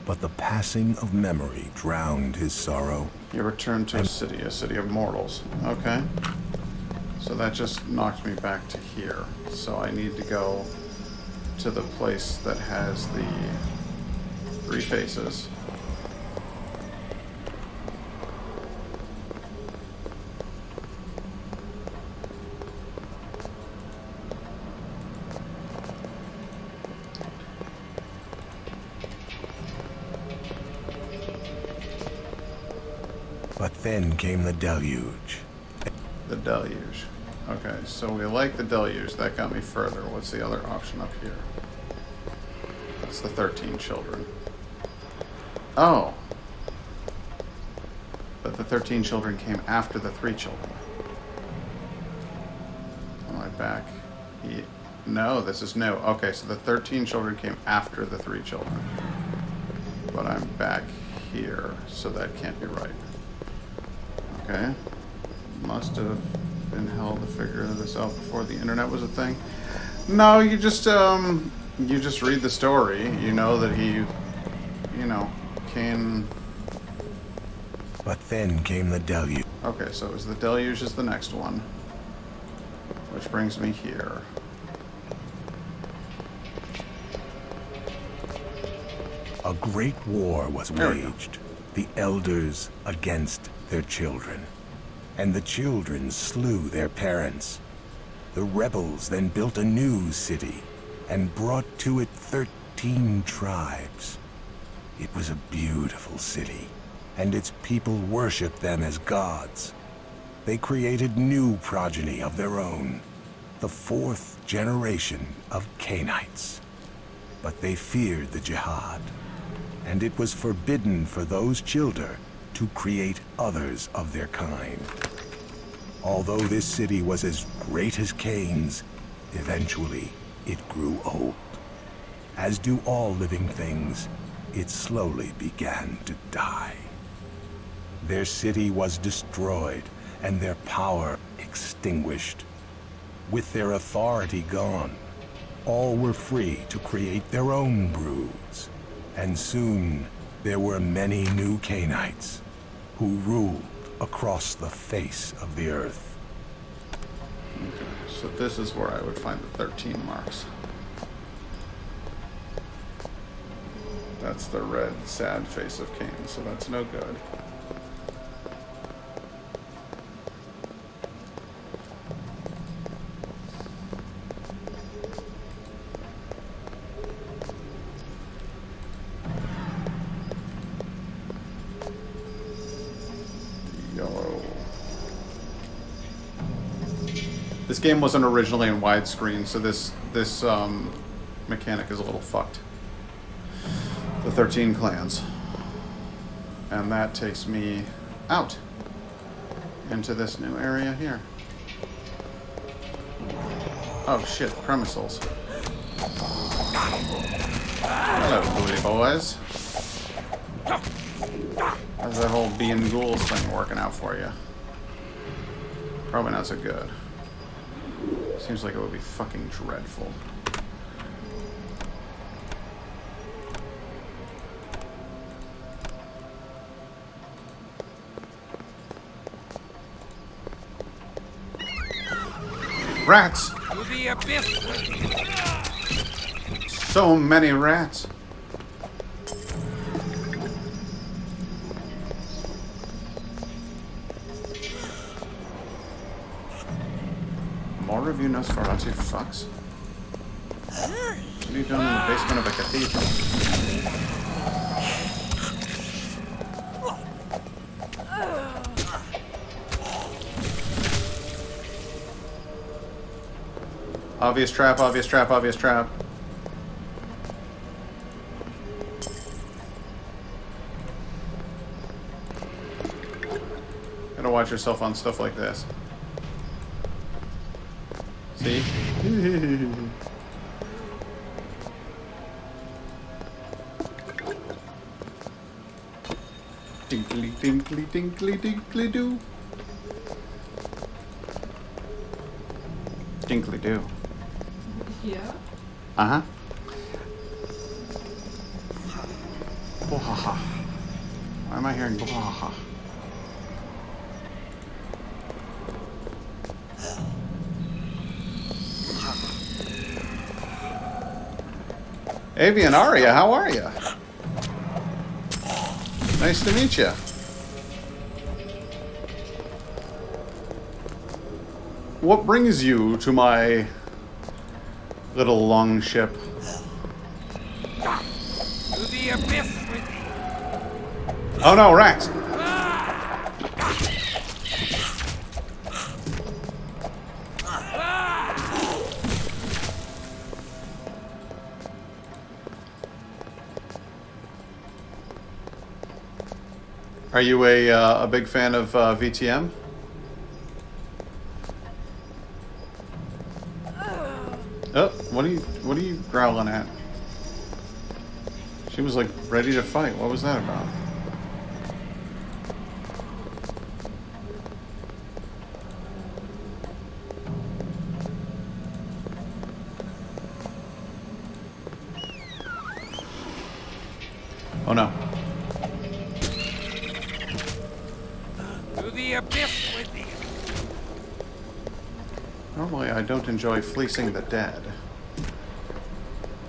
But the passing of memory drowned his sorrow. You returned to a city of mortals. Okay. So that just knocked me back to here. So I need to go to the place that has the 3 faces. But then came the deluge. The deluge. Okay, so we like the deluge. That got me further. What's the other option up here? That's the 13 children. Oh. But the 13 children came after the 3 children. Am I back? No, this is new. Okay, so the 13 children came after the 3 children. But I'm back here, so that can't be right. Okay. Must have been hell to figure this out before the internet was a thing. No, you just read the story. You know that Cain... But then came the deluge. Okay, so it was the deluge is the next one. Which brings me here. A great war was waged, the elders against their children, and the children slew their parents. The rebels then built a new city and brought to it 13 tribes. It was a beautiful city, and its people worshipped them as gods. They created new progeny of their own, the fourth generation of Cainites. But they feared the jihad, and it was forbidden for those children to create others of their kind. Although this city was as great as Cain's, eventually it grew old. As do all living things, it slowly began to die. Their city was destroyed, and their power extinguished. With their authority gone, all were free to create their own broods. And soon, there were many new Cainites who ruled across the face of the earth. Okay, so this is where I would find the 13 marks. That's the red, sad face of Cain, so that's no good. This game wasn't originally in widescreen, so this mechanic is a little fucked. The 13 clans. And that takes me out into this new area here. Oh shit, Premisals. Hello, booty boys. How's that whole bee and ghouls thing working out for you? Probably not so good. Seems like it would be fucking dreadful. Rats! To the abyss! So many rats. More of you Nosferatu fucks? What are you doing in the basement of a cathedral? Obvious trap, obvious trap, obvious trap. Gotta watch yourself on stuff like this. See? Dinkly, dinkly, dinkly, dinkly doo. Dinkly doo. Yeah? Uh-huh. Bwahaha. Why am I hearing bwahaha? Avian Aria, how are you? Nice to meet you. What brings you to my little long ship? To the abyss with thee! Oh no, rats! Are you a big fan of VTM? Oh, what are you growling at? She was like ready to fight. What was that about? Oh no. To the abyss with thee! Normally, I don't enjoy fleecing the dead.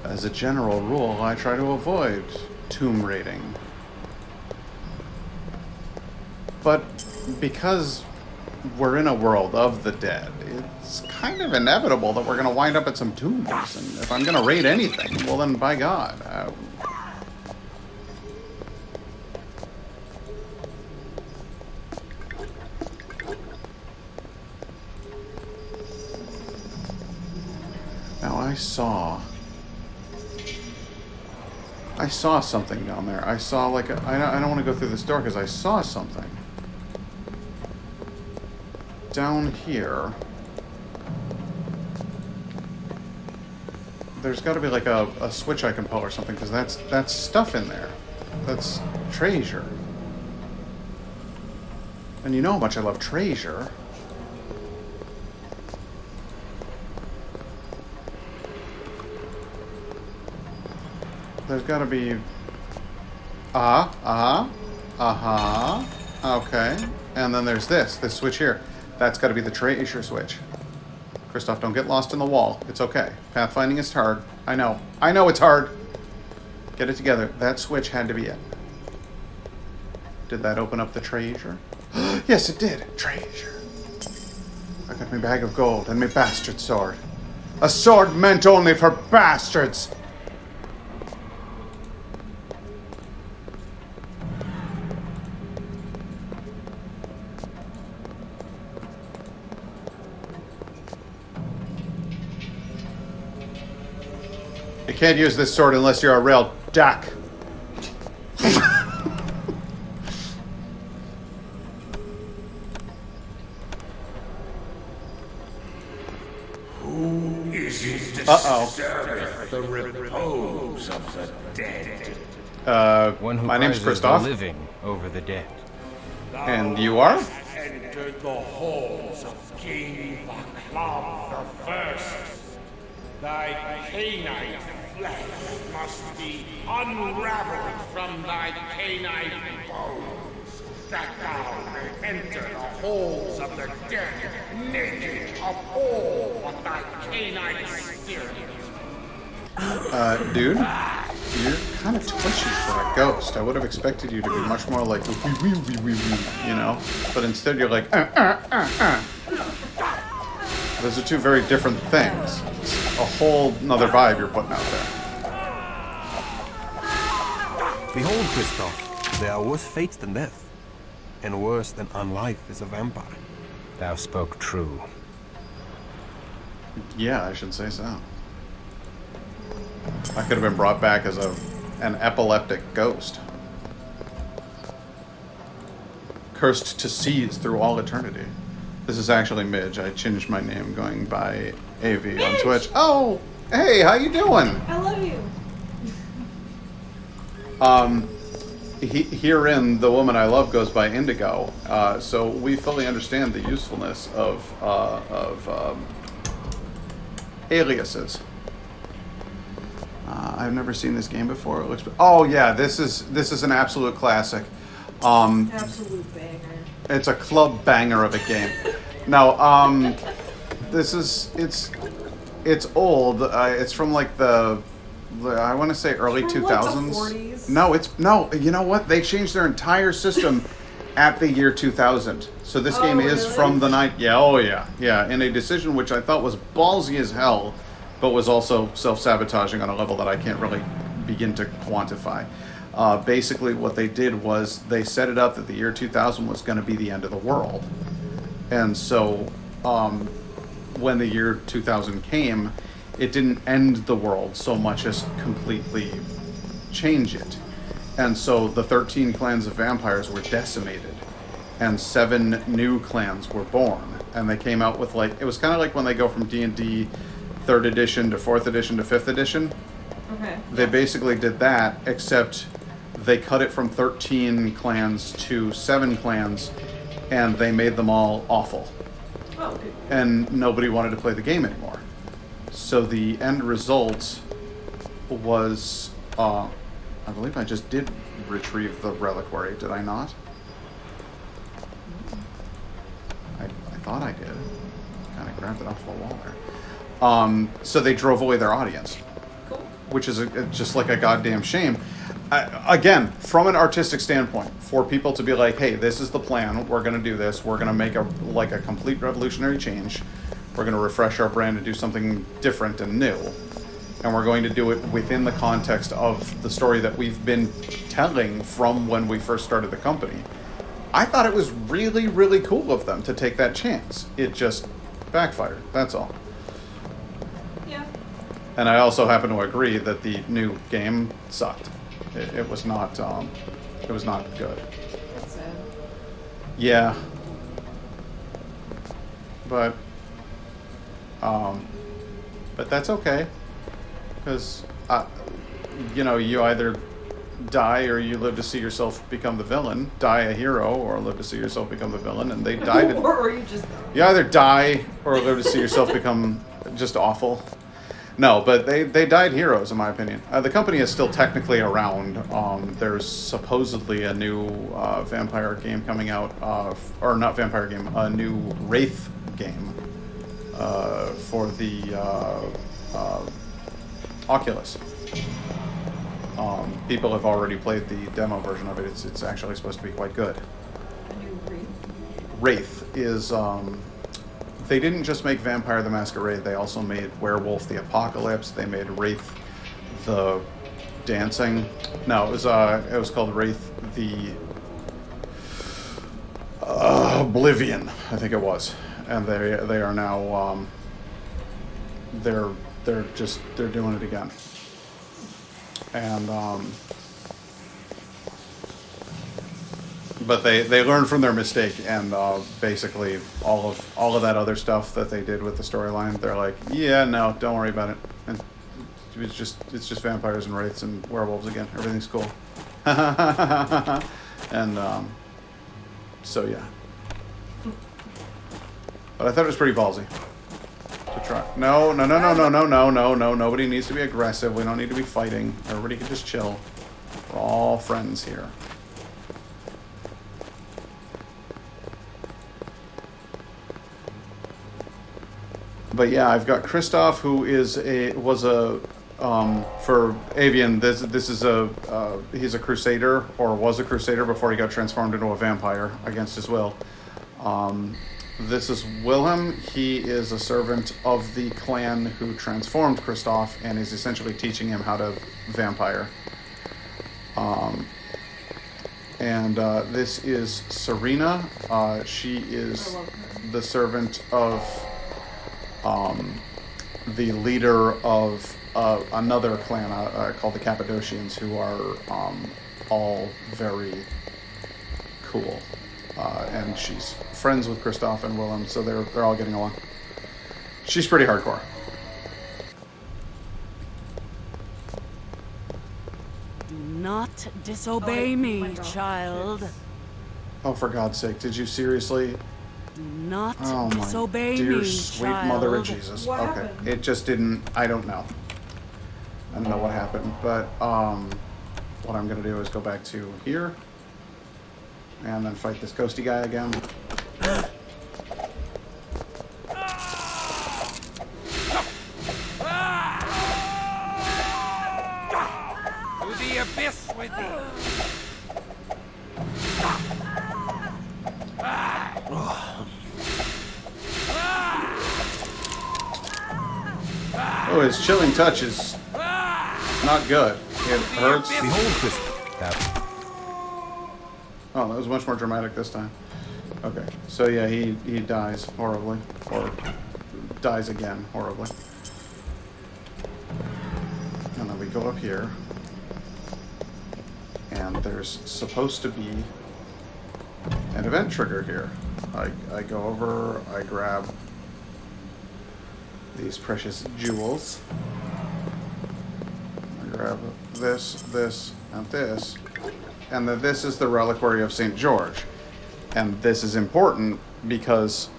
As a general rule, I try to avoid tomb raiding. But because we're in a world of the dead, it's kind of inevitable that we're going to wind up at some tombs. And if I'm going to raid anything, well then, by God. I saw something down there. I saw like a, I don't want to go through this door because I saw something down here. There's got to be like a switch I can pull or something, because that's stuff in there. That's treasure. And you know how much I love treasure. There's got to be... Okay. And then there's this switch here. That's got to be the treasure switch. Christoph, don't get lost in the wall. It's okay. Pathfinding is hard. I know. I know it's hard. Get it together. That switch had to be it. Did that open up the treasure? Yes, it did. Treasure. I got my bag of gold and my bastard sword. A sword meant only for bastards. You can't use this sword unless you're a real duck. Who is it Uh-oh. disturbeth the repose of the dead? One who My name's prizes Christoph. the living over the dead. And you are? Entered the halls of King Vaclav the First. Thy canine flesh must be unraveled from thy canine bones, that thou may enter the halls of the dead, naked of all but thy canine spirit. Dude, you're kind of twitchy for a ghost. I would have expected you to be much more like, you know? But instead you're like, Those are two very different things. It's a whole nother vibe you're putting out there. Behold, Christoph, there are worse fates than death, and worse than unlife is a vampire. Thou spoke true. Yeah, I should say so. I could have been brought back as an epileptic ghost. Cursed to seize through all eternity. This is actually Midge. I changed my name going by AV on Twitch. Oh, hey, how you doing? I love you. Herein, the woman I love goes by Indigo. So we fully understand the usefulness of aliases. I've never seen this game before. It looks. Oh yeah, this is an absolute classic. Absolute banger. It's a club banger of a game. Now, this is it's old. It's from like the I want to say early 2000s. Like the 40s. No. You know what? They changed their entire system at the year 2000. So this game is really? from the night. Yeah. Oh yeah. In a decision which I thought was ballsy as hell, but was also self-sabotaging on a level that I can't really begin to quantify. Basically what they did was they set it up that the year 2000 was going to be the end of the world. And so when the year 2000 came, it didn't end the world so much as completely change it. And so the 13 clans of vampires were decimated, and 7 new clans were born. And they came out with it was kind of like when they go from D&D 3rd edition to 4th edition to 5th edition. Okay. They basically did that, except they cut it from 13 clans to 7 clans, and they made them all awful. Oh, good. And nobody wanted to play the game anymore. So the end result was, I believe I just did retrieve the reliquary, did I not? I thought I did. Kind of grabbed it off the wall there. So they drove away their audience. Cool. Which is just like a goddamn shame. Again, from an artistic standpoint, for people to be like, hey, this is the plan, we're going to do this, we're going to make a complete revolutionary change, we're going to refresh our brand and do something different and new, and we're going to do it within the context of the story that we've been telling from when we first started the company. I thought it was really, really cool of them to take that chance. It just backfired, that's all. Yeah. And I also happen to agree that the new game sucked. It was not good. That's sad. Yeah. But that's okay. Because, you know, you either die or you live to see yourself become the villain. Die a hero or live to see yourself become the villain. And they died. Or you just... You either die or live to see yourself become just awful. No, but they died heroes, in my opinion. The company is still technically around. There's supposedly a new vampire game coming out, or not vampire game, a new Wraith game for the Oculus. People have already played the demo version of it. It's actually supposed to be quite good. A new Wraith is... They didn't just make Vampire the Masquerade, they also made Werewolf the Apocalypse, they made Wraith the Dancing. No, it was called Wraith the Oblivion, I think it was. And they are now they're doing it again. And but they learned from their mistake, and basically all of that other stuff that they did with the storyline, they're like, yeah, no, don't worry about it. And it's just vampires and wraiths and werewolves again. Everything's cool. And so yeah. But I thought it was pretty ballsy to try. No. Nobody needs to be aggressive. We don't need to be fighting. Everybody can just chill. We're all friends here. But yeah, I've got Christoph, who for Avian. He's a crusader, or was a crusader before he got transformed into a vampire against his will. This is Wilhelm. He is a servant of the clan who transformed Christoph and is essentially teaching him how to vampire. This is Serena. She is the servant of the leader of another clan called the Cappadocians, who are all very cool. And she's friends with Christoph and Willem, so they're all getting along. She's pretty hardcore. Do not disobey me, child. Oh, for God's sake, did you seriously? Do not Oh my disobey dear me, sweet child. mother of Jesus. What Okay, happened? it just didn't. I don't know. I don't know what happened, but what I'm gonna do is go back to here, and then fight this ghosty guy again. To the abyss with thee! Oh, his chilling touch is not good. It hurts. Behold, Christoph. Oh, that was much more dramatic this time. Okay, so yeah, he dies horribly, or dies again horribly. And then we go up here, and there's supposed to be an event trigger here. I go over, I grab these precious jewels. I grab this, and this. And then this is the reliquary of St. George. And this is important because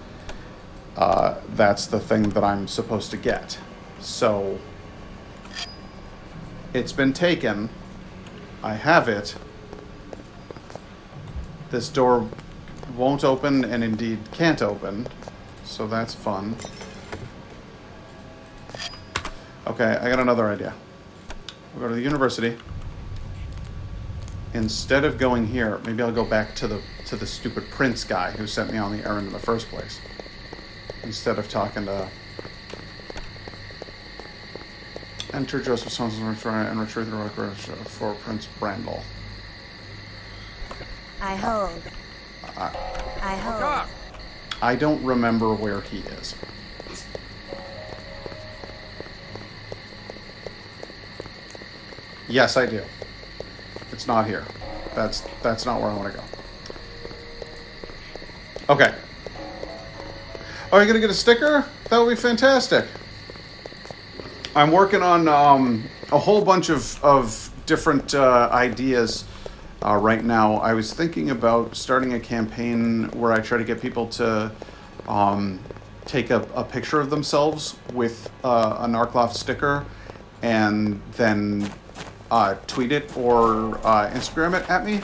that's the thing that I'm supposed to get. So it's been taken. I have it. This door won't open, and indeed can't open. So that's fun. Okay, I got another idea. We'll go to the university. Instead of going here, maybe I'll go back to the stupid prince guy who sent me on the errand in the first place. Instead of talking to... Enter Joseph's house and retrieve the reliquary for Prince Brandel. I hold. I hold. I don't remember where he is. Yes, I do. It's not here. That's not where I want to go. Okay. Are you going to get a sticker? That would be fantastic. I'm working on a whole bunch of different ideas right now. I was thinking about starting a campaign where I try to get people to take a picture of themselves with a Narcloth sticker and then tweet it or Instagram it at me.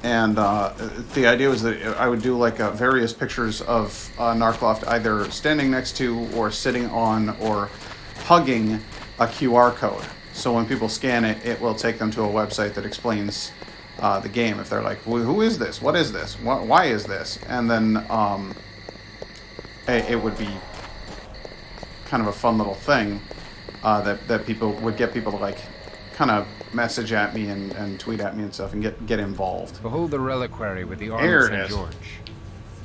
And the idea was that I would do like various pictures of Narcloth either standing next to or sitting on or hugging a QR code. So when people scan it, it will take them to a website that explains the game. If they're like, who is this? What is this? Why is this? And then it would be kind of a fun little thing that people would get people to like kind of message at me and tweet at me and stuff and get involved. Behold the reliquary with the arm Here of it St. is. George.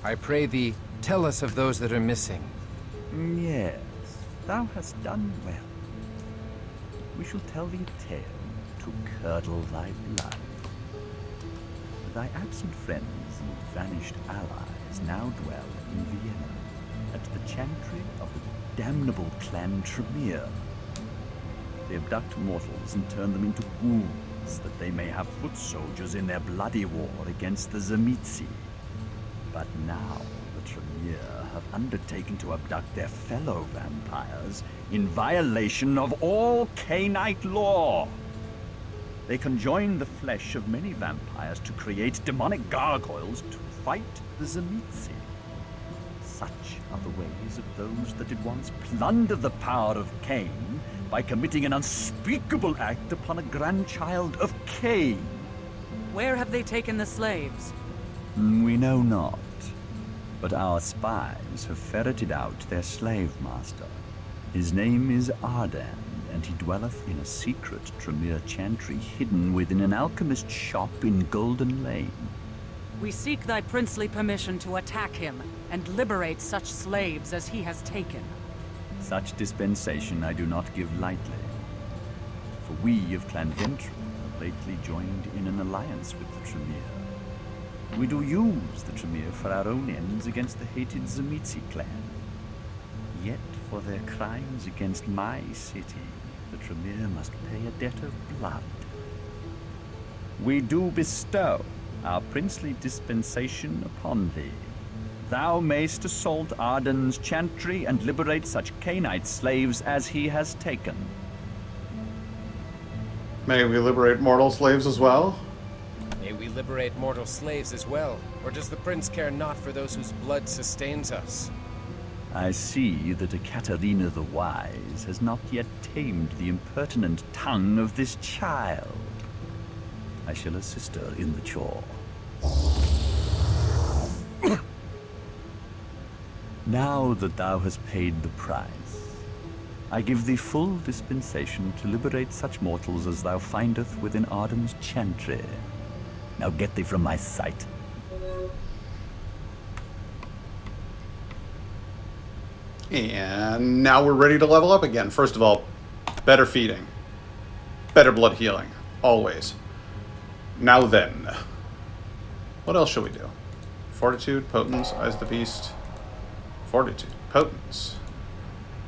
I pray thee, tell us of those that are missing. Yes, thou hast done well. We shall tell thee a tale to curdle thy blood. Thy absent friends and vanished allies now dwell in Vienna, at the chantry of the damnable clan Tremere. They abduct mortals and turn them into ghouls, that they may have foot soldiers in their bloody war against the Tzimisce. But now the Tremere have undertaken to abduct their fellow vampires in violation of all Cainite law. They conjoin the flesh of many vampires to create demonic gargoyles to fight the Tzimisce. Such are the ways of those that did once plunder the power of Cain by committing an unspeakable act upon a grandchild of Cain. Where have they taken the slaves? We know not, but our spies have ferreted out their slave master. His name is Ardan, and he dwelleth in a secret Tremere chantry hidden within an alchemist's shop in Golden Lane. We seek thy princely permission to attack him and liberate such slaves as he has taken. Such dispensation I do not give lightly. For we of Clan Ventru have lately joined in an alliance with the Tremere. We do use the Tremere for our own ends against the hated Tzimisce clan. Yet for their crimes against my city, the Tremere must pay a debt of blood. We do bestow our princely dispensation upon thee. Thou mayst assault Arden's chantry and liberate such Cainite slaves as he has taken. May we liberate mortal slaves as well? May we liberate mortal slaves as well, or does the prince care not for those whose blood sustains us? I see that Ekaterina the Wise has not yet tamed the impertinent tongue of this child. I shall assist her in the chore. Now that thou hast paid the price, I give thee full dispensation to liberate such mortals as thou findest within Arden's chantry. Now get thee from my sight. And now we're ready to level up again. First of all, better feeding. Better blood healing. Always. Now then. What else shall we do? Fortitude, Potence, Eyes of the Beast. Fortitude, Potence,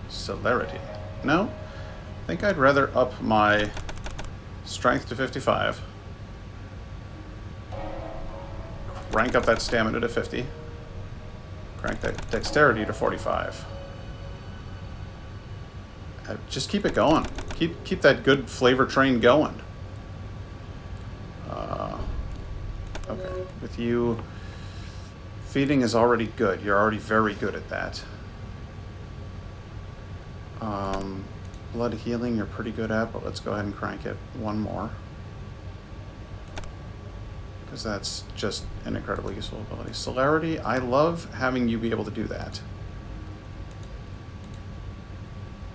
Celerity. No? I think I'd rather up my Strength to 55. Crank up that Stamina to 50. Crank that Dexterity to 45. Just keep it going. Keep that good flavor train going. Okay, with you, feeding is already good. You're already very good at that. Blood healing you're pretty good at, but let's go ahead and crank it one more. Because that's just an incredibly useful ability. Celerity, I love having you be able to do that.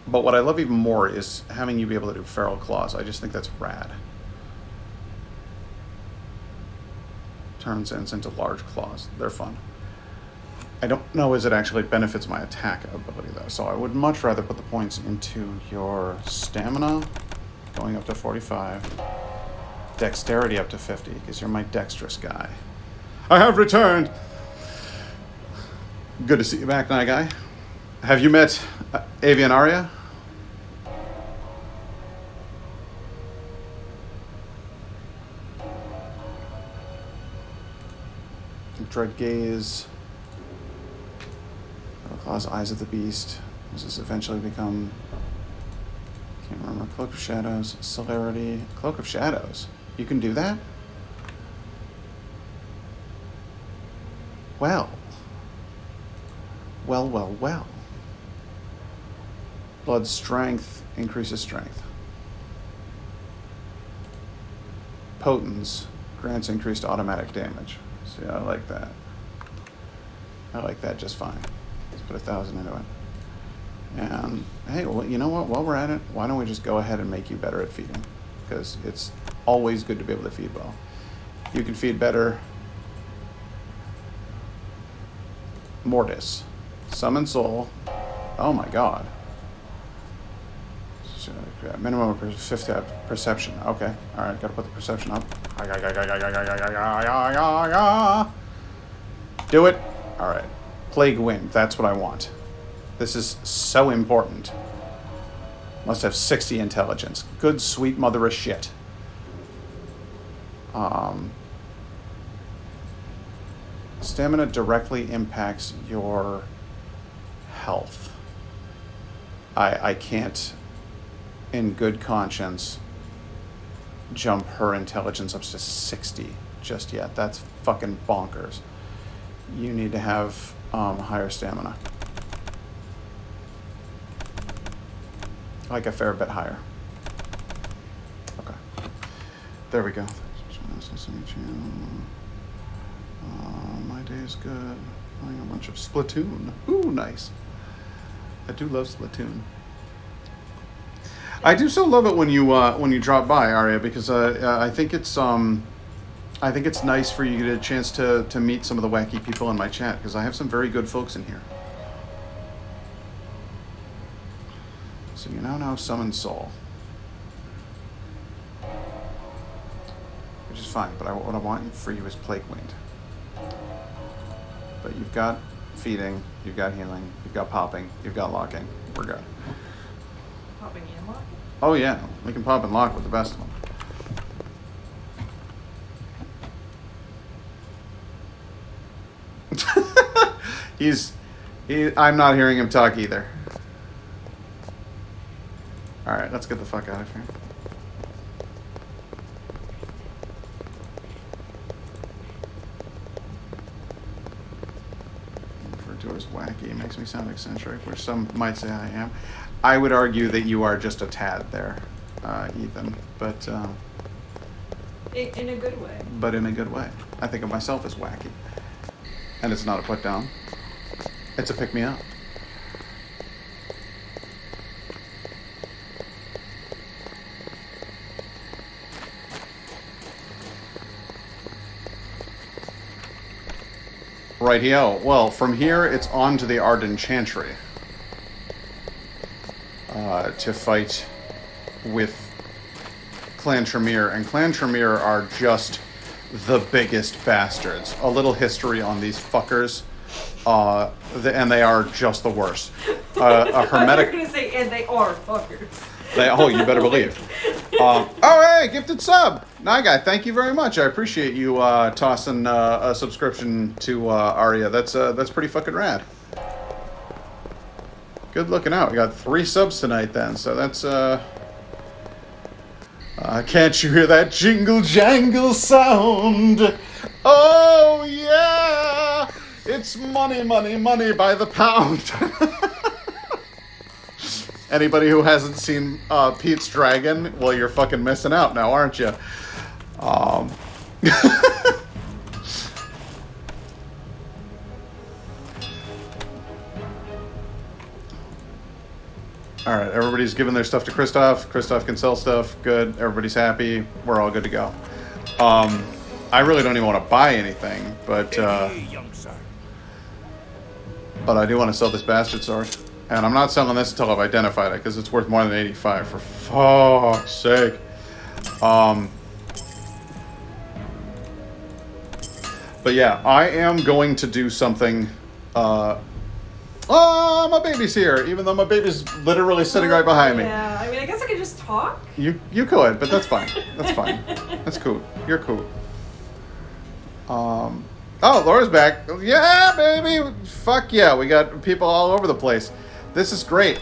But what I love even more is having you be able to do Feral Claws. I just think that's rad. Turns ends into large claws. They're fun. I don't know as it actually benefits my attack ability though, so I would much rather put the points into your stamina going up to 45. Dexterity up to 50, because you're my dexterous guy. I have returned! Good to see you back, Night Guy. Have you met Avian Arya? Dread Gaze. Claws, Eyes of the Beast. Does this eventually become... Can't remember. Cloak of Shadows. Celerity. Cloak of Shadows. You can do that? Well. Well, well, well. Blood Strength increases strength. Potence grants increased automatic damage. See, I like that. I like that just fine. Let's put 1,000 into it. And, hey, well, you know what? While we're at it, why don't we just go ahead and make you better at feeding? Because it's always good to be able to feed well. You can feed better. Mortis. Summon Soul. Oh my god. Minimum of 50 perception. Okay. Alright, gotta put the perception up. Do it. Alright. Plague Wind. That's what I want. This is so important. Must have 60 intelligence. Good sweet mother of shit. Stamina directly impacts your health. I can't, in good conscience, jump her intelligence up to 60 just yet. That's fucking bonkers. You need to have higher stamina. Like a fair bit higher. Okay. There we go. My day is good. Playing a bunch of Splatoon. Ooh, nice. I do love Splatoon. I do so love it when you drop by, Arya, because I think it's nice for you to get a chance to meet some of the wacky people in my chat, because I have some very good folks in here. So you now know Summon Soul, which is fine. But what I want for you is Plague Wind. But you've got feeding, you've got healing, you've got popping, you've got locking. We're good. Popping and locking? Oh yeah, we can pop and lock with the best of them. I'm not hearing him talk either. Alright, let's get the fuck out of here. Referred to as wacky makes me sound eccentric, which some might say I am. I would argue that you are just a tad there, Ethan, but... in a good way. But in a good way. I think of myself as wacky. And it's not a put down. It's a pick me up. Rightio. Well, from here, it's on to the Arden Chantry. To fight with Clan Tremere. And Clan Tremere are just the biggest bastards. A little history on these fuckers. And they are just the worst. A hermetic... I was going to say, and they are fuckers. Oh, you better believe. Oh, hey, gifted sub. Night Guy, thank you very much. I appreciate you tossing a subscription to Arya. That's pretty fucking rad. Good looking out. We got 3 subs tonight then, so that's can't you hear that jingle jangle sound? Oh yeah! It's money, money, money by the pound. Anybody who hasn't seen Pete's Dragon, well, you're fucking missing out now, aren't you? Alright, everybody's giving their stuff to Christoph. Christoph can sell stuff. Good. Everybody's happy. We're all good to go. I really don't even want to buy anything, but I do want to sell this bastard sword. And I'm not selling this until I've identified it, because it's worth more than 85, for fuck's sake. But yeah, I am going to do something. Oh, my baby's here, even though my baby's literally sitting right behind me. Yeah, I mean, I guess I could just talk. You could, but that's fine. That's fine. That's cool. You're cool. Oh, Laura's back. Yeah, baby. Fuck yeah. We got people all over the place. This is great.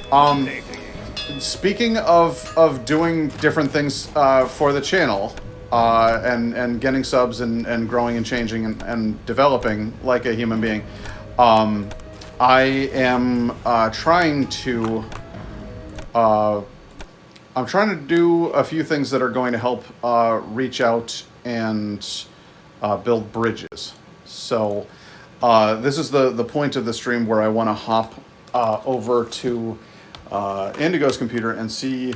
Speaking of doing different things for the channel, and getting subs and growing and changing and developing like a human being, I am trying to do a few things that are going to help reach out and build bridges. So this is the point of the stream where I want to hop over to Indigo's computer and see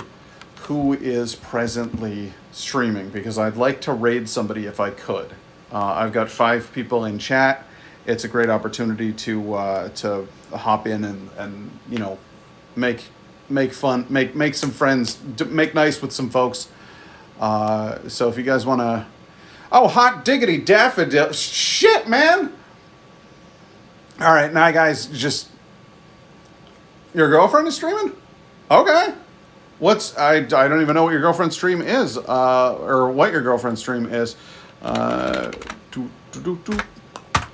who is presently streaming, because I'd like to raid somebody if I could. I've got 5 people in chat. It's a great opportunity to hop in and you know, make fun, make some friends, make nice with some folks. So if you guys want to, oh, hot diggity daffodil, shit, man. All right, now guys, just your girlfriend is streaming? Okay. I don't even know what your girlfriend's stream is, or what your girlfriend's stream is.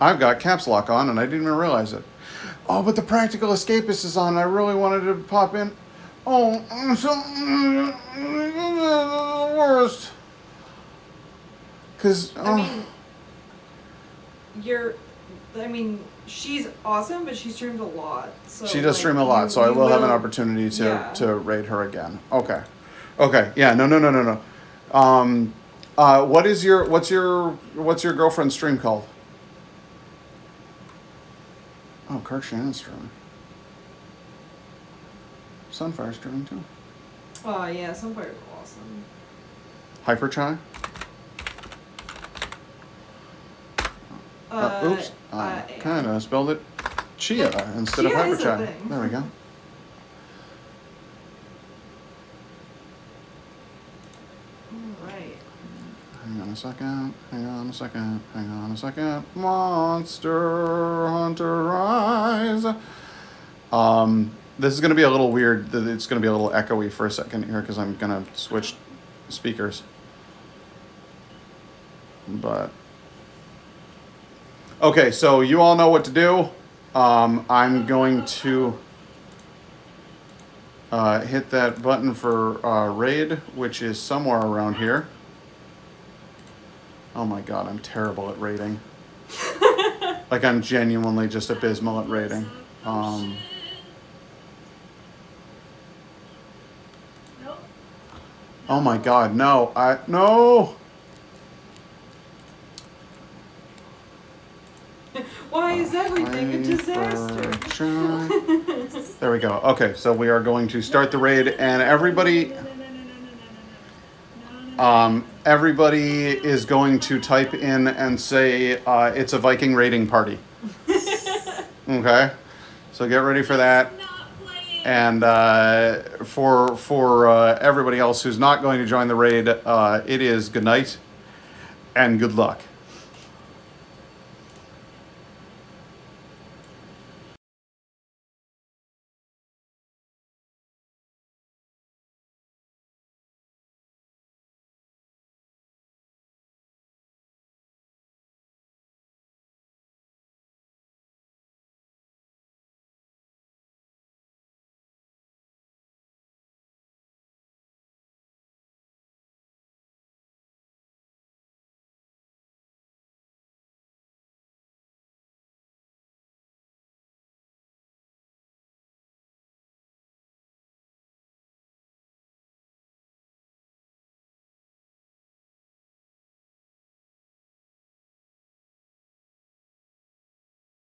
I've got caps lock on and I didn't even realize it. Oh, but the Practical Escapist is on. I really wanted to pop in. Oh, I'm so the worst. Cause I mean, she's awesome, but she streams a lot. So she does stream a lot, so I will have an opportunity to raid her again. Okay. Yeah. No. What's your girlfriend's stream called? Oh, Kirk Shannon's streaming. Sunfire's streaming too. Oh yeah, Sunfire's awesome. Hyperchai? Oops. I kind of spelled it Chia instead of Hyperchai. There we go. Alright. Hang on a second. Monster Hunter Rise. This is going to be a little weird. It's going to be a little echoey for a second here because I'm going to switch speakers. But okay, so you all know what to do. I'm going to hit that button for raid, which is somewhere around here. Oh my god, I'm terrible at raiding. Like, I'm genuinely just abysmal at raiding. Oh my god, no. No! Why is everything a disaster? There we go. Okay, so we are going to start the raid, and everybody is going to type in and say it's a Viking raiding party. Okay, so get ready for that. And for everybody else who's not going to join the raid, it is good night and good luck.